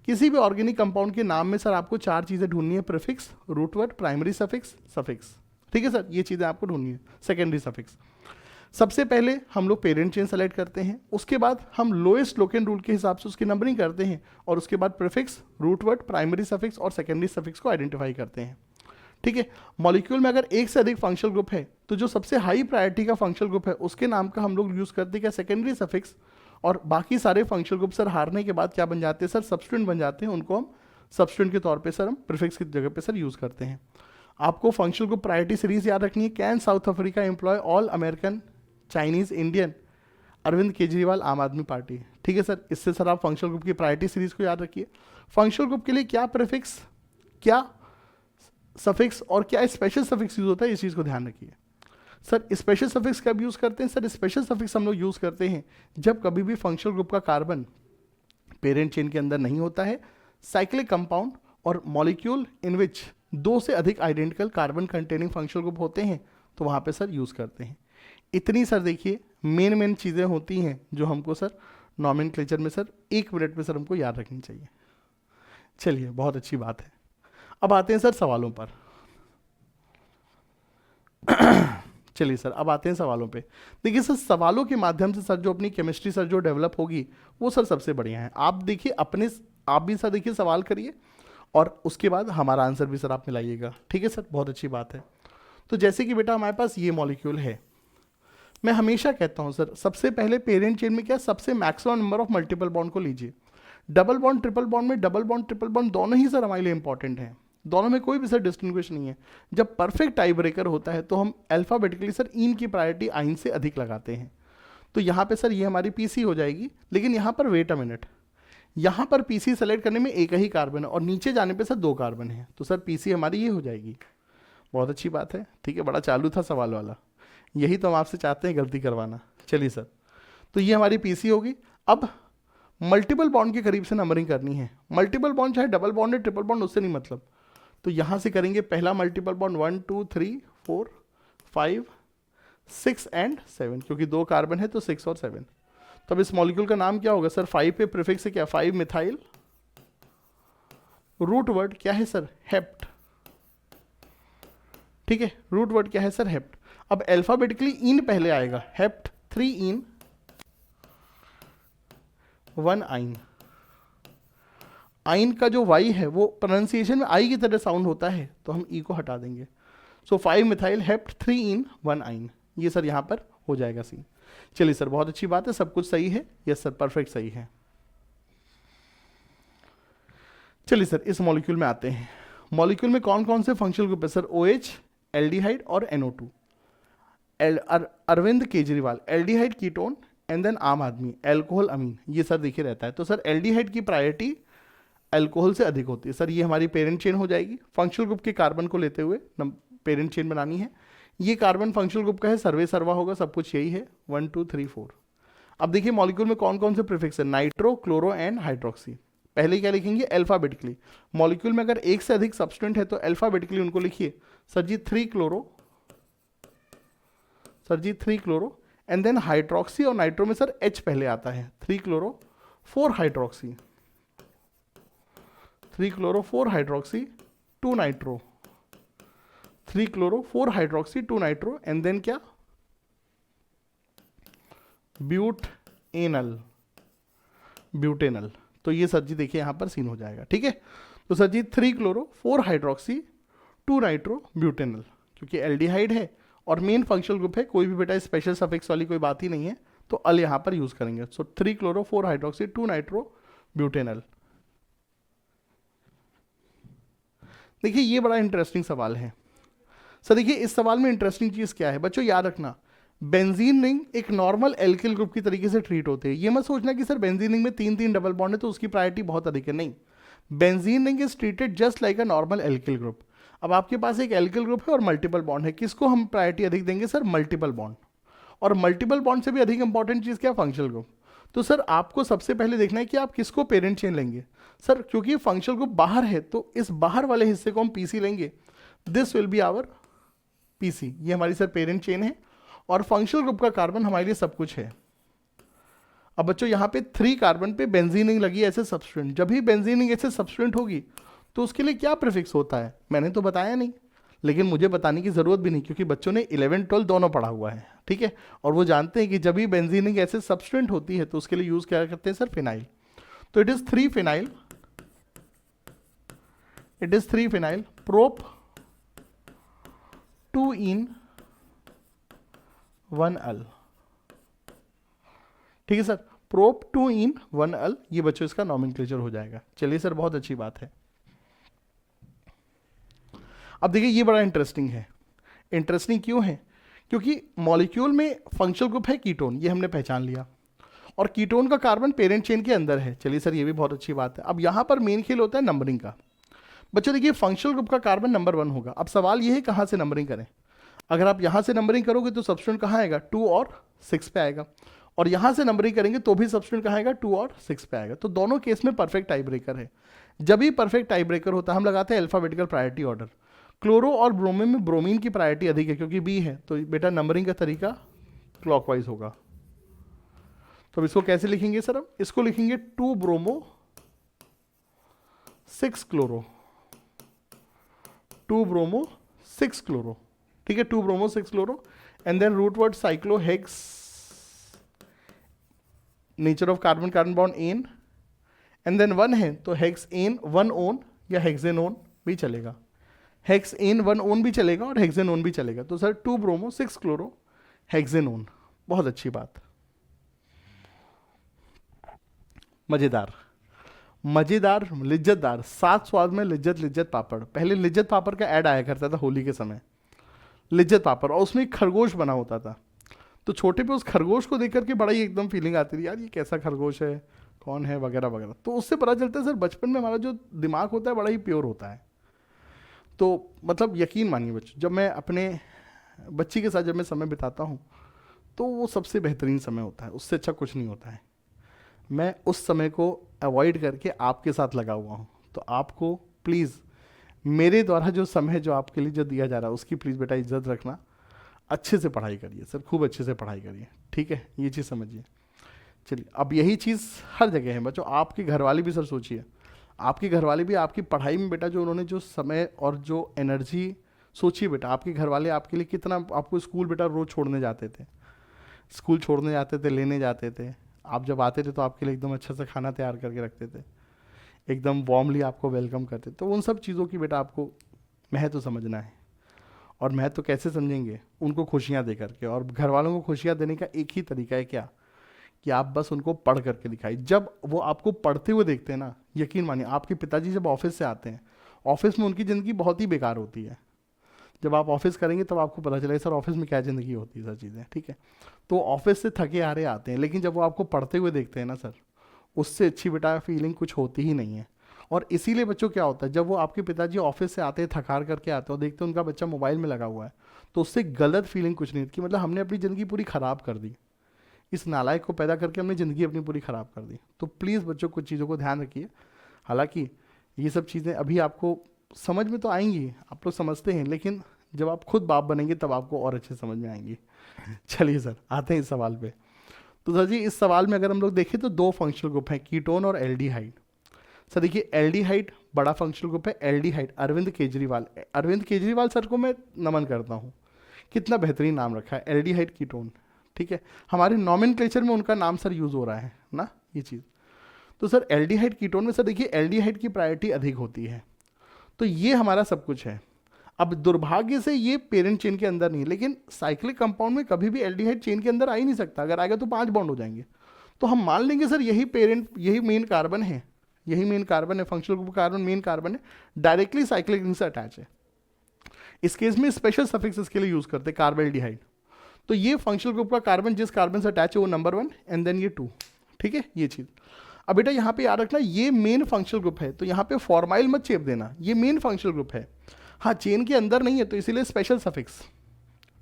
किसी भी ऑर्गेनिक कंपाउंड के नाम में सर आपको 4 चीज़ें ढूंढनी है, prefix, root word, primary suffix, suffix, ठीक है सर। ये चीज़ें आपको ढूंढनी है। सेकेंडरी सफिक्स, सबसे पहले हम लोग पेरेंट चेन सेलेक्ट करते हैं, उसके बाद हम लोएस्ट लोकेन रूल के हिसाब से उसकी नंबरिंग करते हैं, और उसके बाद prefix, root word, primary suffix और सेकेंडरी सफिक्स को आइडेंटिफाई करते हैं, ठीक है। मॉलिक्यूल में अगर एक से अधिक फंक्शनल ग्रुप है तो जो सबसे हाई प्रायोरिटी का फंक्शनल ग्रुप है उसके नाम का हम लोग यूज करते हैं क्या, सेकेंडरी सफिक्स। और बाकी सारे फंक्शनल ग्रुप सर हारने के बाद क्या बन जाते हैं सर, सब्स्टिट्यूएंट बन जाते हैं, उनको हम सब्स्टिट्यूएंट के तौर पे सर हम प्रीफिक्स की जगह पे सर यूज करते हैं। आपको फंक्शनल ग्रुप प्रायोरिटी सीरीज याद रखनी है। Can South Africa employ all American Chinese Indian, Arvind Kejriwal Aam Aadmi Party, ठीक है सर। इससे सर आप फंक्शनल ग्रुप की प्रायोरिटी सीरीज को याद रखिए। फंक्शनल ग्रुप के लिए क्या प्रीफिक्स, क्या सफिक्स और क्या स्पेशल सफिक्स यूज होता है, इस चीज़ को ध्यान रखिए। सर स्पेशल सफिक्स कब यूज़ करते हैं, सर स्पेशल सफिक्स हम लोग यूज़ करते हैं जब कभी भी फंक्शनल ग्रुप का कार्बन पेरेंट चेन के अंदर नहीं होता है, साइक्लिक कंपाउंड और मॉलिक्यूल इन विच दो से अधिक identical carbon containing functional group होते हैं तो वहाँ पे सर यूज़ करते हैं। इतनी सर देखिए मेन चीज़ें होती हैं जो हमको सर नॉमेनक्लेचर में सर 1 मिनट में सर हमको याद रखनी चाहिए। चलिए बहुत अच्छी बात है। अब आते हैं सर सवालों पर। चलिए सर अब आते हैं सवालों पे। देखिए सर सवालों के माध्यम से सर जो अपनी केमिस्ट्री सर जो डेवलप होगी वो सर सबसे बढ़िया है। आप देखिए आप भी सर देखिए सवाल करिए और उसके बाद हमारा आंसर भी सर आप मिलाइएगा। ठीक है सर, बहुत अच्छी बात है। तो जैसे कि बेटा हमारे पास ये मॉलिक्यूल है, मैं हमेशा कहता हूँ सर सबसे पहले पेरेंट चेन में क्या सबसे maximum number of multiple bond को लीजिए। डबल बॉन्ड ट्रिपल बॉन्ड में डबल बॉन्ड ट्रिपल बॉन्ड दोनों ही सर हमारे लिए इंपॉर्टेंट है, दोनों में कोई भी सर डिस्टिंग्विश नहीं है। जब परफेक्ट टाई ब्रेकर होता है तो हम अल्फाबेटिकली सर इन की प्रायोरिटी आइन से अधिक लगाते हैं। तो यहाँ पे सर ये हमारी पीसी हो जाएगी, लेकिन यहाँ पर वेट अ मिनट, यहाँ पर पीसी सेलेक्ट करने में एक ही कार्बन है और नीचे जाने पे सर 2 कार्बन है, तो सर पीसी हमारी ये हो जाएगी। बहुत अच्छी बात है। ठीक है, बड़ा चालू था सवाल वाला, यही तो हम आपसे चाहते हैं गलती करवाना। चलिए सर, तो ये हमारी पीसी होगी। अब मल्टीपल बॉन्ड के करीब से नंबरिंग करनी है। मल्टीपल बॉन्ड चाहे डबल बॉन्ड है ट्रिपल बॉन्ड उससे नहीं मतलब, तो यहाँ से करेंगे पहला मल्टीपल बॉन्ड 1 2 3 4 5 6 एंड 7, क्योंकि 2 कार्बन है तो 6 और 7। तो अब इस मॉलिक्यूल का नाम क्या होगा सर? 5 पे प्रीफिक्स है क्या? 5 मिथाइल, रूट वर्ड क्या है सर? हेप्ट। ठीक है, रूट वर्ड क्या है सर? हेप्ट। अब अल्फाबेटिकली इन पहले आएगा, हेप्ट 3 इन 1 आइन। आइन का जो वाई है वो प्रोनाउंसिएशन में आई की तरह साउंड होता है, तो हम ई को हटा देंगे। सो 5 मिथाइल हेप्ट 3 इन 1 आइन, ये सर यहाँ पर हो जाएगा सी। चलिए सर, बहुत अच्छी बात है, सब कुछ सही है। यस सर, परफेक्ट सही है। चलिए सर, इस मॉलिक्यूल में आते हैं। मॉलिक्यूल में कौन कौन से फंक्शनल ग्रुप है सर? OH, एल्डिहाइड और NO2। Arvind Kejriwal aldehyde ketone, and then Aam Aadmi alcohol अमीन, ये सर देखिए रहता है। तो सर एल्डिहाइड की प्रायोरिटी अल्कोहल से अधिक होती है। सर ये हमारी पेरेंट चेन हो जाएगी। फंक्शनल ग्रुप के कार्बन को लेते हुए पेरेंट चेन बनानी है। ये कार्बन फंक्शनल ग्रुप का है, सर्वे सर्वा होगा, सब कुछ यही है, 1 2 3 4। अब देखिए मॉलिक्यूल में कौन कौन से प्रीफिक्स है? Nitro, chloro and hydroxy. पहले क्या लिखेंगे? अल्फाबेटिकली। मॉलिक्यूल में अगर एक से अधिक सब्सटेंट है तो अल्फाबेटिकली उनको लिखिए। Sir ji 3 chloro, sir ji 3 chloro, and then hydroxy और नाइट्रो में सर H पहले आता है। 3 chloro 4 hydroxy, 3 chloro 4 hydroxy 2 nitro, 3 chloro 4 hydroxy 2 nitro, and then क्या? Butanal, butanal. तो ये सर जी देखिए यहाँ पर सीन हो जाएगा। ठीक है, तो sir ji 3 chloro 4 hydroxy 2 nitro butanal, क्योंकि एल्डिहाइड है और मेन फंक्शनल ग्रुप है, कोई भी बेटा स्पेशल सफिक्स वाली कोई बात ही नहीं है, तो अल यहाँ पर यूज करेंगे। सो 3 क्लोरो 4 हाइड्रोक्सी 2 नाइट्रो ब्यूटेनल। देखिए ये बड़ा इंटरेस्टिंग सवाल है सर। देखिए इस सवाल में इंटरेस्टिंग चीज क्या है बच्चों, याद रखना, बेंजीन रिंग एक नॉर्मल एल्किल ग्रुप की तरीके से ट्रीट होते हैं। ये मत सोचना कि सर बेंजीन रिंग में 3 डबल बॉन्ड है तो उसकी प्रायोरिटी बहुत अधिक है, नहीं। Benzene ring is treated just like a normal alkyl group. अब आपके पास एक एल्किल ग्रुप है और मल्टीपल बॉन्ड है, किसको हम प्रायोरिटी अधिक देंगे सर? Multiple bond. और मल्टीपल बॉन्ड से भी अधिक इंपॉर्टेंट चीज क्या? Functional group. तो सर आपको सबसे पहले देखना है कि आप किसको पेरेंट चेन लेंगे। सर क्योंकि फंक्शनल ग्रुप बाहर है तो इस बाहर वाले हिस्से को हम पीसी लेंगे। This will be our PC. ये हमारी सर पेरेंट चेन है और फंक्शनल ग्रुप का कार्बन हमारे लिए सब कुछ है। अब बच्चों यहाँ पे 3 कार्बन पे बेंजीन रिंग लगी ऐसे सब्सटेंट। जब भी बेंजीन रिंग ऐसे सब्सटेंट होगी तो उसके लिए क्या प्रीफिक्स होता है? मैंने तो बताया नहीं, लेकिन मुझे बताने की जरूरत भी नहीं क्योंकि बच्चों ने 11 12 दोनों पढ़ा हुआ है। ठीक है, और वो जानते हैं कि जब भी बेंजीन रिंग ऐसे सब्सटेंट होती है तो उसके लिए यूज क्या करते हैं सर? फिनाइल। तो it is 3 phenyl, it is 3 phenyl prop 2 इन 1 अल। ठीक है सर, प्रोप 2 इन 1 अल, ये बच्चों इसका नॉमेनक्लेचर हो जाएगा। चलिए सर, बहुत अच्छी बात है। अब देखिए ये बड़ा इंटरेस्टिंग है। इंटरेस्टिंग क्यों है? क्योंकि मॉलिक्यूल में फंक्शनल ग्रुप है कीटोन, ये हमने पहचान लिया, और कीटोन का कार्बन पेरेंट चेन के अंदर है। चलिए सर, ये भी बहुत अच्छी बात है। अब यहां पर मेन खेल होता है नंबरिंग का। बच्चों देखिए फंक्शनल ग्रुप का कार्बन नंबर 1 होगा। अब सवाल ये है कहां से नंबरिंग करें। अगर आप यहां से नंबरिंग करोगे तो सब्सटेंट कहां आएगा? 2 और 6 पे आएगा, और यहां से नंबरिंग करेंगे तो भी सब्सटेंट कहां आएगा? 2 और 6 पे आएगा। तो दोनों केस में परफेक्ट टाई ब्रेकर है। जब भी परफेक्ट टाई ब्रेकर होता है हम लगाते हैं अल्फाबेटिकल प्रायोरिटी ऑर्डर। क्लोरो और ब्रोमीन में ब्रोमीन की प्रायोरिटी अधिक है क्योंकि बी है, तो बेटा नंबरिंग का तरीका क्लॉकवाइज होगा। तो अब इसको कैसे लिखेंगे सर? हम इसको लिखेंगे 2 ब्रोमो 6 क्लोरो, 2 ब्रोमो 6 क्लोरो, ठीक है, 2 bromo 6 chloro, and then root word cyclohex, nature of carbon carbon bond ane, and then 1 है तो हेक्स एन 1 ओन या हेक्सेनोन भी चलेगा, हेक्स एन 1 ओन भी चलेगा और हेक्सेनोन भी चलेगा। तो सर 2 ब्रोमो 6 क्लोरो हेक्सेनोन, बहुत अच्छी बात। मजेदार, मजेदार, लिज्जतदार, 7 स्वाद में लिज्जत, लिज्जत पापड़। पहले लिज्जत पापड़ का ऐड आया करता था होली के समय, लिज्जत पापड़, और उसमें एक खरगोश बना होता था। तो छोटे पे उस खरगोश को देख करके बड़ा ही एकदम फीलिंग आती थी, यार ये कैसा खरगोश है, कौन है, वगैरह वगैरह। तो उससे पता चलता है सर बचपन में हमारा जो दिमाग होता है बड़ा ही प्योर होता है। तो मतलब यकीन मानिए बच्चों, जब मैं अपने बच्ची के साथ जब मैं समय बिताता हूँ तो वो सबसे बेहतरीन समय होता है, उससे अच्छा कुछ नहीं होता है। मैं उस समय को अवॉइड करके आपके साथ लगा हुआ हूँ। तो आपको प्लीज़ मेरे द्वारा जो समय जो आपके लिए जो दिया जा रहा है उसकी प्लीज़ बेटा इज्जत रखना, अच्छे से पढ़ाई करिए सर, खूब अच्छे से पढ़ाई करिए, ठीक है, ये चीज़ समझिए। चलिए, अब यही चीज़ हर जगह है बच्चों। आपके घर वाले भी सर सोचिए, आपके घर वाले भी आपकी पढ़ाई में बेटा जो उन्होंने जो समय और जो एनर्जी, सोचिए बेटा आपके घर वाले आपके लिए कितना, आपको स्कूल बेटा रोज़ छोड़ने जाते थे, स्कूल छोड़ने जाते थे, लेने जाते थे, आप जब आते थे तो आपके लिए एकदम अच्छा सा खाना तैयार करके रखते थे, एकदम वार्मली आपको वेलकम करते। तो उन सब चीज़ों की बेटा आपको महत्व समझना है। और महत्व कैसे समझेंगे? उनको खुशियाँ दे करके। और घर वालों को खुशियाँ देने का एक ही तरीका है, क्या? कि आप बस उनको पढ़ करके दिखाइए। जब वो आपको पढ़ते हुए देखते हैं ना, यकीन मानिए, आपके पिताजी जब ऑफिस से आते हैं, ऑफिस में उनकी ज़िंदगी बहुत ही बेकार होती है। जब आप ऑफिस करेंगे तब आपको पता चलेगा सर ऑफिस में क्या ज़िंदगी होती है, सर चीज़ें, ठीक है। तो ऑफिस से थके हारे आते हैं, लेकिन जब वो आपको पढ़ते हुए देखते हैं ना सर, उससे अच्छी बेटा फीलिंग कुछ होती ही नहीं है। और इसीलिए बच्चों क्या होता है, जब वो आपके पिताजी ऑफिस से आते हैं, थकार करके आते हैं और देखते हैं उनका बच्चा मोबाइल में लगा हुआ है, तो उससे गलत फीलिंग कुछ नहीं होती कि मतलब हमने अपनी ज़िंदगी पूरी ख़राब कर दी, इस नालायक को पैदा करके हमने ज़िंदगी अपनी पूरी ख़राब कर दी। तो प्लीज़ बच्चों कुछ चीज़ों को ध्यान रखिए। हालांकि ये सब चीज़ें अभी आपको समझ में तो आएंगी, आप लोग समझते हैं, लेकिन जब आप खुद बाप बनेंगे तब आपको और अच्छे समझ में आएंगी। चलिए सर, आते हैं इस सवाल पे। तो सर जी, इस सवाल में अगर हम लोग देखें तो 2 फंक्शनल ग्रुप हैं, कीटोन और एल्डिहाइड। सर देखिए, एल्डिहाइड बड़ा फंक्शनल ग्रुप है। एल्डिहाइड अरविंद केजरीवाल, अरविंद केजरीवाल सर को मैं नमन करता हूँ, कितना बेहतरीन नाम रखा है, एल्डिहाइड कीटोन, ठीक है। हमारे नॉमेनक्लेचर में उनका नाम सर यूज़ हो रहा है ना, ये चीज़। तो सर एल्डिहाइड कीटोन में सर देखिए, एल्डिहाइड की प्रायोरिटी अधिक होती है। तो ये हमारा सब कुछ है। अब दुर्भाग्य से ये पेरेंट चेन के अंदर नहीं है, लेकिन साइक्लिक कंपाउंड में कभी भी एल्डिहाइड चेन के अंदर आ ही नहीं सकता। अगर आएगा तो 5 बॉन्ड हो जाएंगे। तो हम मान लेंगे सर यही पेरेंट, यही मेन कार्बन है, यही मेन कार्बन है, functional group carbon main carbon है, डायरेक्टली साइक्लिक रिंग से अटैच है। इस केस में स्पेशल सफिक्स इसके लिए यूज़ करते हैं, कार्बेल्डिहाइड। तो ये फंक्शनल ग्रुप का कार्बन जिस कार्बन से अटैच है वो नंबर 1 एंड देन ये 2, ठीक है, ये चीज़। अब बेटा यहाँ पे याद रखना, ये मेन फंक्शनल ग्रुप है, तो यहाँ पे फॉर्माइल मत चेप देना, ये मेन फंक्शनल ग्रुप है। हाँ, चेन के अंदर नहीं है तो इसीलिए स्पेशल सफिक्स,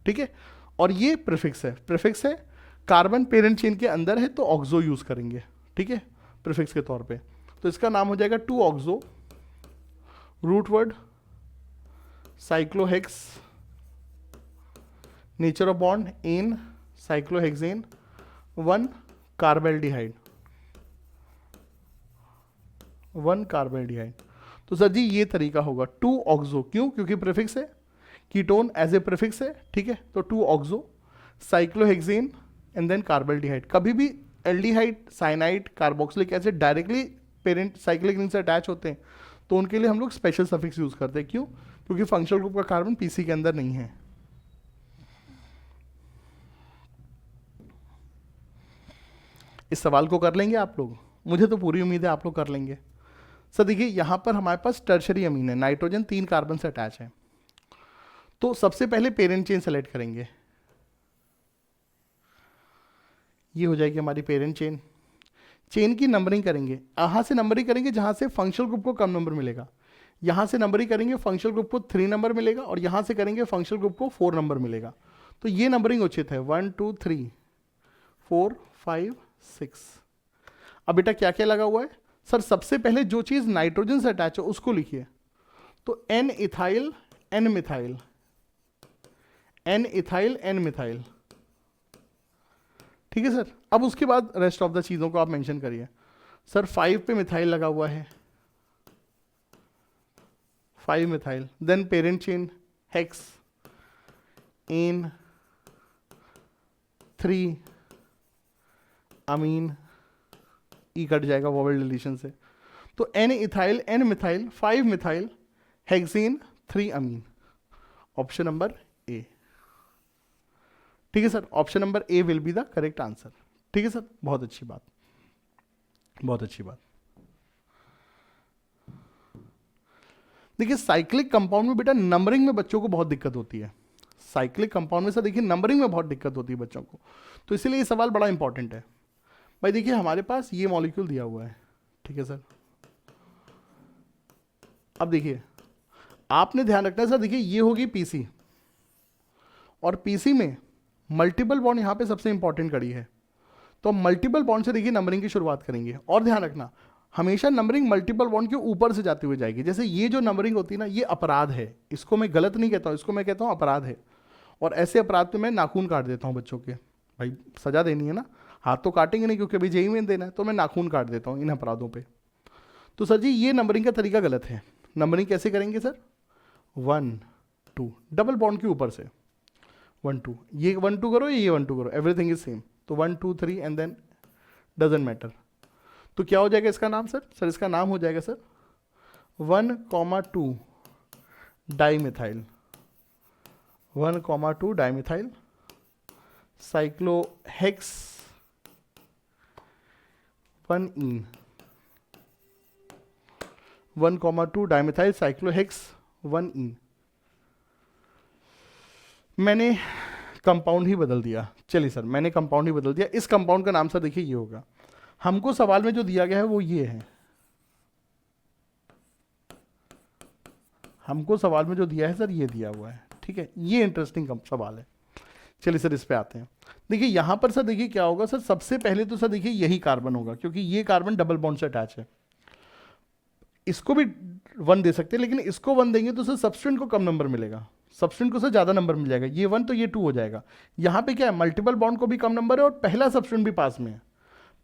ठीक है। और ये प्रीफिक्स है, प्रीफिक्स है, कार्बन पेरेंट चेन के अंदर है तो ऑक्सो यूज़ करेंगे, ठीक है, प्रीफिक्स के तौर पे। तो इसका नाम हो जाएगा 2 oxo, root word cyclohex, nature of bond ane cyclohexane, 1 carbaldehyde, 1 carbaldehyde. तो सर जी ये तरीका होगा 2 ऑक्सो, क्यों? क्योंकि प्रीफिक्स है, कीटोन एज ए प्रीफिक्स है, ठीक है। तो 2 oxo, cyclohexane and then carbaldehyde. कभी भी aldehyde, cyanide, carboxylic acid directly parent cyclic ring से अटैच होते हैं तो उनके लिए हम लोग स्पेशल सफिक्स यूज़ करते हैं। क्यों? क्योंकि फंक्शनल ग्रुप का कार्बन पीसी के अंदर नहीं है। इस सवाल को कर लेंगे आप लोग? मुझे तो पूरी उम्मीद है आप लोग कर लेंगे। सर देखिए, यहाँ पर हमारे पास टर्शरी अमीन है, नाइट्रोजन 3 कार्बन से अटैच है। तो सबसे पहले पेरेंट चेन सेलेक्ट करेंगे, ये हो जाएगी हमारी पेरेंट चेन। चेन की नंबरिंग करेंगे, यहाँ से नंबरिंग करेंगे जहाँ से फंक्शनल ग्रुप को कम नंबर मिलेगा, यहाँ से नंबरिंग करेंगे फंक्शनल ग्रुप को 3 नंबर मिलेगा और यहाँ से करेंगे फंक्शनल ग्रुप को 4 नंबर मिलेगा। तो ये नंबरिंग उचित है, 1 2 3 4 5 6। अब बेटा क्या क्या लगा हुआ है? सर सबसे पहले जो चीज नाइट्रोजन से अटैच है उसको लिखिए, तो N ethyl N methyl, N ethyl N methyl, ठीक है सर। अब उसके बाद रेस्ट ऑफ द चीजों को आप मेंशन करिए। सर 5 पे मिथाइल लगा हुआ है, 5 methyl, then parent chain hexane 3 amine, E cut जाएगा वोवेल डिलीशन से, तो N ethyl N methyl 5 methyl hexane 3 amine, option number A, ठीक है sir. Option number A will be the correct answer, ठीक है सर। बहुत अच्छी बात, बहुत अच्छी बात। देखिए साइक्लिक कंपाउंड में बेटा नंबरिंग में बच्चों को बहुत दिक्कत होती है, साइक्लिक कंपाउंड में सर देखिए नंबरिंग में बहुत दिक्कत होती है बच्चों को, तो इसीलिए ये सवाल बड़ा इंपॉर्टेंट है। भाई देखिए हमारे पास ये मॉलिक्यूल दिया हुआ है, ठीक है सर। अब देखिए आपने ध्यान रखना है सर, देखिए ये होगी पीसी, और पीसी में मल्टीपल बॉन्ड यहां पे सबसे इंपॉर्टेंट कड़ी है, तो मल्टीपल बॉन्ड से देखिए नंबरिंग की शुरुआत करेंगे। और ध्यान रखना हमेशा नंबरिंग मल्टीपल बॉन्ड के ऊपर से जाते हुए जाएगी। जैसे ये जो नंबरिंग होती है ना, ये अपराध है, इसको मैं गलत नहीं कहता हूं, इसको मैं कहता हूं अपराध है। और ऐसे अपराध पे मैं नाखून काट देता हूं बच्चों के, भाई सजा देनी है ना, हाथ तो काटेंगे नहीं क्योंकि अभी जेई में देना है, तो मैं नाखून काट देता हूं इन अपराधों पे। तो सर जी ये नंबरिंग का तरीका गलत है। नंबरिंग कैसे करेंगे सर, 1 2 डबल बॉन्ड के ऊपर से 1 2, ये 1 2 करो, ये 1 2 करो, एवरीथिंग इज सेम, तो 1 2 3 एंड देन डजंट मैटर। तो क्या हो जाएगा इसका नाम सर इसका नाम हो जाएगा sir 1,2 dimethyl, 1,2 dimethyl cyclohex 1 1,2 dimethyl cyclohex 1 मैंने कंपाउंड ही बदल दिया। चलिए सर मैंने कंपाउंड ही बदल दिया। इस कंपाउंड का नाम सर देखिए ये होगा, हमको सवाल में जो दिया गया है वो ये है, हमको सवाल में जो दिया है सर ये दिया हुआ है, ठीक है। ये इंटरेस्टिंग सवाल है। चलिए सर इस पे आते हैं। देखिए यहां पर सर देखिए क्या होगा सर, सबसे पहले तो सर देखिए यही कार्बन होगा क्योंकि ये कार्बन डबल बॉन्ड से अटैच है। इसको भी 1 दे सकते हैं, लेकिन इसको 1 देंगे तो सर सब्स्टेंट को कम नंबर मिलेगा, सब्स्टेंट को सर ज्यादा नंबर मिल जाएगा। ये 1 तो ये 2 हो जाएगा। यहां पे क्या है, मल्टीपल बॉन्ड को भी कम नंबर है और पहला सब्स्टेंट भी पास में है,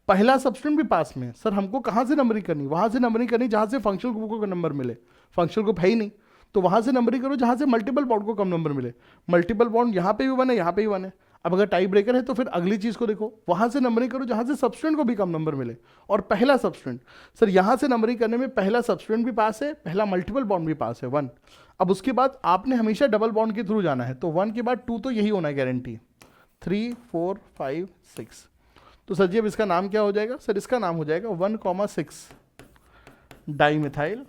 पहला सब्स्टेंट भी पास में है। सर हमको कहां से नंबरिंग करनी, वहां से नंबरिंग करनी जहां से फंक्शनल ग्रुप को नंबर मिले। फंक्शनल ग्रुप है ही नहीं तो वहां से नंबरिंग करो जहां से मल्टीपल बॉन्ड को कम नंबर मिले। मल्टीपल बॉन्ड यहां पे भी 1 है, यहां पे भी 1 है। अब अगर टाई ब्रेकर है तो फिर अगली चीज को देखो, वहां से नंबरिंग करो जहां से सब्स्टेंट को भी कम नंबर मिले और पहला सब्स्टेंट। सर यहां से नंबरिंग करने में पहला सब्स्टेंट भी पास है, पहला मल्टीपल बॉन्ड भी पास है 1। अब उसके बाद आपने हमेशा डबल बॉन्ड के थ्रू जाना है, तो 1 के बाद 2 तो यही होना है गारंटी, 3 4 5 6। तो सर जी अब इसका नाम क्या हो जाएगा, सर इसका नाम हो जाएगा 1,6 डाइमिथाइल,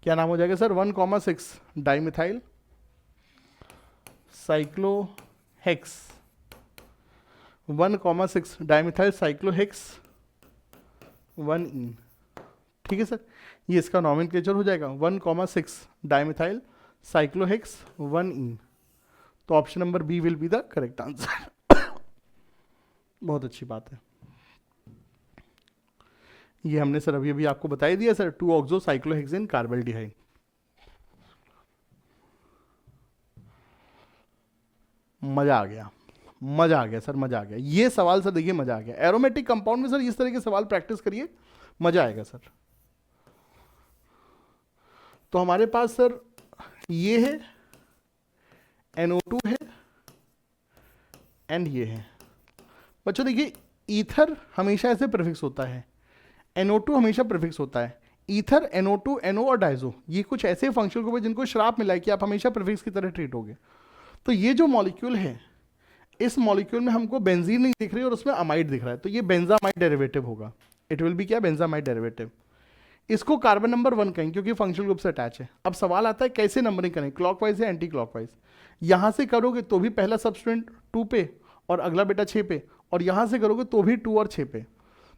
क्या नाम हो जाएगा सर 1,6 डाइमिथाइल साइक्लोहेक्स, 1,6 डाइमिथाइल साइक्लोहेक्स 1 ठीक है सर। ये इसका नॉमेनक्लेचर हो जाएगा 1,6 डाइमिथाइल साइक्लोहेक्स 1 तो option number B will be the correct answer. बहुत अच्छी बात है। ये हमने सर अभी अभी आपको बताई दिया सर 2 ऑक्सो साइक्लोहेक्सेन कार्बल्डिहाइड। मजा आ गया, मजा आ गया सर, मजा आ गया। ये सवाल सर देखिए मजा आ गया। एरोमेटिक कंपाउंड में सर इस तरह के सवाल प्रैक्टिस करिए, मजा आएगा सर। तो हमारे पास सर ये है NO2 है एंड ये है। बच्चों देखिए ईथर हमेशा ऐसे प्रीफिक्स होता है, NO2 हमेशा प्रीफिक्स होता है। ईथर NO2 NO और डाइजो ये कुछ ऐसे फंक्शनल ग्रुप है जिनको श्राप मिला है कि आप हमेशा प्रीफिक्स की तरह ट्रीट होगे। तो ये जो मॉलिक्यूल है, इस मॉलिक्यूल में हमको बेंजीन नहीं दिख रही और उसमें अमाइड दिख रहा है, तो ये बेंजामाइड डेरिवेटिव होगा। इट विल बी क्या, बेंजामाइड डेरिवेटिव। इसको कार्बन नंबर 1 कहें क्योंकि फंक्शनल ग्रुप से अटैच है। अब सवाल आता है कैसे नंबरिंग करें, क्लॉकवाइज या एंटी क्लॉकवाइज। यहां से करोगे तो भी पहला सब्सटेंट 2 पे और अगला बेटा 6 पे, और यहां से करोगे तो भी 2 और 6 पे।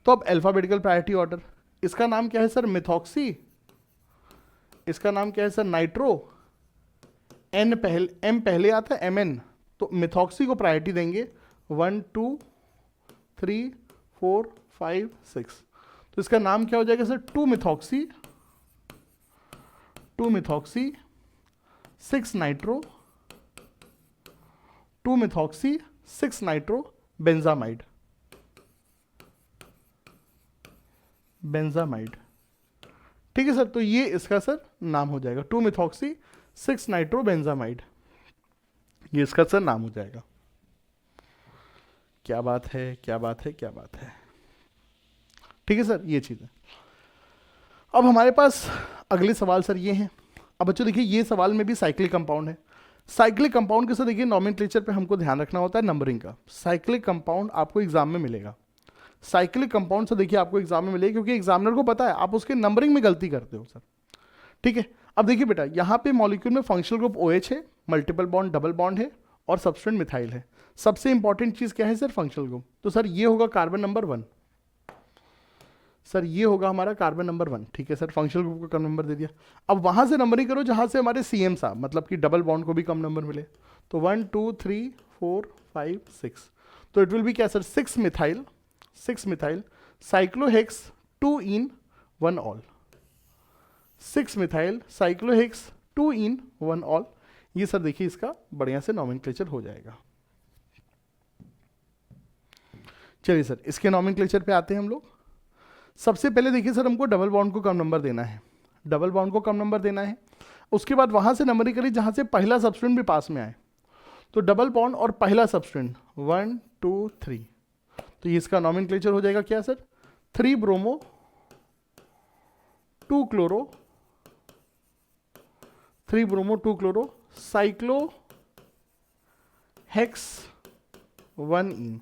तो अब अल्फाबेटिकल प्रायोरिटी ऑर्डर, इसका नाम क्या है सर मिथॉक्सी, इसका नाम क्या है सर नाइट्रो, एम पहले आता है MN, तो मिथॉक्सी को प्रायोरिटी देंगे 1 2 3 4 5 6। तो इसका नाम क्या हो जाएगा sir? Methoxy 6 nitro methoxy 6 nitro benzamide. ठीक है सर, तो ये इसका सर नाम हो जाएगा 2-मिथॉक्सी 6 नाइट्रो बेंजामाइड, ये इसका सर नाम हो जाएगा। क्या बात है, क्या बात है, क्या बात है। ठीक है सर, ये चीज़ है। अब हमारे पास अगले सवाल सर ये हैं। अब बच्चों देखिए, ये सवाल में भी साइक्लिक कंपाउंड है। साइक्लिक कंपाउंड के साथ देखिए नॉमेनक्लेचर पे हमको ध्यान रखना होता है नंबरिंग का। साइक्लिक कंपाउंड आपको एग्जाम में मिलेगा। साइक्लिक कंपाउंड से देखिए आपको एग्जाम में मिलेगा, क्योंकि एग्जामिनर को पता है आप उसके नंबरिंग में गलती करते हो सर। ठीक है, अब देखिए बेटा, यहाँ पे मॉलिक्यूल में फंक्शनल ग्रुप OH है, मल्टीपल बॉन्ड डबल बॉन्ड है और सब्सटेंट मिथाइल है। सबसे इंपॉर्टेंट चीज क्या है सर? Functional group. तो सर ये होगा कार्बन नंबर 1, सर ये होगा हमारा कार्बन नंबर 1। ठीक है सर, फंक्शनल ग्रुप को कम नंबर दे दिया। अब वहां से नंबरिंग करो जहां से हमारे CM साहब, मतलब कि डबल बॉन्ड को भी कम नंबर मिले। तो 1 2 3 4 5 6, तो इट विल बी क्या सर? 6 मिथाइल साइक्लोहेक्स 2 इन 1 ऑल। 6 मिथाइल साइक्लोहेक्स 2 इन 1 ऑल। ये सर देखिए इसका बढ़िया से नॉमेनक्लेचर हो जाएगा। चलिए सर, इसके नॉमेनक्लेचर पे आते हैं हम लोग। सबसे पहले देखिए सर, हमको डबल बॉन्ड को कम नंबर देना है, डबल बॉन्ड को कम नंबर देना है। उसके बाद वहां से नंबरिंग करिए जहां से पहला सब्सटेंट भी पास में आए। तो डबल बॉन्ड और पहला सब्सटेंट 1 2 3, तो ये इसका नॉमेनक्लेचर हो जाएगा क्या sir? 3 bromo 2 chloro 3 bromo 2 chloro cyclo hex 1 इन।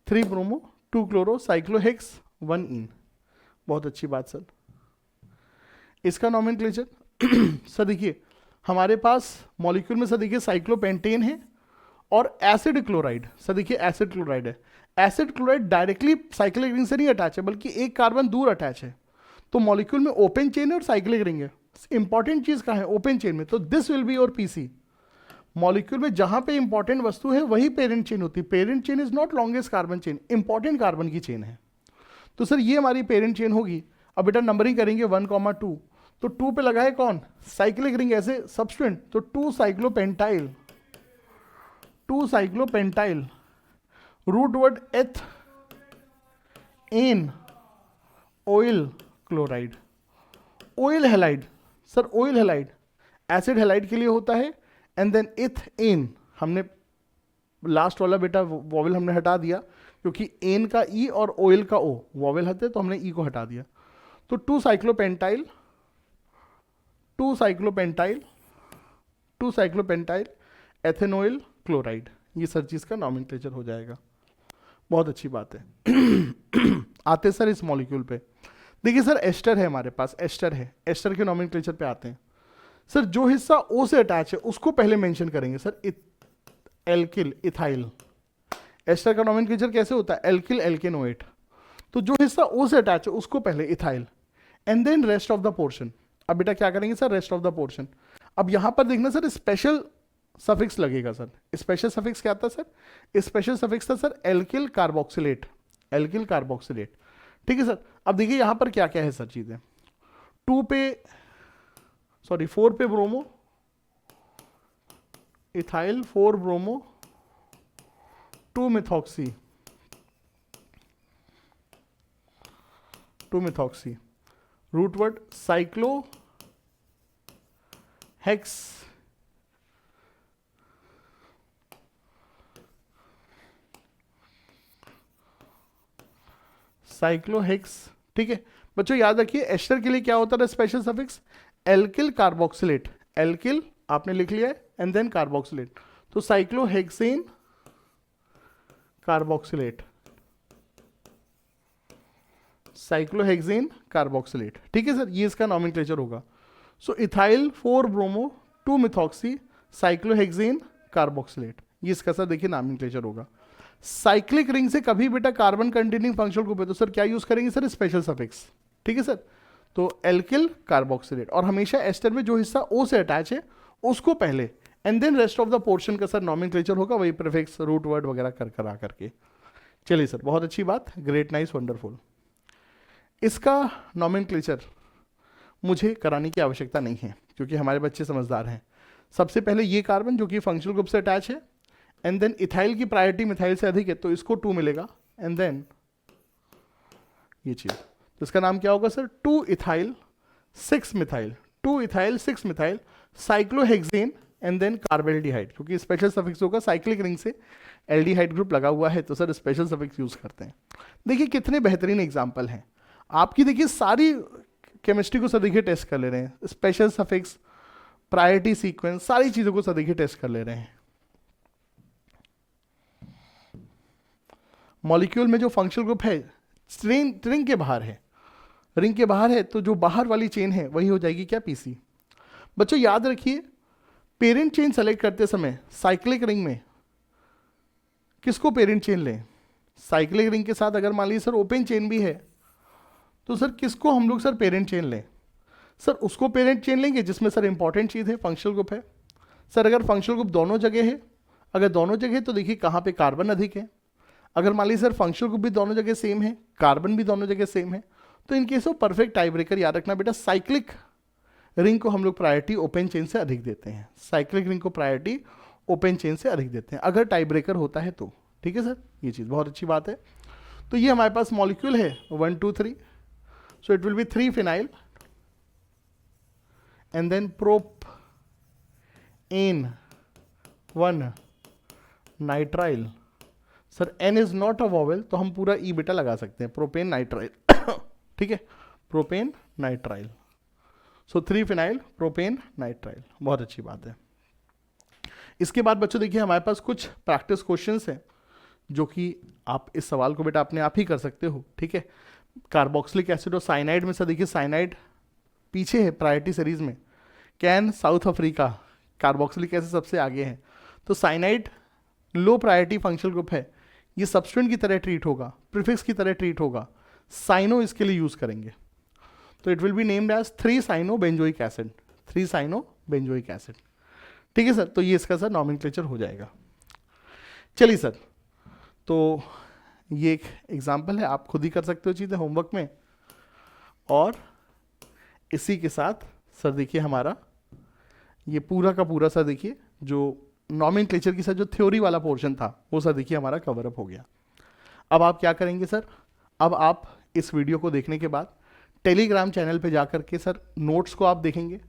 3 ब्रोमो 2 क्लोरो साइक्लो हेक्स 1 इन। बहुत अच्छी बात सर। इसका नॉमेनक्लेचर सर देखिए, हमारे पास मॉलिक्यूल में सर देखिए साइक्लोपेंटेन है और एसिड क्लोराइड। सर देखिए एसिड क्लोराइड है। Acid chloride directly cyclic ring से नहीं अटैच है, बल्कि एक कार्बन दूर अटैच है। तो मॉलिक्यूल में ओपन चेन है और साइक्लिक रिंग है। इंपॉर्टेंट चीज कहाँ है? ओपन चेन में। तो this will be your PC। Molecule में जहां पे इंपॉर्टेंट वस्तु है वही पेरेंट चेन होती है। Parent chain is not longest carbon chain, important carbon की चेन है। तो सर ये हमारी पेरेंट चेन होगी। अब बेटा नंबरिंग करेंगे 1 2, तो 2 पे लगा है कौन? साइक्लिक रिंग ऐसे सब्सटेंट, तो 2 साइक्लोपेंटाइल रूट वर्ड एथ an oil chloride. Oil halide sir, oil halide acid halide के लिए होता है। एंड देन इथ एन, हमने लास्ट वाला बेटा वॉवेल हमने हटा दिया, क्योंकि एन का ई और ऑयल का ओ वॉवेल हटे, तो हमने ई को हटा दिया। तो 2 साइक्लोपेंटाइल एथेनॉइल क्लोराइड, ये सर चीज का नॉमेनक्लेचर हो जाएगा। बहुत अच्छी बात है। आते सर इस मॉलिक्यूल पे। देखिए सर एस्टर है हमारे पास, एस्टर है। एस्टर के नॉमेनक्लेचर पे आते हैं सर। जो हिस्सा ओ से अटैच है उसको पहले मेंशन करेंगे सर। Alkyl ethyl. एस्टर का नॉमेनक्लेचर कैसे होता है? Alkyl alkanoate. तो जो हिस्सा ओ से अटैच है उसको पहले ethyl, and then rest of the portion. अब बेटा क्या करेंगे sir? Rest of the portion. अब यहां पर देखना सर, स्पेशल सफिक्स लगेगा सर। स्पेशल सफिक्स क्या था सर? स्पेशल सफिक्स था sir alkyl carboxylate. Alkyl carboxylate, ठीक है सर। अब देखिए यहां पर क्या क्या है सर चीजें। 4 पे bromo ethyl 4 bromo 2 methoxy root word cyclo hex cyclohex. ठीक है बच्चों, याद रखिए एस्टर के लिए क्या होता है special suffix? Alkyl carboxylate. Alkyl आपने लिख लिया है, एंड देन कार्बोक्सिलेट। तो साइक्लोहेक्सेन कार्बोक्सिलेट, साइक्लोहेक्सेन कार्बोक्सिलेट। ठीक है सर, ये इसका नॉमेनक्लेचर होगा। So ethyl 4 bromo 2 methoxy cyclohexane carboxylate, ये इसका सर देखिए नॉमेनक्लेचर होगा। साइक्लिक रिंग से कभी बेटा कार्बन कंटेनिंग फंक्शनल ग्रुप है तो सर क्या यूज करेंगे सर? Special suffix. ठीक है सर, तो एल्किल कार्बोक्सिलेट। और हमेशा एस्टर में जो हिस्सा ओ से अटैच है उसको पहले, and then rest of the portion का सर नॉमेनक्लेचर होगा वही प्रीफिक्स रूट वर्ड वगैरह कर करके। चलिए सर, बहुत अच्छी बात, ग्रेट, नाइस, वंडरफुल। इसका नॉमेनक्लेचर मुझे कराने की आवश्यकता नहीं है क्योंकि हमारे बच्चे समझदार हैं। सबसे पहले ये कार्बन जो कि फंक्शनल ग्रुप से अटैच है, एंड देन इथाइल की प्रायोरिटी मिथाइल से अधिक है तो इसको 2 मिलेगा, एंड देन ये चीज, तो इसका नाम क्या होगा sir, 2 ethyl 6 methyl, 2 ethyl 6 methyl cyclohexane and then carbaldehyde, क्योंकि स्पेशल सफिक्स होगा, साइक्लिक रिंग से एल्डिहाइड ग्रुप लगा हुआ है तो सर स्पेशल सफिक्स यूज करते हैं। देखिए कितने बेहतरीन एग्जाम्पल हैं आपकी, देखिए सारी केमिस्ट्री को सर देखिए टेस्ट कर ले रहे हैं, स्पेशल सफिक्स, प्रायोरिटी सीक्वेंस, सारी चीजों को सर देखिए टेस्ट कर ले रहे हैं। मॉलिक्यूल में जो फंक्शनल ग्रुप है रिंग के बाहर है, रिंग के बाहर है तो जो बाहर वाली चेन है वही हो जाएगी क्या, पीसी। बच्चों याद रखिए, पेरेंट चेन सेलेक्ट करते समय साइक्लिक रिंग में किसको पेरेंट चेन लें, साइक्लिक रिंग के साथ अगर मान लीजिए सर ओपन चेन भी है तो सर किसको हम लोग सर पेरेंट चेन लें, सर उसको पेरेंट चेन लेंगे जिसमें सर इंपॉर्टेंट चीज़ है फंक्शनल ग्रुप है। सर अगर फंक्शनल ग्रुप दोनों जगह है, अगर दोनों जगह तो देखिए कहाँ पे कार्बन अधिक है, अगर मान लीजिए सर फंक्शनल ग्रुप भी दोनों जगह सेम है, कार्बन भी दोनों जगह सेम है, तो in case of perfect tie breaker याद रखना बेटा, साइक्लिक रिंग को हम लोग प्रायोरिटी ओपन चेन से अधिक देते हैं, साइक्लिक रिंग को प्रायोरिटी ओपन चेन से अधिक देते हैं अगर टाई ब्रेकर होता है तो, ठीक है सर, ये चीज़ बहुत अच्छी बात है। तो ये हमारे पास मॉलिक्यूल है 1 2 3, so it will be 3 phenyl and then propane 1 nitrile. Sir N is not a vowel तो हम पूरा ई बेटा लगा सकते हैं, प्रोपेन नाइट्राइल ठीक है, प्रोपेन नाइट्राइल, सो 3 फिनाइल प्रोपेन नाइट्राइल, बहुत अच्छी बात है। इसके बाद बच्चों देखिए हमारे पास कुछ प्रैक्टिस क्वेश्चंस हैं जो कि आप इस सवाल को बेटा अपने आप ही कर सकते हो, ठीक है। कार्बोक्सिलिक एसिड और साइनाइड में से देखिए साइनाइड पीछे है प्रायोरिटी सीरीज में, can South Africa, carboxylic acid सबसे आगे है, तो साइनाइड लो प्रायोरिटी फंक्शनल ग्रुप है, ये सब्सटेंट की तरह ट्रीट होगा, प्रीफिक्स की तरह ट्रीट होगा, साइनो इसके लिए यूज करेंगे, तो it will be named as 3 cyano benzoic acid, 3 cyano benzoic acid, ठीक है सर। तो ये इसका सर नॉमेनक्लेचर हो जाएगा। चलिए सर, तो ये एक एग्जाम्पल है, आप खुद ही कर सकते हो चीज़ें होमवर्क में, और इसी के साथ सर देखिए हमारा ये पूरा का पूरा सर देखिए जो नॉमेनक्लेचर की सर जो थ्योरी वाला पोर्शन था वो सर देखिए हमारा कवर अप हो गया। अब आप क्या करेंगे सर, अब आप इस वीडियो को देखने के बाद टेलीग्राम चैनल पे जाकर के सर नोट्स को आप देखेंगे,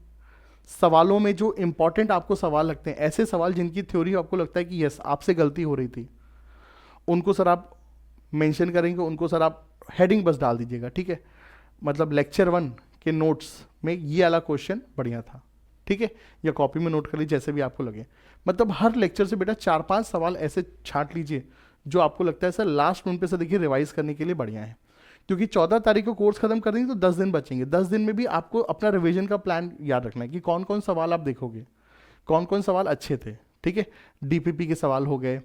सवालों में जो इंपॉर्टेंट आपको सवाल लगते हैं, ऐसे सवाल जिनकी थ्योरी आपको लगता है कि यस आपसे गलती हो रही थी, उनको सर आप मेंशन करेंगे, उनको सर आप हेडिंग बस डाल दीजिएगा, ठीक है, मतलब लेक्चर 1 के नोट्स में ये वाला क्वेश्चन बढ़िया था, ठीक है, या कॉपी में नोट कर लीजिए जैसे भी आपको लगे, मतलब हर लेक्चर से बेटा 4-5 सवाल ऐसे छांट लीजिए जो आपको लगता है सर लास्ट मिनट पे से देखिए रिवाइज करने के लिए बढ़िया है, क्योंकि 14 तारीख को कोर्स खत्म कर देंगे तो 10 दिन बचेंगे, 10 दिन में भी आपको अपना रिवीजन का प्लान याद रखना है कि कौन कौन सवाल आप देखोगे, कौन कौन सवाल अच्छे थे, ठीक है, डीपीपी के सवाल हो गए,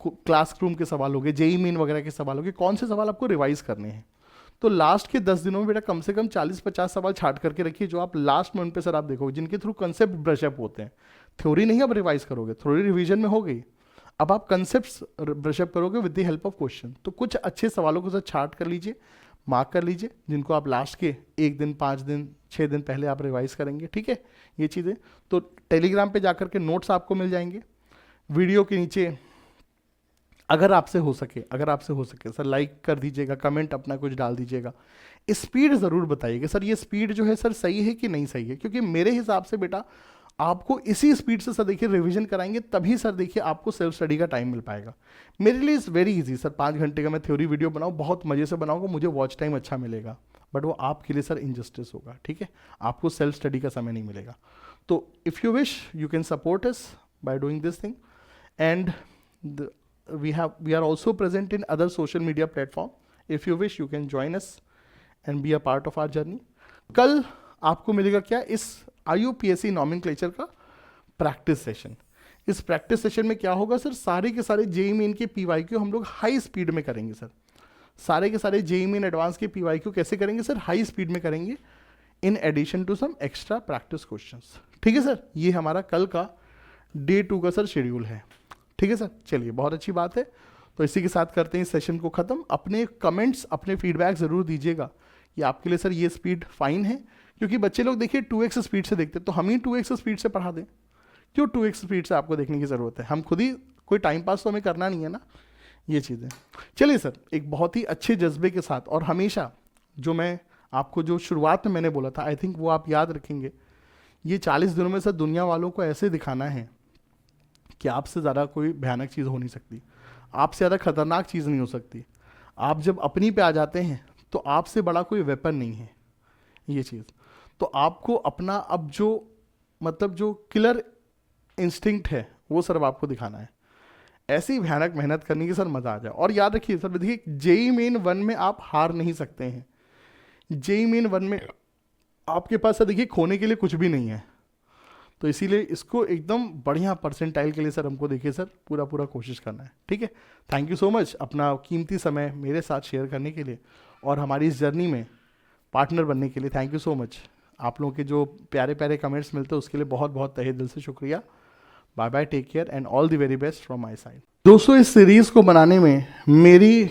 क्लासरूम के सवाल हो गए, जेई मेन वगैरह के सवाल हो गए, कौन से सवाल आपको रिवाइज करने हैं। तो लास्ट के 10 दिनों में बेटा कम से कम 40-50 सवाल छाट करके रखिए जो आप लास्ट मोमेंट पे सर आप देखोगे, जिनके थ्रू कंसेप्ट ब्रशअप होते हैं, थ्योरी नहीं अब रिवाइज करोगे, थ्योरी रिवीजन में हो गई, अब आप कंसेप्ट ब्रशअप करोगे with the help of question. तो कुछ अच्छे सवालों को सर छाट कर लीजिए, मार्क कर लीजिए, जिनको आप लास्ट के 1 दिन 5 दिन 6 दिन पहले आप रिवाइज करेंगे, ठीक है, ये चीज़ें। तो टेलीग्राम पे जाकर के नोट्स आपको मिल जाएंगे, वीडियो के नीचे अगर आपसे हो सके सर लाइक कर दीजिएगा, कमेंट अपना कुछ डाल दीजिएगा, स्पीड ज़रूर बताइएगा सर ये स्पीड जो है सर सही है कि नहीं सही है, क्योंकि मेरे हिसाब से बेटा आपको इसी स्पीड से सर देखिए रिवीजन कराएंगे तभी सर देखिए आपको सेल्फ स्टडी का टाइम मिल पाएगा। मेरे लिए इज़ वेरी इजी सर, 5 घंटे का मैं थ्योरी वीडियो बनाऊँ, बहुत मज़े से बनाऊँगा, मुझे वॉच टाइम अच्छा मिलेगा, बट वो आपके लिए सर इनजस्टिस होगा, ठीक है, आपको सेल्फ स्टडी का समय नहीं मिलेगा। तो if you wish you can support us by doing this thing, and we are also present in other social media platform. If you wish you can join us and be a part of our journey. कल आपको मिलेगा क्या, इस IUPAC nomenclature का practice session. इस practice session में क्या होगा सर, सारे के सारे जेईई मेन के PYQ हम लोग हाई स्पीड में करेंगे सर, सारे के सारे जेईई मेन एडवांस के PYQ कैसे करेंगे सर, हाई स्पीड में करेंगे, in addition to some extra practice questions, ठीक है सर। ये हमारा कल का Day 2 का सर शेड्यूल है, ठीक है सर। चलिए बहुत अच्छी बात है, तो इसी के साथ करते हैं इस सेशन को ख़त्म। अपने कमेंट्स, अपने फीडबैक ज़रूर दीजिएगा कि आपके लिए सर ये स्पीड फाइन है, क्योंकि बच्चे लोग देखिए 2x स्पीड से देखते हैं, तो हम ही 2x स्पीड से पढ़ा दें। क्यों 2x स्पीड से आपको देखने की ज़रूरत है? हम खुद ही कोई टाइम पास तो हमें करना नहीं है ना, ये चीज़ें। चलिए सर, एक बहुत ही अच्छे जज्बे के साथ, और हमेशा जो मैं आपको जो शुरुआत में मैंने बोला था, आई थिंक वो आप याद रखेंगे, ये 40 दिनों में सर दुनिया वालों को ऐसे दिखाना है कि आपसे ज़्यादा कोई भयानक चीज़ हो नहीं सकती, आपसे ज़्यादा खतरनाक चीज़ नहीं हो सकती। आप जब अपनी पे आ जाते हैं तो आपसे बड़ा कोई वेपन नहीं है, ये चीज़। तो आपको अपना अब जो मतलब जो किलर इंस्टिंक्ट है वो सर अब आपको दिखाना है। ऐसी भयानक मेहनत करनी कि सर मज़ा आ जाए। और याद रखिए सर, देखिए जेई मेन 1 में आप हार नहीं सकते हैं। जेई मेन 1 में आपके पास सर देखिए खोने के लिए कुछ भी नहीं है, तो इसीलिए इसको एकदम बढ़िया परसेंटाइल के लिए सर हमको देखिए सर पूरा पूरा कोशिश करना है। ठीक है, थैंक यू सो मच अपना कीमती समय मेरे साथ शेयर करने के लिए और हमारी इस जर्नी में पार्टनर बनने के लिए। Thank you so much. आप लोगों के जो प्यारे प्यारे कमेंट्स मिलते हैं उसके लिए बहुत बहुत तहे दिल से शुक्रिया। Bye bye, take care and all the very best from my side. दोस्तों, इस सीरीज़ को बनाने में मेरी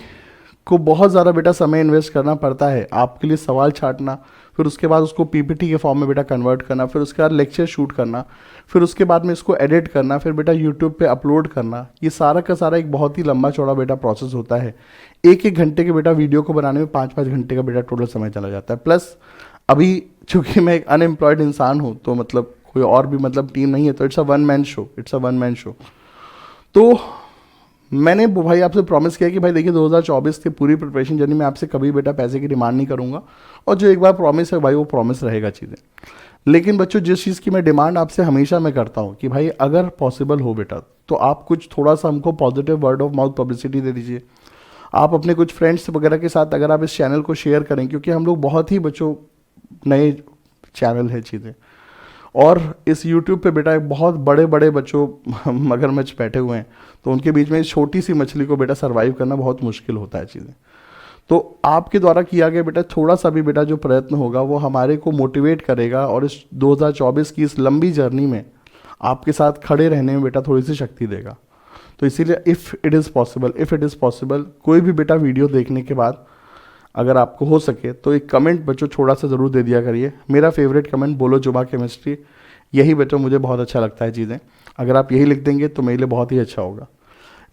को बहुत ज़्यादा बेटा समय इन्वेस्ट करना पड़ता है। आपके लिए सवाल छांटना, फिर उसके बाद उसको पीपीटी के फॉर्म में बेटा कन्वर्ट करना, फिर उसके बाद लेक्चर शूट करना, फिर उसके बाद में इसको एडिट करना, फिर बेटा यूट्यूब पे अपलोड करना। ये सारा का सारा एक बहुत ही लंबा चौड़ा बेटा प्रोसेस होता है। एक एक घंटे के बेटा वीडियो को बनाने में 5-5 घंटे का बेटा टोटल समय चला जाता है। प्लस अभी चूंकि मैं एक अनएम्प्लॉयड इंसान हूँ, तो मतलब कोई और भी मतलब टीम नहीं है, तो it's a one man show. तो मैंने भाई आपसे प्रॉमिस किया कि भाई देखिए 2024 की पूरी प्रिपरेशन जर्नी में आपसे कभी बेटा पैसे की डिमांड नहीं करूंगा, और जो एक बार प्रॉमिस है भाई वो प्रॉमिस रहेगा चीज़ें। लेकिन बच्चों, जिस चीज़ की मैं डिमांड आपसे हमेशा मैं करता हूँ कि भाई अगर पॉसिबल हो बेटा तो आप कुछ थोड़ा सा हमको positive word of mouth publicity दे दीजिए। आप अपने कुछ फ्रेंड्स वगैरह के साथ अगर आप इस चैनल को शेयर करें, क्योंकि हम लोग बहुत ही बच्चों नए चैनल है चीज़ें, और इस YouTube पे बेटा बहुत बड़े बड़े बच्चों मगरमच्छ बैठे हुए हैं, तो उनके बीच में इस छोटी सी मछली को बेटा सरवाइव करना बहुत मुश्किल होता है चीज़ें। तो आपके द्वारा किया गया बेटा थोड़ा सा भी बेटा जो प्रयत्न होगा वो हमारे को मोटिवेट करेगा, और इस 2024 की इस लंबी जर्नी में आपके साथ खड़े रहने में बेटा थोड़ी सी शक्ति देगा। तो इसीलिए इफ़ इट इज़ पॉसिबल कोई भी बेटा वीडियो देखने के बाद अगर आपको हो सके तो एक कमेंट बच्चों छोटा सा ज़रूर दे दिया करिए। मेरा फेवरेट कमेंट बोलो जुबा केमिस्ट्री, यही बच्चों मुझे बहुत अच्छा लगता है चीज़ें। अगर आप यही लिख देंगे तो मेरे लिए बहुत ही अच्छा होगा।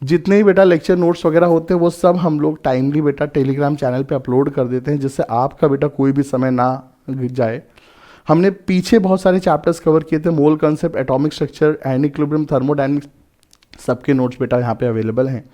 जितने ही बेटा लेक्चर नोट्स वगैरह होते हैं वो सब हम लोग टाइमली बेटा टेलीग्राम चैनल पे अपलोड कर देते हैं, जिससे आपका बेटा कोई भी समय ना जाए। हमने पीछे बहुत सारे चैप्टर्स कवर किए थे, मोल concept, atomic structure, equilibrium, thermodynamics, सबके नोट्स बेटा यहाँ पे अवेलेबल हैं।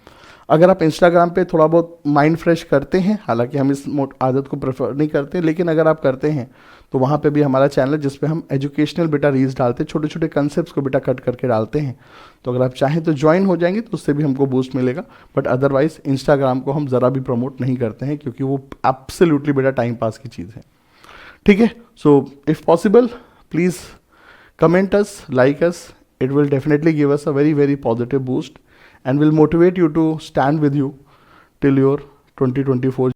अगर आप इंस्टाग्राम पे थोड़ा बहुत माइंड फ्रेश करते हैं, हालांकि हम इस आदत को प्रेफर नहीं करते, लेकिन अगर आप करते हैं तो वहाँ पे भी हमारा चैनल है जिस पे हम एजुकेशनल बेटा रील्स डालते हैं, छोटे छोटे कंसेप्ट्स को बेटा कट करके डालते हैं। तो अगर आप चाहें तो ज्वाइन हो जाएंगे, तो उससे भी हमको बूस्ट मिलेगा। बट अदरवाइज इंस्टाग्राम को हम ज़रा भी प्रमोट नहीं करते हैं, क्योंकि वो एब्सोल्युटली बेटा टाइम पास की चीज़ है। ठीक है, so if possible please comment us, like us, it will definitely give us a very very positive boost and will motivate you to stand with you till your 2024